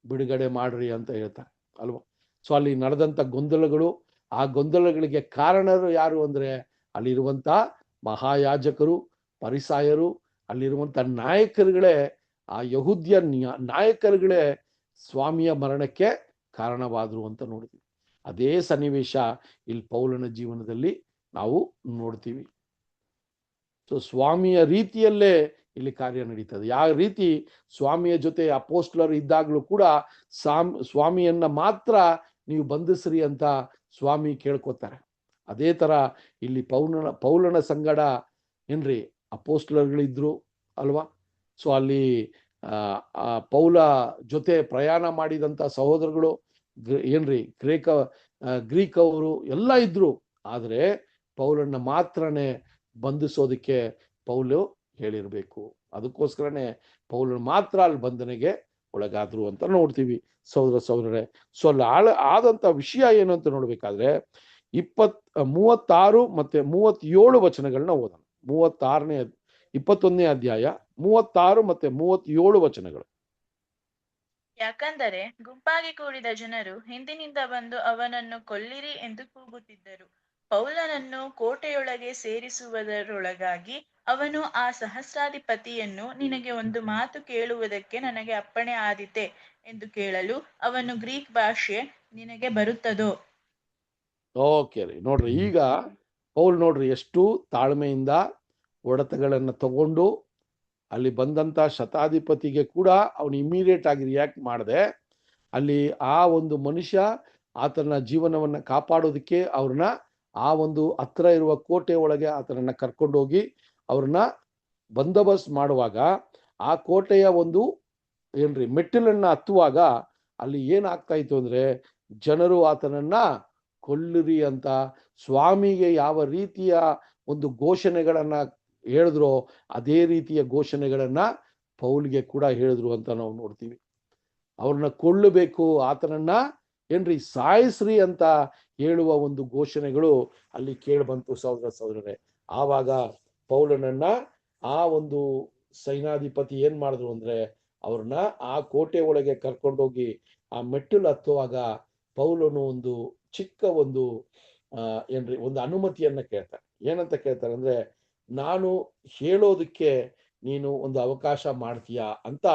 ಬಿಡುಗಡೆ ಮಾಡ್ರಿ ಅಂತ ಹೇಳ್ತಾರೆ ಅಲ್ವಾ. ಸೊ ಅಲ್ಲಿ ನಡೆದಂತ ಗೊಂದಲಗಳು, ಆ ಗೊಂದಲಗಳಿಗೆ ಕಾರಣರು ಯಾರು ಅಂದ್ರೆ ಅಲ್ಲಿರುವಂತ ಮಹಾಯಾಜಕರು, ಪರಿಸಾಯರು, ಅಲ್ಲಿರುವಂತ ನಾಯಕರುಗಳೇ, ಆ ಯಹೂದ್ಯ ನಾಯಕರುಗಳೇ ಸ್ವಾಮಿಯ ಮರಣಕ್ಕೆ ಕಾರಣವಾದ್ರು ಅಂತ ನೋಡ್ತೀವಿ. ಅದೇ ಸನ್ನಿವೇಶ ಇಲ್ಲಿ ಪೌಲನ ಜೀವನದಲ್ಲಿ ನಾವು ನೋಡ್ತೀವಿ. ಸೊ ಸ್ವಾಮಿಯ ರೀತಿಯಲ್ಲೇ ಇಲ್ಲಿ ಕಾರ್ಯ ನಡೀತದೆ. ಯಾವ ರೀತಿ ಸ್ವಾಮಿಯ ಜೊತೆ ಅಪೋಸ್ಟಲರ್ ಇದ್ದಾಗಲೂ ಕೂಡ ಸ್ವಾಮಿಯನ್ನ ಮಾತ್ರ ನೀವು ಬಂಧಿಸ್ರಿ ಅಂತ ಸ್ವಾಮಿ ಕೇಳ್ಕೊತಾರೆ. ಅದೇ ತರ ಇಲ್ಲಿ ಪೌಲನ ಸಂಗಡ ಏನ್ರಿ ಅಪೋಸ್ಟಲರ್ಗಳಿದ್ರು ಅಲ್ವಾ. ಸೊ ಅಲ್ಲಿ ಪೌಲ ಜೊತೆ ಪ್ರಯಾಣ ಮಾಡಿದಂತ ಸಹೋದರಗಳು ಏನ್ರಿ ಗ್ರೀಕ್ ಅವರು ಎಲ್ಲ ಇದ್ರು. ಆದ್ರೆ ಪೌಲನ್ನ ಮಾತ್ರನೇ ಬಂಧಿಸೋದಕ್ಕೆ ಪೌಲು ಹೇಳಿರ್ಬೇಕು. ಅದಕ್ಕೋಸ್ಕರನೇ ಪೌಲನ್ ಮಾತ್ರ ಅಲ್ಲಿ ಬಂಧನೆಗೆ ಒಳಗಾದ್ರು ಅಂತ ನೋಡ್ತೀವಿ ಸಹೋದರರೇ. ಸೊ ಅಲ್ಲಿ ಆದಂತ ವಿಷಯ ಏನು ಅಂತ ನೋಡ್ಬೇಕಾದ್ರೆ 36 ಮತ್ತೆ 37 ವಚನಗಳನ್ನ ಓದೋಣ. 21ನೇ ಅಧ್ಯಾಯ 36 ಮತ್ತೆ 37 ವಚನಗಳು. ಯಾಕಂದರೆ ಗುಂಪಾಗಿ ಕೂಡಿದ ಜನರು ಹಿಂದಿನಿಂದ ಬಂದು ಅವನನ್ನು ಕೊಲ್ಲಿರಿ ಎಂದು ಕೂಗುತ್ತಿದ್ದರು. ಪೌಲನನ್ನು ಕೋಟೆಯೊಳಗೆ ಸೇರಿಸುವುದರೊಳಗಾಗಿ ಅವನು ಆ ಸಹಸ್ರಾಧಿಪತಿಯನ್ನು, ನಿನಗೆ ಒಂದು ಮಾತು ಕೇಳುವುದಕ್ಕೆ ನನಗೆ ಅಪ್ಪಣೆ ಆದೀತೆ ಎಂದು ಕೇಳಲು, ಅವನು ಗ್ರೀಕ್ ಭಾಷೆ ನಿನಗೆ ಬರುತ್ತದೋ? ಓಕೆ ರೀ, ನೋಡ್ರಿ ಈಗ ಪೌಲ್ ನೋಡ್ರಿ ಎಷ್ಟು ತಾಳ್ಮೆಯಿಂದ ಒಡತಗಳನ್ನ ತಗೊಂಡು ಅಲ್ಲಿ ಬಂದಂತ ಶತಾಧಿಪತಿಗೆ ಕೂಡ ಅವನು ಇಮಿಡಿಯೇಟ್ ಆಗಿ ರಿಯಾಕ್ಟ್ ಮಾಡದೆ ಅಲ್ಲಿ ಆ ಒಂದು ಮನುಷ್ಯ ಆತನ ಜೀವನವನ್ನ ಕಾಪಾಡೋದಕ್ಕೆ ಅವ್ರನ್ನ ಆ ಒಂದು ಹತ್ರ ಇರುವ ಕೋಟೆ ಒಳಗೆ ಆತನನ್ನ ಕರ್ಕೊಂಡೋಗಿ ಅವ್ರನ್ನ ಬಂದೋಬಸ್ತ್ ಮಾಡುವಾಗ ಆ ಕೋಟೆಯ ಒಂದು ಏನ್ರಿ ಮೆಟ್ಟಿಲನ್ನ ಹತ್ತುವಾಗ ಅಲ್ಲಿ ಏನಾಗ್ತಾ ಇತ್ತು ಅಂದ್ರೆ ಜನರು ಆತನನ್ನ ಕೊಲ್ಲಿರಿ ಅಂತ ಸ್ವಾಮಿಗೆ ಯಾವ ರೀತಿಯ ಒಂದು ಘೋಷಣೆಗಳನ್ನ ಹೇಳಿದ್ರು ಅದೇ ರೀತಿಯ ಘೋಷಣೆಗಳನ್ನ ಪೌಲ್ಗೆ ಕೂಡ ಹೇಳಿದ್ರು ಅಂತ ನಾವು ನೋಡ್ತೀವಿ. ಅವ್ರನ್ನ ಕೊಲ್ಲಬೇಕು, ಆತನನ್ನ ಏನ್ರಿ ಸಾಯಿಸ್ರಿ ಅಂತ ಹೇಳುವ ಒಂದು ಘೋಷಣೆಗಳು ಅಲ್ಲಿ ಕೇಳಿ ಬಂತು ಸಹೋದರರೇ. ಆವಾಗ ಪೌಲನನ್ನ ಆ ಒಂದು ಸೈನಾಧಿಪತಿ ಏನ್ ಮಾಡಿದ್ರು ಅಂದ್ರೆ ಅವ್ರನ್ನ ಆ ಕೋಟೆ ಒಳಗೆ ಕರ್ಕೊಂಡೋಗಿ ಆ ಮೆಟ್ಟಿಲು ಹತ್ತುವಾಗ ಪೌಲನು ಒಂದು ಚಿಕ್ಕ ಒಂದು ಏನ್ರಿ ಒಂದು ಅನುಮತಿಯನ್ನ ಕೇಳ್ತಾರೆ. ಏನಂತ ಕೇಳ್ತಾರೆ ಅಂದ್ರೆ, ನಾನು ಹೇಳೋದಕ್ಕೆ ನೀನು ಒಂದು ಅವಕಾಶ ಮಾಡ್ತೀಯಾ ಅಂತ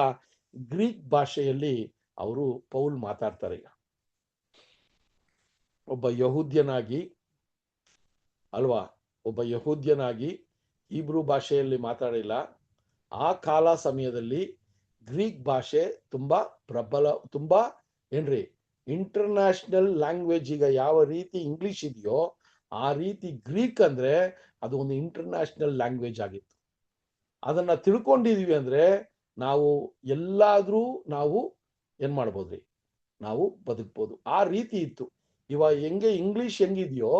ಗ್ರೀಕ್ ಭಾಷೆಯಲ್ಲಿ ಅವರು ಪೌಲ್ ಮಾತಾಡ್ತಾರೆ. ಈಗ ಒಬ್ಬ ಯಹೂದ್ಯನಾಗಿ ಅಲ್ವಾ, ಒಬ್ಬ ಯಹೂದ್ಯನಾಗಿ ಇಬ್ರು ಭಾಷೆಯಲ್ಲಿ ಮಾತಾಡಿಲ್ಲ. ಆ ಕಾಲ ಸಮಯದಲ್ಲಿ ಗ್ರೀಕ್ ಭಾಷೆ ತುಂಬಾ ಪ್ರಬಲ, ತುಂಬಾ ಏನ್ರಿ ಇಂಟರ್ನ್ಯಾಷನಲ್ ಲ್ಯಾಂಗ್ವೇಜ್. ಈಗ ಯಾವ ರೀತಿ ಇಂಗ್ಲಿಷ್ ಇದೆಯೋ ಆ ರೀತಿ ಗ್ರೀಕ್ ಅಂದ್ರೆ ಅದು ಒಂದು ಇಂಟರ್ನ್ಯಾಷನಲ್ ಲ್ಯಾಂಗ್ವೇಜ್ ಆಗಿತ್ತು. ಅದನ್ನ ತಿಳ್ಕೊಂಡಿದೀವಿ ಅಂದ್ರೆ ನಾವು ಎಲ್ಲಾದ್ರೂ ನಾವು ಏನ್ ಮಾಡ್ಬೋದ್ರಿ, ನಾವು ಬದುಕ್ಬೋದು. ಆ ರೀತಿ ಇತ್ತು. ಇವಾಗ ಹೆಂಗೆ ಇಂಗ್ಲಿಷ್ ಹೆಂಗಿದೆಯೋ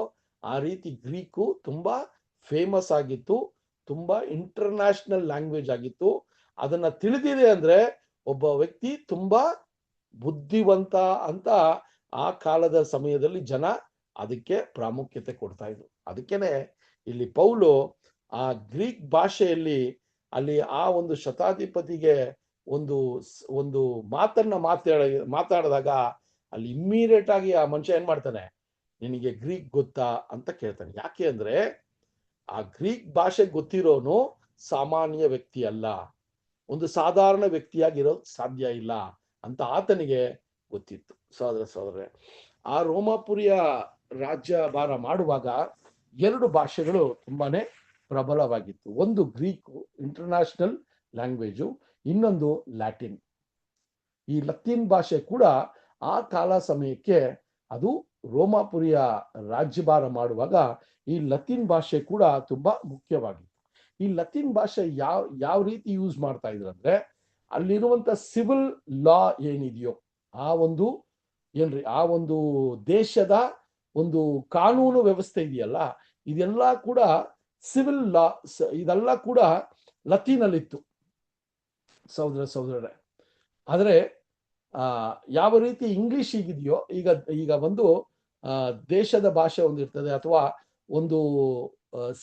ಆ ರೀತಿ ಗ್ರೀಕು ತುಂಬಾ ಫೇಮಸ್ ಆಗಿತ್ತು, ತುಂಬಾ ಇಂಟರ್ನ್ಯಾಷನಲ್ ಲ್ಯಾಂಗ್ವೇಜ್ ಆಗಿತ್ತು. ಅದನ್ನ ತಿಳಿದಿದೆ ಅಂದ್ರೆ ಒಬ್ಬ ವ್ಯಕ್ತಿ ತುಂಬಾ ಬುದ್ಧಿವಂತ ಅಂತ ಆ ಕಾಲದ ಸಮಯದಲ್ಲಿ ಜನ ಅದಕ್ಕೆ ಪ್ರಾಮುಖ್ಯತೆ ಕೊಡ್ತಾ ಇದ್ರು. ಅದಕ್ಕೇನೆ ಇಲ್ಲಿ ಪೌಲು ಆ ಗ್ರೀಕ್ ಭಾಷೆಯಲ್ಲಿ ಅಲ್ಲಿ ಆ ಒಂದು ಶತಾಧಿಪತಿಗೆ ಒಂದು ಒಂದು ಮಾತನ್ನ ಮಾತಾಡಿದಾಗ ಅಲ್ಲಿ ಇಮ್ಮಿಡಿಯೇಟ್ ಆಗಿ ಆ ಮನುಷ್ಯ ಏನ್ ಮಾಡ್ತಾನೆ, ನಿನಗೆ ಗ್ರೀಕ್ ಗೊತ್ತಾ ಅಂತ ಕೇಳ್ತಾನೆ. ಯಾಕೆ ಅಂದ್ರೆ ಆ ಗ್ರೀಕ್ ಭಾಷೆ ಗೊತ್ತಿರೋನು ಸಾಮಾನ್ಯ ವ್ಯಕ್ತಿ ಅಲ್ಲ, ಒಂದು ಸಾಧಾರಣ ವ್ಯಕ್ತಿಯಾಗಿರೋಕ್ ಸಾಧ್ಯ ಇಲ್ಲ. ಅಂತ ಆತನಿಗೆ ಗೊತ್ತಿತ್ತು. ಸಹೋದರರೇ, ಆ ರೋಮಾಪುರಿಯ ರಾಜ್ಯಭಾರ ಮಾಡುವಾಗ 2 ಭಾಷೆಗಳು ತುಂಬಾನೇ ಪ್ರಬಲವಾಗಿತ್ತು. ಒಂದು ಗ್ರೀಕ್ ಇಂಟರ್ನ್ಯಾಷನಲ್ ಲ್ಯಾಂಗ್ವೇಜು, ಇನ್ನೊಂದು ಲ್ಯಾಟಿನ್. ಈ ಲತ್ತೀನ್ ಭಾಷೆ ಕೂಡ ಆ ಕಾಲ ಸಮಯಕ್ಕೆ ಅದು ರೋಮಾಪುರಿಯ ರಾಜ್ಯಭಾರ ಮಾಡುವಾಗ ಈ ಲತ್ತೀನ್ ಭಾಷೆ ಕೂಡ ತುಂಬಾ ಮುಖ್ಯವಾಗಿತ್ತು. ಈ ಲತ್ತೀನ್ ಭಾಷೆ ಯಾವ ರೀತಿ ಯೂಸ್ ಮಾಡ್ತಾ ಇದ್ರು ಅಂದ್ರೆ, ಅಲ್ಲಿರುವಂತ ಸಿವಿಲ್ ಲಾ ಏನಿದೆಯೋ ಆ ಒಂದು ದೇಶದ ಒಂದು ಕಾನೂನು ವ್ಯವಸ್ಥೆ ಇದೆಯಲ್ಲ, ಇದೆಲ್ಲ ಕೂಡ ಸಿವಿಲ್ ಲಾ, ಇದೆಲ್ಲ ಕೂಡ ಲತ್ತೀನಲ್ಲಿತ್ತು ಸಹೋದರರೇ. ಆದರೆ ಯಾವ ರೀತಿ ಇಂಗ್ಲಿಷ್ ಈಗಿದೆಯೋ, ಈಗ ಒಂದು ದೇಶದ ಭಾಷೆ ಒಂದಿರ್ತದೆ, ಅಥವಾ ಒಂದು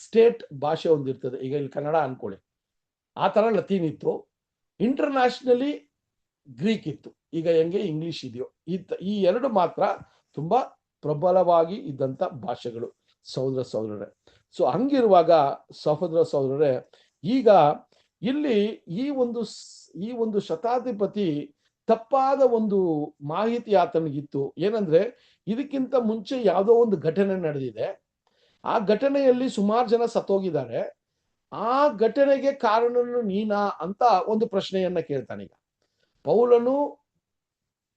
ಸ್ಟೇಟ್ ಭಾಷೆ ಒಂದಿರ್ತದೆ. ಈಗ ಇಲ್ಲಿ ಕನ್ನಡ ಅನ್ಕೊಳ್ಳಿ, ಆ ತರ ಲತೀನ್ ಇತ್ತು. ಇಂಟರ್ನ್ಯಾಷನಲಿ ಗ್ರೀಕ್ ಇತ್ತು. ಈಗ ಹೆಂಗೆ ಇಂಗ್ಲಿಷ್ ಇದೆಯೋ, ಈ 2 ಮಾತ್ರ ತುಂಬಾ ಪ್ರಬಲವಾಗಿ ಇದ್ದಂತ ಭಾಷೆಗಳು ಸಹೋದರರೇ. ಸೊ ಹಂಗಿರುವಾಗ ಸಹೋದರರೇ, ಈಗ ಇಲ್ಲಿ ಈ ಒಂದು ಶತಾಧಿಪತಿ ತಪ್ಪಾದ ಒಂದು ಮಾಹಿತಿ ಆತನಿಗಿತ್ತು. ಏನಂದ್ರೆ, ಇದಕ್ಕಿಂತ ಮುಂಚೆ ಯಾವುದೋ ಒಂದು ಘಟನೆ ನಡೆದಿದೆ, ಆ ಘಟನೆಯಲ್ಲಿ ಸುಮಾರು ಜನ ಸತ್ತೋಗಿದ್ದಾರೆ, ಆ ಘಟನೆಗೆ ಕಾರಣನು ನೀನಾ ಅಂತ ಒಂದು ಪ್ರಶ್ನೆಯನ್ನ ಕೇಳ್ತಾನೆ. ಈಗ ಪೌಲನು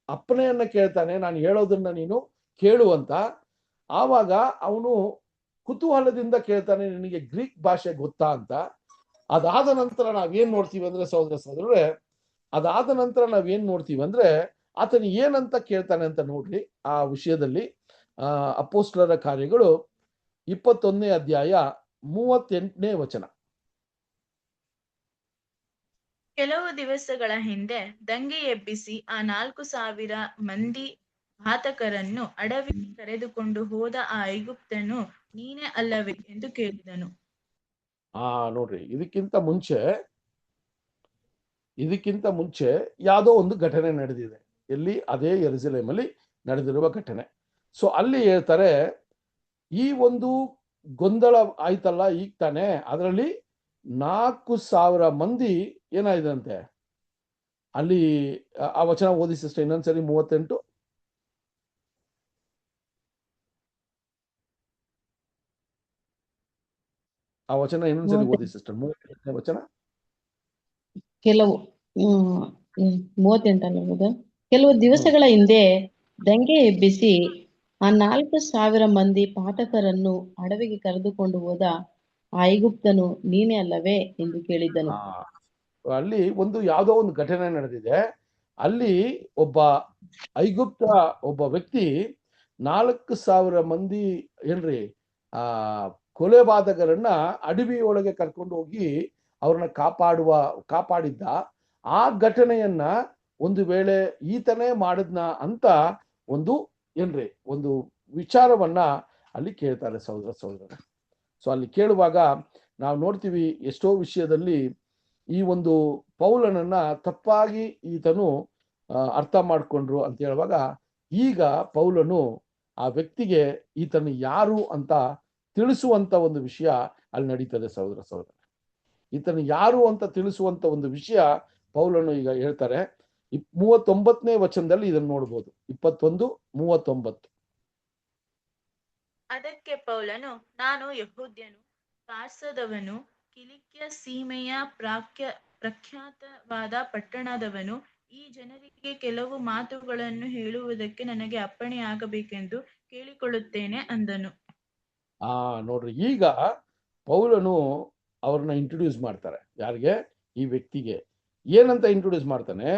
ಅಪ್ಪನೆಯನ್ನ ಕೇಳ್ತಾನೆ, ನಾನು ಹೇಳೋದನ್ನ ನೀನು ಕೇಳು ಅಂತ. ಆವಾಗ ಅವನು ಕುತೂಹಲದಿಂದ ಕೇಳ್ತಾನೆ, ನಿನಗೆ ಗ್ರೀಕ್ ಭಾಷೆ ಗೊತ್ತಾ ಅಂತ. ಅದಾದ ನಂತರ ನಾವೇನ್ ನೋಡ್ತೀವಿ ಅಂದ್ರೆ ಸಹೋದರರೇ, ಆತನು ಏನಂತ ಕೇಳ್ತಾನೆ ಅಂತ ನೋಡ್ರಿ. ಆ ವಿಷಯದಲ್ಲಿ ಅಪೊಸ್ತಲರ ಕಾರ್ಯಗಳು 21ನೇ ಅಧ್ಯಾಯ 38ನೇ ವಚನ. ಕೆಲವು ದಿವಸಗಳ ಹಿಂದೆ ದಂಗೆ ಎಬ್ಬಿಸಿ ಆ 4,000 ಮಂದಿ ಘಾತಕರನ್ನು ಅಡವಿಗೆ ಕರೆದುಕೊಂಡು ಹೋದ ಆ ಐಗುಪ್ತನು ನೀನೇ ಅಲ್ಲವೇ ಎಂದು ಕೇಳಿದನು. ನೋಡ್ರಿ, ಇದಕ್ಕಿಂತ ಮುಂಚೆ ಯಾವುದೋ ಒಂದು ಘಟನೆ ನಡೆದಿದೆ. ಎಲ್ಲಿ? ಅದೇ ಯೆರೂಸಲೇಮಲ್ಲಿ ನಡೆದಿರುವ ಘಟನೆ. ಸೊ ಅಲ್ಲಿ ಹೇಳ್ತಾರೆ, ಈ ಒಂದು ಗೊಂದಲ ಆಯ್ತಲ್ಲ ಈಗ ತಾನೆ, ಅದರಲ್ಲಿ 4,000 ಮಂದಿ ಏನಾಯ್ತಂತೆ. ಅಲ್ಲಿ ಆ ವಚನ ಓದಿ ಸಿಸ್ಟರ್, ಇನ್ನೊಂದ್ಸರಿ 38. ಆ ವಚನ ಇನ್ನೊಂದ್ಸರಿ ಓದಿ ಸಿಸ್ಟರ್, 38ನೇ ವಚನ. ಕೆಲವು 38 ಕೆಲವು ದಿವಸಗಳ ಹಿಂದೆ ದಂಗೆ ಎಬ್ಬಿಸಿ ಆ 4,000 ಮಂದಿ ಪಾಠಕರನ್ನು ಅಡವಿಗೆ ಕರೆದುಕೊಂಡು ಹೋದ ಆ ಐಗುಪ್ತನು ನೀನೇ ಅಲ್ಲವೇ ಎಂದು ಕೇಳಿದ್ದನು. ಅಲ್ಲಿ ಯಾವುದೋ ಒಂದು ಘಟನೆ ನಡೆದಿದೆ. ಅಲ್ಲಿ ಒಬ್ಬ ವ್ಯಕ್ತಿ 4,000 ಮಂದಿ ಏನ್ರಿ ಕೊಲೆಪಾತಕರನ್ನ ಅಡವಿಯೊಳಗೆ ಕರ್ಕೊಂಡು ಹೋಗಿ ಅವ್ರನ್ನ ಕಾಪಾಡಿದ್ದ. ಆ ಘಟನೆಯನ್ನ ಒಂದು ವೇಳೆ ಈತನೇ ಮಾಡಿದ್ನ ಅಂತ ಒಂದು ವಿಚಾರವನ್ನ ಅಲ್ಲಿ ಕೇಳ್ತಾರೆ ಸಹೋದರ. ಸೊ ಅಲ್ಲಿ ಕೇಳುವಾಗ ನಾವು ನೋಡ್ತೀವಿ, ಎಷ್ಟೋ ವಿಷಯದಲ್ಲಿ ಈ ಒಂದು ಪೌಲನನ್ನ ತಪ್ಪಾಗಿ ಈತನು ಅರ್ಥ ಮಾಡ್ಕೊಂಡ್ರು ಅಂತ ಹೇಳುವಾಗ, ಈಗ ಪೌಲನು ಆ ವ್ಯಕ್ತಿಗೆ ಈತನು ಯಾರು ಅಂತ ತಿಳಿಸುವಂತ ಒಂದು ವಿಷಯ ಅಲ್ಲಿ ನಡೀತದೆ ಸಹೋದರ. ಈತನು ಯಾರು ಅಂತ ತಿಳಿಸುವಂತ ಒಂದು ವಿಷಯ ಪೌಲನು ಈಗ ಹೇಳ್ತಾರೆ. 39ನೇ ವಚನದಲ್ಲಿ ಇದನ್ನು ನೋಡ್ಬೋದು. 21:39. ಅದಕ್ಕೆ ಪೌಲನು, ನಾನು ಯೆಹೂದ್ಯನು, ತಾರ್ಸದವನು, ಕಿಲಿಕ್ಯ ಸೀಮೆಯ ಪ್ರಖ್ಯಾತವಾದ ಪಟ್ಟಣದವನು. ಈ ಜನರಿಗೆ ಕೆಲವು ಮಾತುಗಳನ್ನು ಹೇಳುವುದಕ್ಕೆ ನನಗೆ ಅಪ್ಪಣೆಯಾಗಬೇಕೆಂದು ಕೇಳಿಕೊಳ್ಳುತ್ತೇನೆ ಅಂದನು. ನೋಡ್ರಿ, ಈಗ ಪೌಲನು ಅವ್ರನ್ನ ಇಂಟ್ರೊಡ್ಯೂಸ್ ಮಾಡ್ತಾರೆ. ಯಾರಿಗೆ? ಈ ವ್ಯಕ್ತಿಗೆ. ಏನಂತ ಇಂಟ್ರೊಡ್ಯೂಸ್ ಮಾಡ್ತಾನೆ?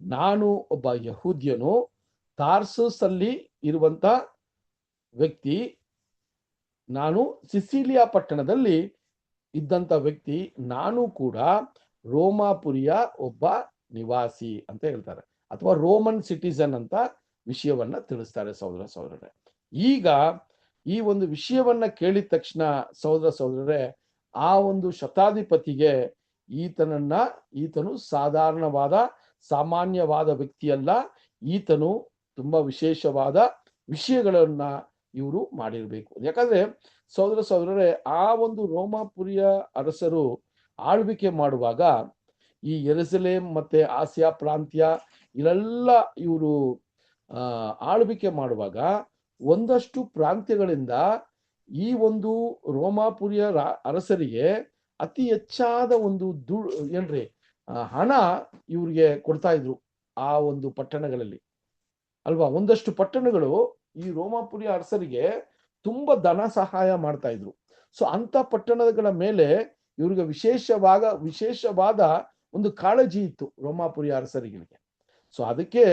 ನಾನು ಒಬ್ಬ ಯಹೂದ್ಯನು, ತಾರ್ಸಸ್ ಅಲ್ಲಿ ಇರುವಂತ ವ್ಯಕ್ತಿ, ನಾನು ಸಿಸಿಲಿಯಾ ಪಟ್ಟಣದಲ್ಲಿ ಇದ್ದಂತ ವ್ಯಕ್ತಿ, ನಾನು ಕೂಡ ರೋಮಾಪುರಿಯ ಒಬ್ಬ ನಿವಾಸಿ ಅಂತ ಹೇಳ್ತಾರೆ, ಅಥವಾ ರೋಮನ್ ಸಿಟಿಸನ್ ಅಂತ ವಿಷಯವನ್ನ ತಿಳಿಸ್ತಾರೆ ಸಹೋದರರೇ. ಈಗ ಈ ಒಂದು ವಿಷಯವನ್ನ ಕೇಳಿದ ತಕ್ಷಣ ಸಹೋದರರೇ, ಆ ಒಂದು ಶತಾಧಿಪತಿಗೆ ಈತನು ಸಾಮಾನ್ಯವಾದ ವ್ಯಕ್ತಿಯಲ್ಲ, ಈತನು ತುಂಬಾ ವಿಶೇಷವಾದ ವಿಷಯಗಳನ್ನ ಇವರು ಮಾಡಿರ್ಬೇಕು. ಯಾಕಂದ್ರೆ ಸಹೋದರರೇ, ಆ ಒಂದು ರೋಮಾಪುರಿಯ ಅರಸರು ಆಳ್ವಿಕೆ ಮಾಡುವಾಗ ಈ ಯೆರೂಸಲೇಮ್ ಮತ್ತೆ ಆಸಿಯಾ ಪ್ರಾಂತ್ಯ ಇಲ್ಲೆಲ್ಲ ಇವರು ಆಳ್ವಿಕೆ ಮಾಡುವಾಗ ಒಂದಷ್ಟು ಪ್ರಾಂತ್ಯಗಳಿಂದ ಈ ಒಂದು ರೋಮಾಪುರಿಯ ಅರಸರಿಗೆ ಅತಿ ಹೆಚ್ಚಾದ ಒಂದು ಏನ್ರಿ ಹಣ ಇವ್ರಿಗೆ ಕೊಡ್ತಾ ಇದ್ರು ಆ ಒಂದು ಪಟ್ಟಣಗಳಲ್ಲಿ ಅಲ್ವಾ. ಒಂದಷ್ಟು ಪಟ್ಟಣಗಳು ಈ ರೋಮಾಪುರಿಯ ಅರಸರಿಗೆ ತುಂಬಾ ಧನ ಸಹಾಯ ಮಾಡ್ತಾ ಇದ್ರು. ಸೊ ಅಂತ ಪಟ್ಟಣಗಳ ಮೇಲೆ ಇವ್ರಿಗೆ ವಿಶೇಷವಾದ ಒಂದು ಕಾಳಜಿ ಇತ್ತು ರೋಮಾಪುರಿಯ ಅರಸರಿಗೆ. ಸೊ ಅದಕ್ಕೆ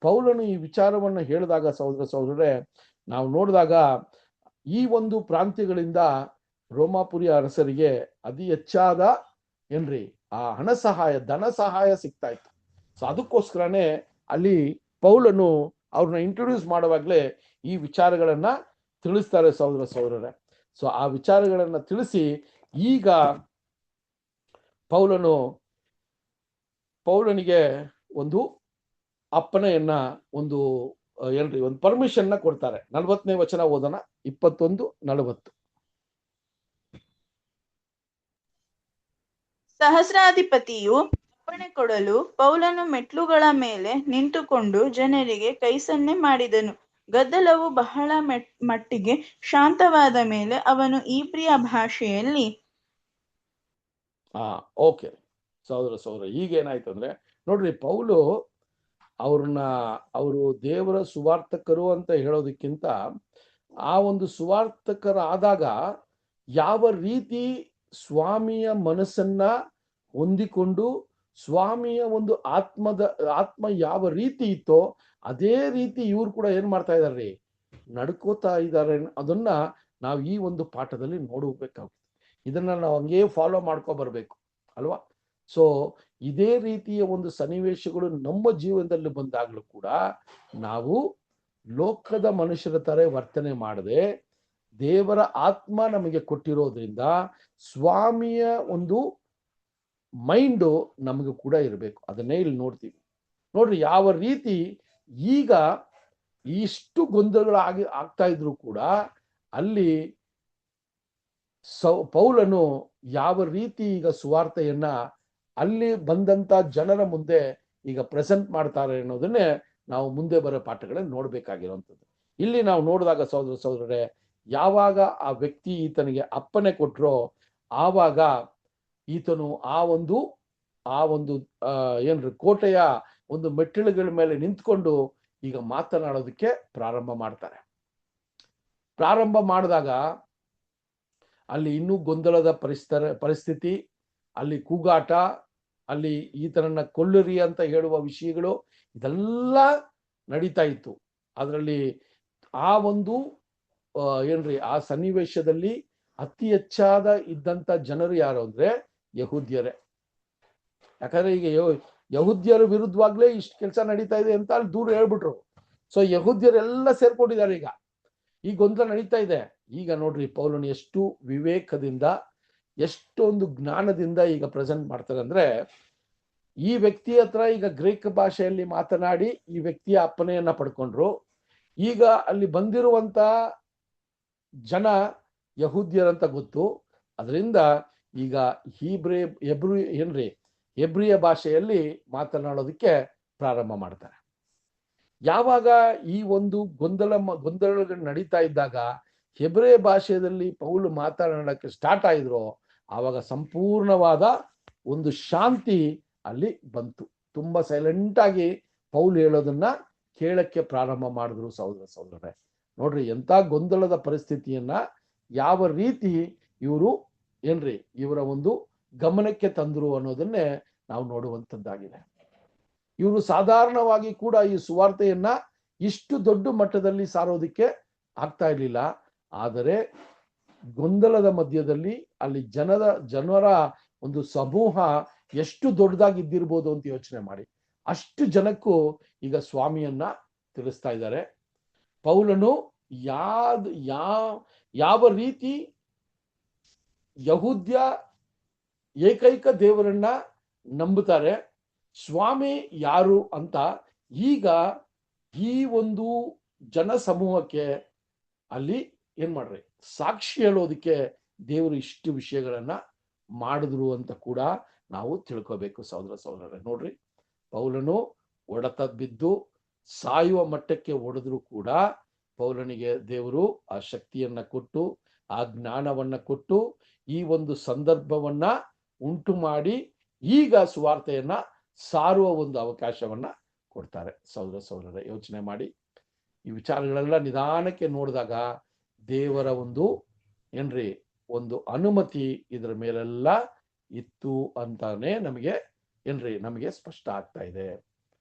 ಪೌಲನು ಈ ವಿಚಾರವನ್ನ ಹೇಳಿದಾಗ ಸಹೋದರರೇ, ನಾವು ನೋಡಿದಾಗ ಈ ಒಂದು ಪ್ರಾಂತ್ಯಗಳಿಂದ ರೋಮಾಪುರಿಯ ಅರಸರಿಗೆ ಅತಿ ಹೆಚ್ಚಾದ ಏನ್ರಿ ಆ ಧನ ಸಹಾಯ ಸಿಗ್ತಾ ಇತ್ತು. ಸೊ ಅದಕ್ಕೋಸ್ಕರನೇ ಅಲ್ಲಿ ಪೌಲನು ಅವ್ರನ್ನ ಇಂಟ್ರೊಡ್ಯೂಸ್ ಮಾಡುವಾಗಲೇ ಈ ವಿಚಾರಗಳನ್ನ ತಿಳಿಸ್ತಾರೆ ಸಹೋದರರೇ. ಸೊ ಆ ವಿಚಾರಗಳನ್ನ ತಿಳಿಸಿ ಈಗ ಪೌಲನಿಗೆ ಒಂದು ಅಪ್ಪಣೆಯನ್ನ ಒಂದು ಪರ್ಮಿಷನ್ ಕೊಡ್ತಾರೆ. 40ನೇ ವಚನ ಓದೋಣ, 21-40. ಸಹಸ್ರಾಧಿಪತಿಯು ಅಪ್ಪಣೆ ಕೊಡಲು ಪೌಲನು ಮೆಟ್ಲುಗಳ ಮೇಲೆ ನಿಂತುಕೊಂಡು ಜನರಿಗೆ ಕೈಸನ್ನೆ ಮಾಡಿದನು. ಗದ್ದಲವು ಬಹಳ ಮಟ್ಟಿಗೆ ಶಾಂತವಾದ ಮೇಲೆ ಅವನು ಇಬ್ರಿಯ ಭಾಷೆಯಲ್ಲಿ ಓಕೆ ಸಹೋದರ ಈಗೇನಾಯ್ತು ಅಂದ್ರೆ ನೋಡ್ರಿ, ಪೌಲು ಅವರು ದೇವರ ಸುವಾರ್ತಕರು ಅಂತ ಹೇಳೋದಕ್ಕಿಂತ ಆ ಒಂದು ಸುವಾರ್ತಕರಾದಾಗ ಯಾವ ರೀತಿ ಸ್ವಾಮಿಯ ಮನಸ್ಸನ್ನ ಹೊಂದಿಕೊಂಡು ಸ್ವಾಮಿಯ ಒಂದು ಆತ್ಮ ಯಾವ ರೀತಿ ಇತ್ತೋ ಅದೇ ರೀತಿ ಇವ್ರು ಕೂಡ ಏನ್ ಮಾಡ್ತಾ ಇದಾರ್ರಿ, ನಡ್ಕೋತಾ ಇದ್ದಾರೆ. ಅದನ್ನ ನಾವು ಈ ಒಂದು ಪಾಠದಲ್ಲಿ ನೋಡಬೇಕಾಗುತ್ತೆ. ಇದನ್ನ ನಾವು ಹಂಗೇ ಫಾಲೋ ಮಾಡ್ಕೊ ಬರ್ಬೇಕು ಅಲ್ವಾ. ಸೊ ಇದೇ ರೀತಿಯ ಒಂದು ಸನ್ನಿವೇಶಗಳು ನಮ್ಮ ಜೀವನದಲ್ಲಿ ಬಂದಾಗಲೂ ಕೂಡ ನಾವು ಲೋಕದ ಮನುಷ್ಯರ ತರ ವರ್ತನೆ ಮಾಡದೆ ದೇವರ ಆತ್ಮ ನಮಗೆ ಕೊಟ್ಟಿರೋದ್ರಿಂದ ಸ್ವಾಮಿಯ ಒಂದು ಮೈಂಡು ನಮಗೆ ಕೂಡ ಇರಬೇಕು. ಅದನ್ನೇ ಇಲ್ಲಿ ನೋಡ್ತೀವಿ. ನೋಡ್ರಿ, ಯಾವ ರೀತಿ ಈಗ ಇಷ್ಟು ಗೊಂದಲಗಳು ಆಗ್ತಾ ಇದ್ರು ಕೂಡ ಅಲ್ಲಿ ಪೌಲನು ಯಾವ ರೀತಿ ಈಗ ಸುವಾರ್ತೆಯನ್ನ ಅಲ್ಲಿ ಬಂದಂತ ಜನರ ಮುಂದೆ ಈಗ ಪ್ರೆಸೆಂಟ್ ಮಾಡ್ತಾರೆ ಅನ್ನೋದನ್ನೇ ನಾವು ಮುಂದೆ ಬರೋ ಪಾಠಗಳಲ್ಲಿ ನೋಡ್ಬೇಕಾಗಿರುವಂಥದ್ದು. ಇಲ್ಲಿ ನಾವು ನೋಡಿದಾಗ ಸಹೋದರರೇ, ಯಾವಾಗ ಆ ವ್ಯಕ್ತಿ ಈತನಿಗೆ ಅಪ್ಪಣೆ ಕೊಟ್ರೋ ಆವಾಗ ಈತನು ಆ ಒಂದು ಕೋಟೆಯ ಒಂದು ಮೆಟ್ಟಿಲುಗಳ ಮೇಲೆ ನಿಂತ್ಕೊಂಡು ಈಗ ಮಾತನಾಡೋದಕ್ಕೆ ಪ್ರಾರಂಭ ಮಾಡಿದಾಗ ಅಲ್ಲಿ ಇನ್ನೂ ಗೊಂದಲದ ಪರಿಸ್ಥಿತಿ, ಅಲ್ಲಿ ಕೂಗಾಟ, ಅಲ್ಲಿ ಈತನನ್ನ ಕೊಲ್ಲುರಿ ಅಂತ ಹೇಳುವ ವಿಷಯಗಳು ಇದೆಲ್ಲ ನಡೀತಾ ಇತ್ತು. ಅದರಲ್ಲಿ ಆ ಒಂದು ಆ ಸನ್ನಿವೇಶದಲ್ಲಿ ಅತಿ ಹೆಚ್ಚಾದ ಇದ್ದಂತ ಜನರು ಯಾರು ಅಂದ್ರೆ ಯಹೂದ್ಯರೇ. ಯಾಕಂದ್ರೆ ಈಗ ಯಹೂದ್ಯರ ವಿರುದ್ಧವಾಗ್ಲೇ ಇಷ್ಟು ಕೆಲಸ ನಡೀತಾ ಇದೆ ಅಂತ ಅಲ್ಲಿ ದೂರ ಹೇಳ್ಬಿಟ್ರು. ಸೊ ಯಹೂದ್ಯರೆಲ್ಲ ಸೇರ್ಕೊಂಡಿದ್ದಾರೆ. ಈಗ ಈ ಗೊಂದಲ ನಡೀತಾ ಇದೆ. ಈಗ ನೋಡ್ರಿ, ಪೌಲನು ಎಷ್ಟು ವಿವೇಕದಿಂದ ಎಷ್ಟೊಂದು ಜ್ಞಾನದಿಂದ ಈಗ ಪ್ರೆಸೆಂಟ್ ಮಾಡ್ತಾರೆ ಅಂದ್ರೆ, ಈ ವ್ಯಕ್ತಿ ಹತ್ರ ಈಗ ಗ್ರೀಕ್ ಭಾಷೆಯಲ್ಲಿ ಮಾತನಾಡಿ ಈ ವ್ಯಕ್ತಿಯ ಅಪ್ಪನೆಯನ್ನ ಪಡ್ಕೊಂಡ್ರು. ಈಗ ಅಲ್ಲಿ ಬಂದಿರುವಂತ ಜನ ಯಹೂದ್ಯರಂತ ಗೊತ್ತು. ಅದರಿಂದ ಈಗ ಹೆಬ್ರಿಯ ಭಾಷೆಯಲ್ಲಿ ಮಾತನಾಡೋದಕ್ಕೆ ಪ್ರಾರಂಭ ಮಾಡ್ತಾರೆ. ಯಾವಾಗ ಈ ಒಂದು ಗೊಂದಲಗಳು ನಡೀತಾ ಇದ್ದಾಗ ಹೆಬ್ರಿಯ ಭಾಷೆಯಲ್ಲಿ ಪೌಲು ಮಾತನಾಡಕ್ಕೆ ಸ್ಟಾರ್ಟ್ ಆಯಿದ್ರು, ಆವಾಗ ಸಂಪೂರ್ಣವಾದ ಒಂದು ಶಾಂತಿ ಅಲ್ಲಿ ಬಂತು. ತುಂಬಾ ಸೈಲೆಂಟ್ ಆಗಿ ಪೌಲು ಹೇಳೋದನ್ನ ಕೇಳಕ್ಕೆ ಪ್ರಾರಂಭ ಮಾಡಿದ್ರು. ಸಹೋದರರೇ ನೋಡ್ರಿ, ಎಂತ ಗೊಂದಲದ ಪರಿಸ್ಥಿತಿಯನ್ನ ಯಾವ ರೀತಿ ಇವರ ಒಂದು ಗಮನಕ್ಕೆ ತಂದ್ರು ಅನ್ನೋದನ್ನೇ ನಾವು ನೋಡುವಂಥದ್ದಾಗಿದೆ. ಇವರು ಸಾಧಾರಣವಾಗಿ ಕೂಡ ಈ ಸುವಾರ್ತೆಯನ್ನ ಇಷ್ಟು ದೊಡ್ಡ ಮಟ್ಟದಲ್ಲಿ ಸಾರೋದಕ್ಕೆ ಆಗ್ತಾ ಇರ್ಲಿಲ್ಲ. ಆದರೆ ಗೊಂದಲದ ಮಧ್ಯದಲ್ಲಿ ಅಲ್ಲಿ ಜನರ ಒಂದು ಸಮೂಹ ಎಷ್ಟು ದೊಡ್ಡದಾಗಿದ್ದಿರ್ಬೋದು ಅಂತ ಯೋಚನೆ ಮಾಡಿ. ಅಷ್ಟು ಜನಕ್ಕೂ ಈಗ ಸ್ವಾಮಿಯನ್ನ ತಿಳಿಸ್ತಾ ಇದ್ದಾರೆ. ಪೌಲನು ಯಾವ ರೀತಿ ಯಹೂದ್ಯ ಏಕೈಕ ದೇವರನ್ನ ನಂಬುತ್ತಾರೆ, ಸ್ವಾಮಿ ಯಾರು ಅಂತ ಈಗ ಈ ಒಂದು ಜನ ಸಮೂಹಕ್ಕೆ ಅಲ್ಲಿ ಏನ್ ಮಾಡ್ರಿ, ಸಾಕ್ಷಿ ಹೇಳೋದಕ್ಕೆ ದೇವರು ಇಷ್ಟು ವಿಷಯಗಳನ್ನ ಮಾಡಿದ್ರು ಅಂತ ಕೂಡ ನಾವು ತಿಳ್ಕೋಬೇಕು ಸಹೋದರರೇ. ನೋಡ್ರಿ, ಪೌಲನು ಹೊಡೆತ ಬಿದ್ದು ಸಾಯುವ ಮಟ್ಟಕ್ಕೆ ಹೊಡೆದ್ರು ಕೂಡ ಪೌಲನಿಗೆ ದೇವರು ಆ ಶಕ್ತಿಯನ್ನ ಕೊಟ್ಟು, ಆ ಜ್ಞಾನವನ್ನ ಕೊಟ್ಟು, ಈ ಒಂದು ಸಂದರ್ಭವನ್ನ ಉಂಟು ಮಾಡಿ ಈಗ ಸುವಾರ್ತೆಯನ್ನ ಸಾರುವ ಒಂದು ಅವಕಾಶವನ್ನ ಕೊಡ್ತಾರೆ. ಸಹೋದರರೇ, ಯೋಚನೆ ಮಾಡಿ. ಈ ವಿಚಾರಗಳೆಲ್ಲ ನಿಧಾನಕ್ಕೆ ನೋಡಿದಾಗ ದೇವರ ಒಂದು ಒಂದು ಅನುಮತಿ ಇದರ ಮೇಲೆಲ್ಲ ಇತ್ತು ಅಂತಾನೆ ನಮಗೆ ಸ್ಪಷ್ಟ ಆಗ್ತಾ ಇದೆ.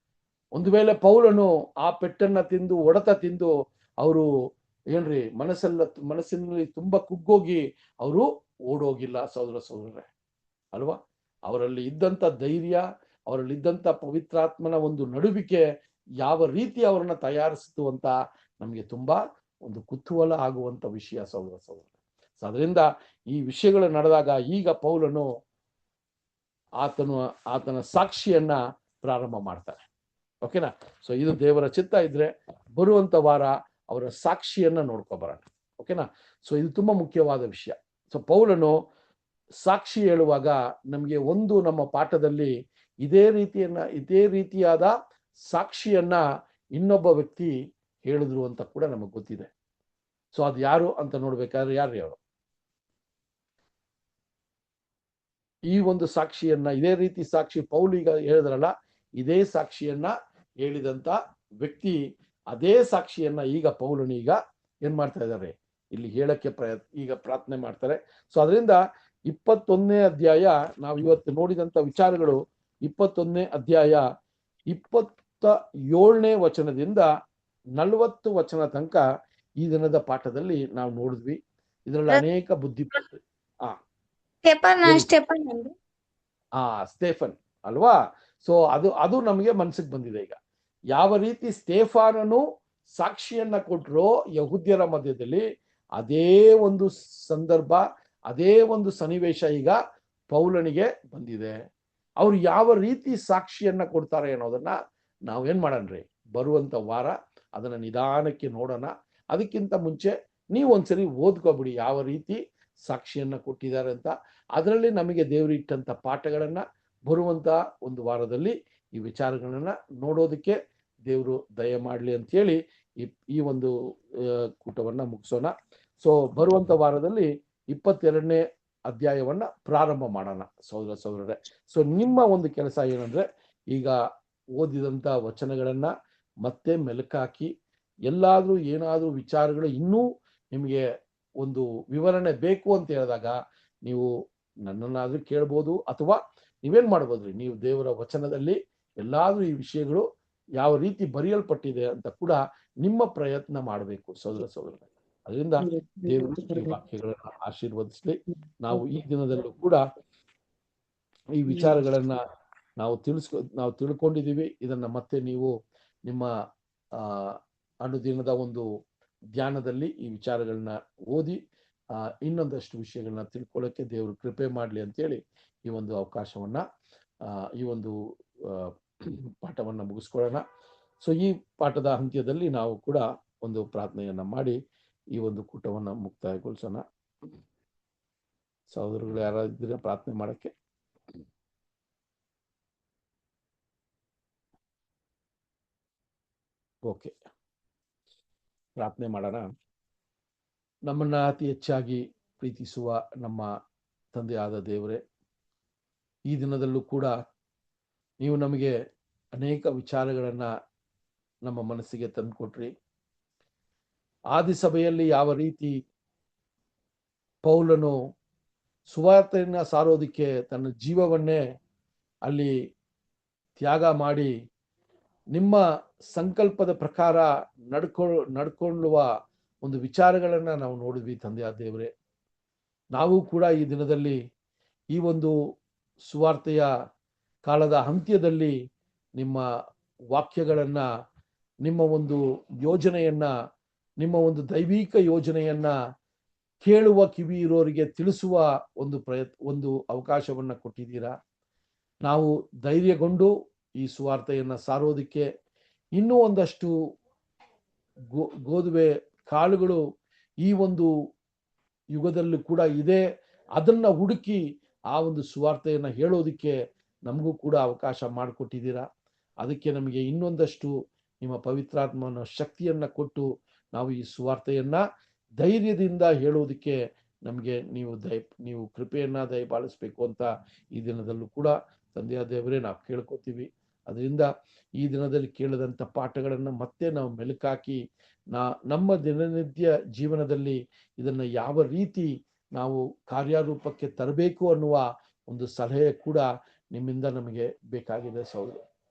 ಒಂದು ವೇಳೆ ಪೌಲನು ಆ ಪೆಟ್ಟನ್ನ ತಿಂದು, ಹೊಡೆತ ತಿಂದು ಅವರು ಮನಸ್ಸಿನಲ್ಲಿ ತುಂಬಾ ಕುಗ್ಗೋಗಿ ಅವರು ಓಡೋಗಿಲ್ಲ ಸಹೋದರರೇ ಅಲ್ವಾ. ಅವರಲ್ಲಿ ಇದ್ದಂತ ಧೈರ್ಯ, ಅವರಲ್ಲಿ ಇದ್ದಂತ ಪವಿತ್ರಾತ್ಮನ ಒಂದು ನಡುವಿಕೆ ಯಾವ ರೀತಿ ಅವರನ್ನ ತಯಾರಿಸಿತು ಅಂತ ನಮಗೆ ತುಂಬಾ ಒಂದು ಕುತೂಹಲ ಆಗುವಂತ ವಿಷಯ ಸಹೋದರರೇ. ಅದರಿಂದ ಈ ವಿಷಯಗಳು ನಡೆದಾಗ ಈಗ ಪೌಲನು ಆತನ ಸಾಕ್ಷಿಯನ್ನ ಪ್ರಾರಂಭ ಮಾಡ್ತಾನೆ. ಓಕೆನಾ? ಸೊ ಇದು ದೇವರ ಚಿತ್ತ ಇದ್ರೆ ಬರುವಂತ ವಾರ ಅವರ ಸಾಕ್ಷಿಯನ್ನ ನೋಡ್ಕೊಬರೋಣ. ಓಕೆನಾ? ಸೊ ಇದು ತುಂಬಾ ಮುಖ್ಯವಾದ ವಿಷಯ. ಸೊ ಪೌಲನು ಸಾಕ್ಷಿ ಹೇಳುವಾಗ ನಮಗೆ ನಮ್ಮ ಪಾಠದಲ್ಲಿ ಇದೇ ರೀತಿಯಾದ ಸಾಕ್ಷಿಯನ್ನ ಇನ್ನೊಬ್ಬ ವ್ಯಕ್ತಿ ಹೇಳಿದ್ರು ಅಂತ ಕೂಡ ನಮಗೆ ಗೊತ್ತಿದೆ. ಸೊ ಅದು ಯಾರು ಅಂತ ನೋಡ್ಬೇಕಾದ್ರೆ ಯಾರು ಈ ಒಂದು ಸಾಕ್ಷಿಯನ್ನ, ಇದೇ ರೀತಿ ಸಾಕ್ಷಿ ಪೌಲ್ ಈಗ ಹೇಳಿದ್ರಲ್ಲ, ಇದೇ ಸಾಕ್ಷಿಯನ್ನ ಹೇಳಿದಂತ ವ್ಯಕ್ತಿ ಅದೇ ಸಾಕ್ಷಿಯನ್ನ ಈಗ ಪೌಲನು ಈಗ ಏನ್ ಮಾಡ್ತಾ ಇದ್ದಾರೆ, ಇಲ್ಲಿ ಹೇಳಕ್ಕೆ ಈಗ ಪ್ರಾರ್ಥನೆ ಮಾಡ್ತಾರೆ. ಸೊ ಅದರಿಂದ 21ನೇ ಅಧ್ಯಾಯ ನಾವು ಇವತ್ತು ನೋಡಿದಂತ ವಿಚಾರಗಳು 21ನೇ ಅಧ್ಯಾಯ 27ನೇ ವಚನದಿಂದ 40 ವಚನ ತನಕ ಈ ದಿನದ ಪಾಠದಲ್ಲಿ ನಾವು ನೋಡಿದ್ವಿ. ಇದರಲ್ಲಿ ಅನೇಕ ಬುದ್ಧಿಪಟ್ಟು ಸ್ಟೇಫನ್ ಅಲ್ವಾ. ಸೊ ಅದು ನಮಗೆ ಮನಸ್ಸಿಗೆ ಬಂದಿದೆ. ಈಗ ಯಾವ ರೀತಿ ಸ್ಟೇಫಾನನು ಸಾಕ್ಷಿಯನ್ನ ಕೊಟ್ಟರೋ ಯಹೂದ್ಯರ ಮಧ್ಯದಲ್ಲಿ, ಅದೇ ಒಂದು ಸಂದರ್ಭ, ಅದೇ ಒಂದು ಸನ್ನಿವೇಶ ಈಗ ಪೌಲನಿಗೆ ಬಂದಿದೆ. ಅವ್ರು ಯಾವ ರೀತಿ ಸಾಕ್ಷಿಯನ್ನ ಕೊಡ್ತಾರೆ ಅನ್ನೋದನ್ನ ನಾವೇನ್ ಮಾಡೋಣ್ರಿ, ಬರುವಂತ ವಾರ ಅದನ್ನ ನಿಧಾನಕ್ಕೆ ನೋಡೋಣ. ಅದಕ್ಕಿಂತ ಮುಂಚೆ ನೀವು ಒಂದ್ಸರಿ ಓದ್ಕೊಬಿಡಿ ಯಾವ ರೀತಿ ಸಾಕ್ಷಿಯನ್ನ ಕೊಟ್ಟಿದ್ದಾರೆ ಅಂತ. ಅದರಲ್ಲಿ ನಮಗೆ ದೇವರು ಇಟ್ಟಂತ ಪಾಠಗಳನ್ನ ಬರುವಂತ ಒಂದು ವಾರದಲ್ಲಿ ಈ ವಿಚಾರಗಳನ್ನ ನೋಡೋದಕ್ಕೆ ದೇವರು ದಯ ಮಾಡ್ಲಿ ಅಂತ ಹೇಳಿ ಈ ಒಂದು ಕೂಟವನ್ನ ಮುಗಿಸೋಣ. ಸೊ ಬರುವಂತ ವಾರದಲ್ಲಿ 22ನೇ ಅಧ್ಯಾಯವನ್ನ ಪ್ರಾರಂಭ ಮಾಡೋಣ ಸಹೋದರರೇ. ಸೊ ನಿಮ್ಮ ಒಂದು ಕೆಲಸ ಏನಂದ್ರೆ, ಈಗ ಓದಿದಂತ ವಚನಗಳನ್ನ ಮತ್ತೆ ಮೆಲುಕಾಕಿ, ಎಲ್ಲಾದ್ರೂ ಏನಾದ್ರೂ ವಿಚಾರಗಳು ಇನ್ನೂ ನಿಮಗೆ ಒಂದು ವಿವರಣೆ ಬೇಕು ಅಂತ ಹೇಳಿದಾಗ ನೀವು ನನ್ನನ್ನಾದ್ರೂ ಕೇಳ್ಬೋದು, ಅಥವಾ ನೀವೇನ್ ಮಾಡ್ಬೋದ್ರಿ, ನೀವು ದೇವರ ವಚನದಲ್ಲಿ ಎಲ್ಲಾದ್ರೂ ಈ ವಿಷಯಗಳು ಯಾವ ರೀತಿ ಬರೆಯಲ್ಪಟ್ಟಿದೆ ಅಂತ ಕೂಡ ನಿಮ್ಮ ಪ್ರಯತ್ನ ಮಾಡಬೇಕು ಸಹೋದರರೇ. ಅದರಿಂದ ದೇವರು ಈ ವಾಕ್ಯಗಳನ್ನ ಆಶೀರ್ವದಿಸ್ಲಿ. ನಾವು ಈ ದಿನದಲ್ಲೂ ಕೂಡ ಈ ವಿಚಾರಗಳನ್ನ ನಾವು ತಿಳ್ಕೊಂಡಿದೀವಿ. ಇದನ್ನ ಮತ್ತೆ ನೀವು ನಿಮ್ಮ ಅನುದಿನದ ಒಂದು ಧ್ಯಾನದಲ್ಲಿ ಈ ವಿಚಾರಗಳನ್ನ ಓದಿ ಇನ್ನೊಂದಷ್ಟು ವಿಷಯಗಳನ್ನ ತಿಳ್ಕೊಳ್ಳೋಕೆ ದೇವರು ಕೃಪೆ ಮಾಡ್ಲಿ ಅಂತೇಳಿ ಈ ಒಂದು ಅವಕಾಶವನ್ನ ಈ ಒಂದು ಪಾಠವನ್ನ ಮುಗಿಸ್ಕೊಳ್ಳೋಣ. ಸೊ ಈ ಪಾಠದ ಅಂತ್ಯದಲ್ಲಿ ನಾವು ಕೂಡ ಒಂದು ಪ್ರಾರ್ಥನೆಯನ್ನ ಮಾಡಿ ಈ ಒಂದು ಕೂಟವನ್ನ ಮುಕ್ತಾಯಗೊಳಿಸೋಣ. ಸಹೋದರಗಳು ಯಾರಾದ್ರೂ ಪ್ರಾರ್ಥನೆ ಮಾಡಕ್ಕೆ? ಓಕೆ, ಪ್ರಾರ್ಥನೆ ಮಾಡೋಣ. ನಮ್ಮನ್ನ ಅತಿ ಹೆಚ್ಚಾಗಿ ಪ್ರೀತಿಸುವ ನಮ್ಮ ತಂದೆಯಾದ ದೇವರೇ, ಈ ದಿನದಲ್ಲೂ ಕೂಡ ನೀವು ನಮಗೆ ಅನೇಕ ವಿಚಾರಗಳನ್ನ ನಮ್ಮ ಮನಸ್ಸಿಗೆ ತಂದುಕೊಟ್ರಿ. ಆದಿ ಸಭೆಯಲ್ಲಿ ಯಾವ ರೀತಿ ಪೌಲನು ಸುವಾರ್ತೆಯನ್ನ ಸಾರೋದಕ್ಕೆ ತನ್ನ ಜೀವವನ್ನೇ ಅಲ್ಲಿ ತ್ಯಾಗ ಮಾಡಿ ನಿಮ್ಮ ಸಂಕಲ್ಪದ ಪ್ರಕಾರ ನಡ್ಕೊಳ್ಳುವ ಒಂದು ವಿಚಾರಗಳನ್ನ ನಾವು ನೋಡಿದ್ವಿ ತಂದೆಯಾದ ದೇವರೇ. ನಾವು ಕೂಡ ಈ ದಿನದಲ್ಲಿ ಈ ಒಂದು ಸುವಾರ್ತೆಯ ಕಾಲದ ಅಂತ್ಯದಲ್ಲಿ ನಿಮ್ಮ ವಾಕ್ಯಗಳನ್ನ, ನಿಮ್ಮ ಒಂದು ಯೋಜನೆಯನ್ನ, ನಿಮ್ಮ ಒಂದು ದೈವಿಕ ಯೋಜನೆಯನ್ನ ಕೇಳುವ ಕಿವಿ ಇರೋರಿಗೆ ತಿಳಿಸುವ ಒಂದು ಅವಕಾಶವನ್ನ ಕೊಟ್ಟಿದ್ದೀರಾ. ನಾವು ಧೈರ್ಯಗೊಂಡು ಈ ಸುವಾರ್ತೆಯನ್ನ ಸಾರೋದಕ್ಕೆ ಇನ್ನೂ ಒಂದಷ್ಟು ಗೋಧುವೆ ಕಾಳುಗಳು ಈ ಒಂದು ಯುಗದಲ್ಲೂ ಕೂಡ ಇದೆ. ಅದನ್ನ ಹುಡುಕಿ ಆ ಒಂದು ಸುವಾರ್ತೆಯನ್ನು ಹೇಳೋದಕ್ಕೆ ನಮಗೂ ಕೂಡ ಅವಕಾಶ ಮಾಡಿಕೊಟ್ಟಿದ್ದೀರಾ. ಅದಕ್ಕೆ ನಮಗೆ ಇನ್ನೊಂದಷ್ಟು ನಿಮ್ಮ ಪವಿತ್ರಾತ್ಮನ ಶಕ್ತಿಯನ್ನು ಕೊಟ್ಟು ನಾವು ಈ ಸುವಾರ್ತೆಯನ್ನ ಧೈರ್ಯದಿಂದ ಹೇಳೋದಕ್ಕೆ ನಮಗೆ ನೀವು ಕೃಪೆಯನ್ನ ದಯಪಾಲಿಸ್ಬೇಕು ಅಂತ ಈ ದಿನದಲ್ಲೂ ಕೂಡ ತಂದೆಯ ದೇವರೇ ನಾವು ಕೇಳ್ಕೊತೀವಿ. ಅದರಿಂದ ಈ ದಿನದಲ್ಲಿ ಕೇಳಿದಂಥ ಪಾಠಗಳನ್ನು ಮತ್ತೆ ನಾವು ಮೆಲುಕಾಕಿ ನಮ್ಮ ದಿನನಿತ್ಯ ಜೀವನದಲ್ಲಿ ಇದನ್ನು ಯಾವ ರೀತಿ ನಾವು ಕಾರ್ಯರೂಪಕ್ಕೆ ತರಬೇಕು ಅನ್ನುವ ಒಂದು ಸಲಹೆ ಕೂಡ ನಿಮ್ಮಿಂದ ನಮಗೆ ಬೇಕಾಗಿದೆ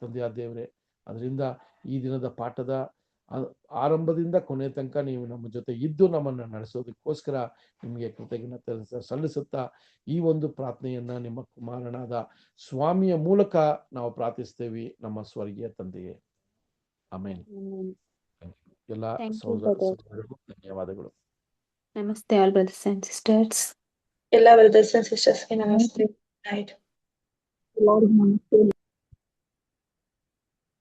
ತಂದೆಯ ದೇವರೇ. ಅದರಿಂದ ಈ ದಿನದ ಪಾಠದ ಆರಂಭದಿಂದ ಕೊನೆ ತನಕ ನೀವು ನಮ್ಮ ಜೊತೆ ಇದ್ದು ನಮ್ಮನ್ನು ನಡೆಸೋದಕ್ಕೋಸ್ಕರ ನಿಮಗೆ ಕೃತಜ್ಞತೆ ಸಲ್ಲಿಸುತ್ತಾ ಈ ಒಂದು ಪ್ರಾರ್ಥನೆಯನ್ನ ನಿಮ್ಮ ಕುಮಾರನಾದ ಸ್ವಾಮಿಯ ಮೂಲಕ ನಾವು ಪ್ರಾರ್ಥಿಸ್ತೇವೆ, ನಮ್ಮ ಸ್ವರ್ಗೀಯ ತಂದೆಯೇ. ಆಮೇನ್. ಎಲ್ಲ ಸಹೋದರರಿಗೂ ಧನ್ಯವಾದಗಳು. ನಮಸ್ತೆ ಆಲ್ ಬ್ರದರ್ಸ್ ಅಂಡ್ ಸಿಸ್ಟರ್ಸ್. ಎಲ್ಲ ಬ್ರದರ್ಸ್ ಅಂಡ್ ಸಿಸ್ಟರ್ಸ್ಗೆ ನಮಸ್ತೆ. ಎಲ್ಲರಿಗೂ ನಮಸ್ತೆ.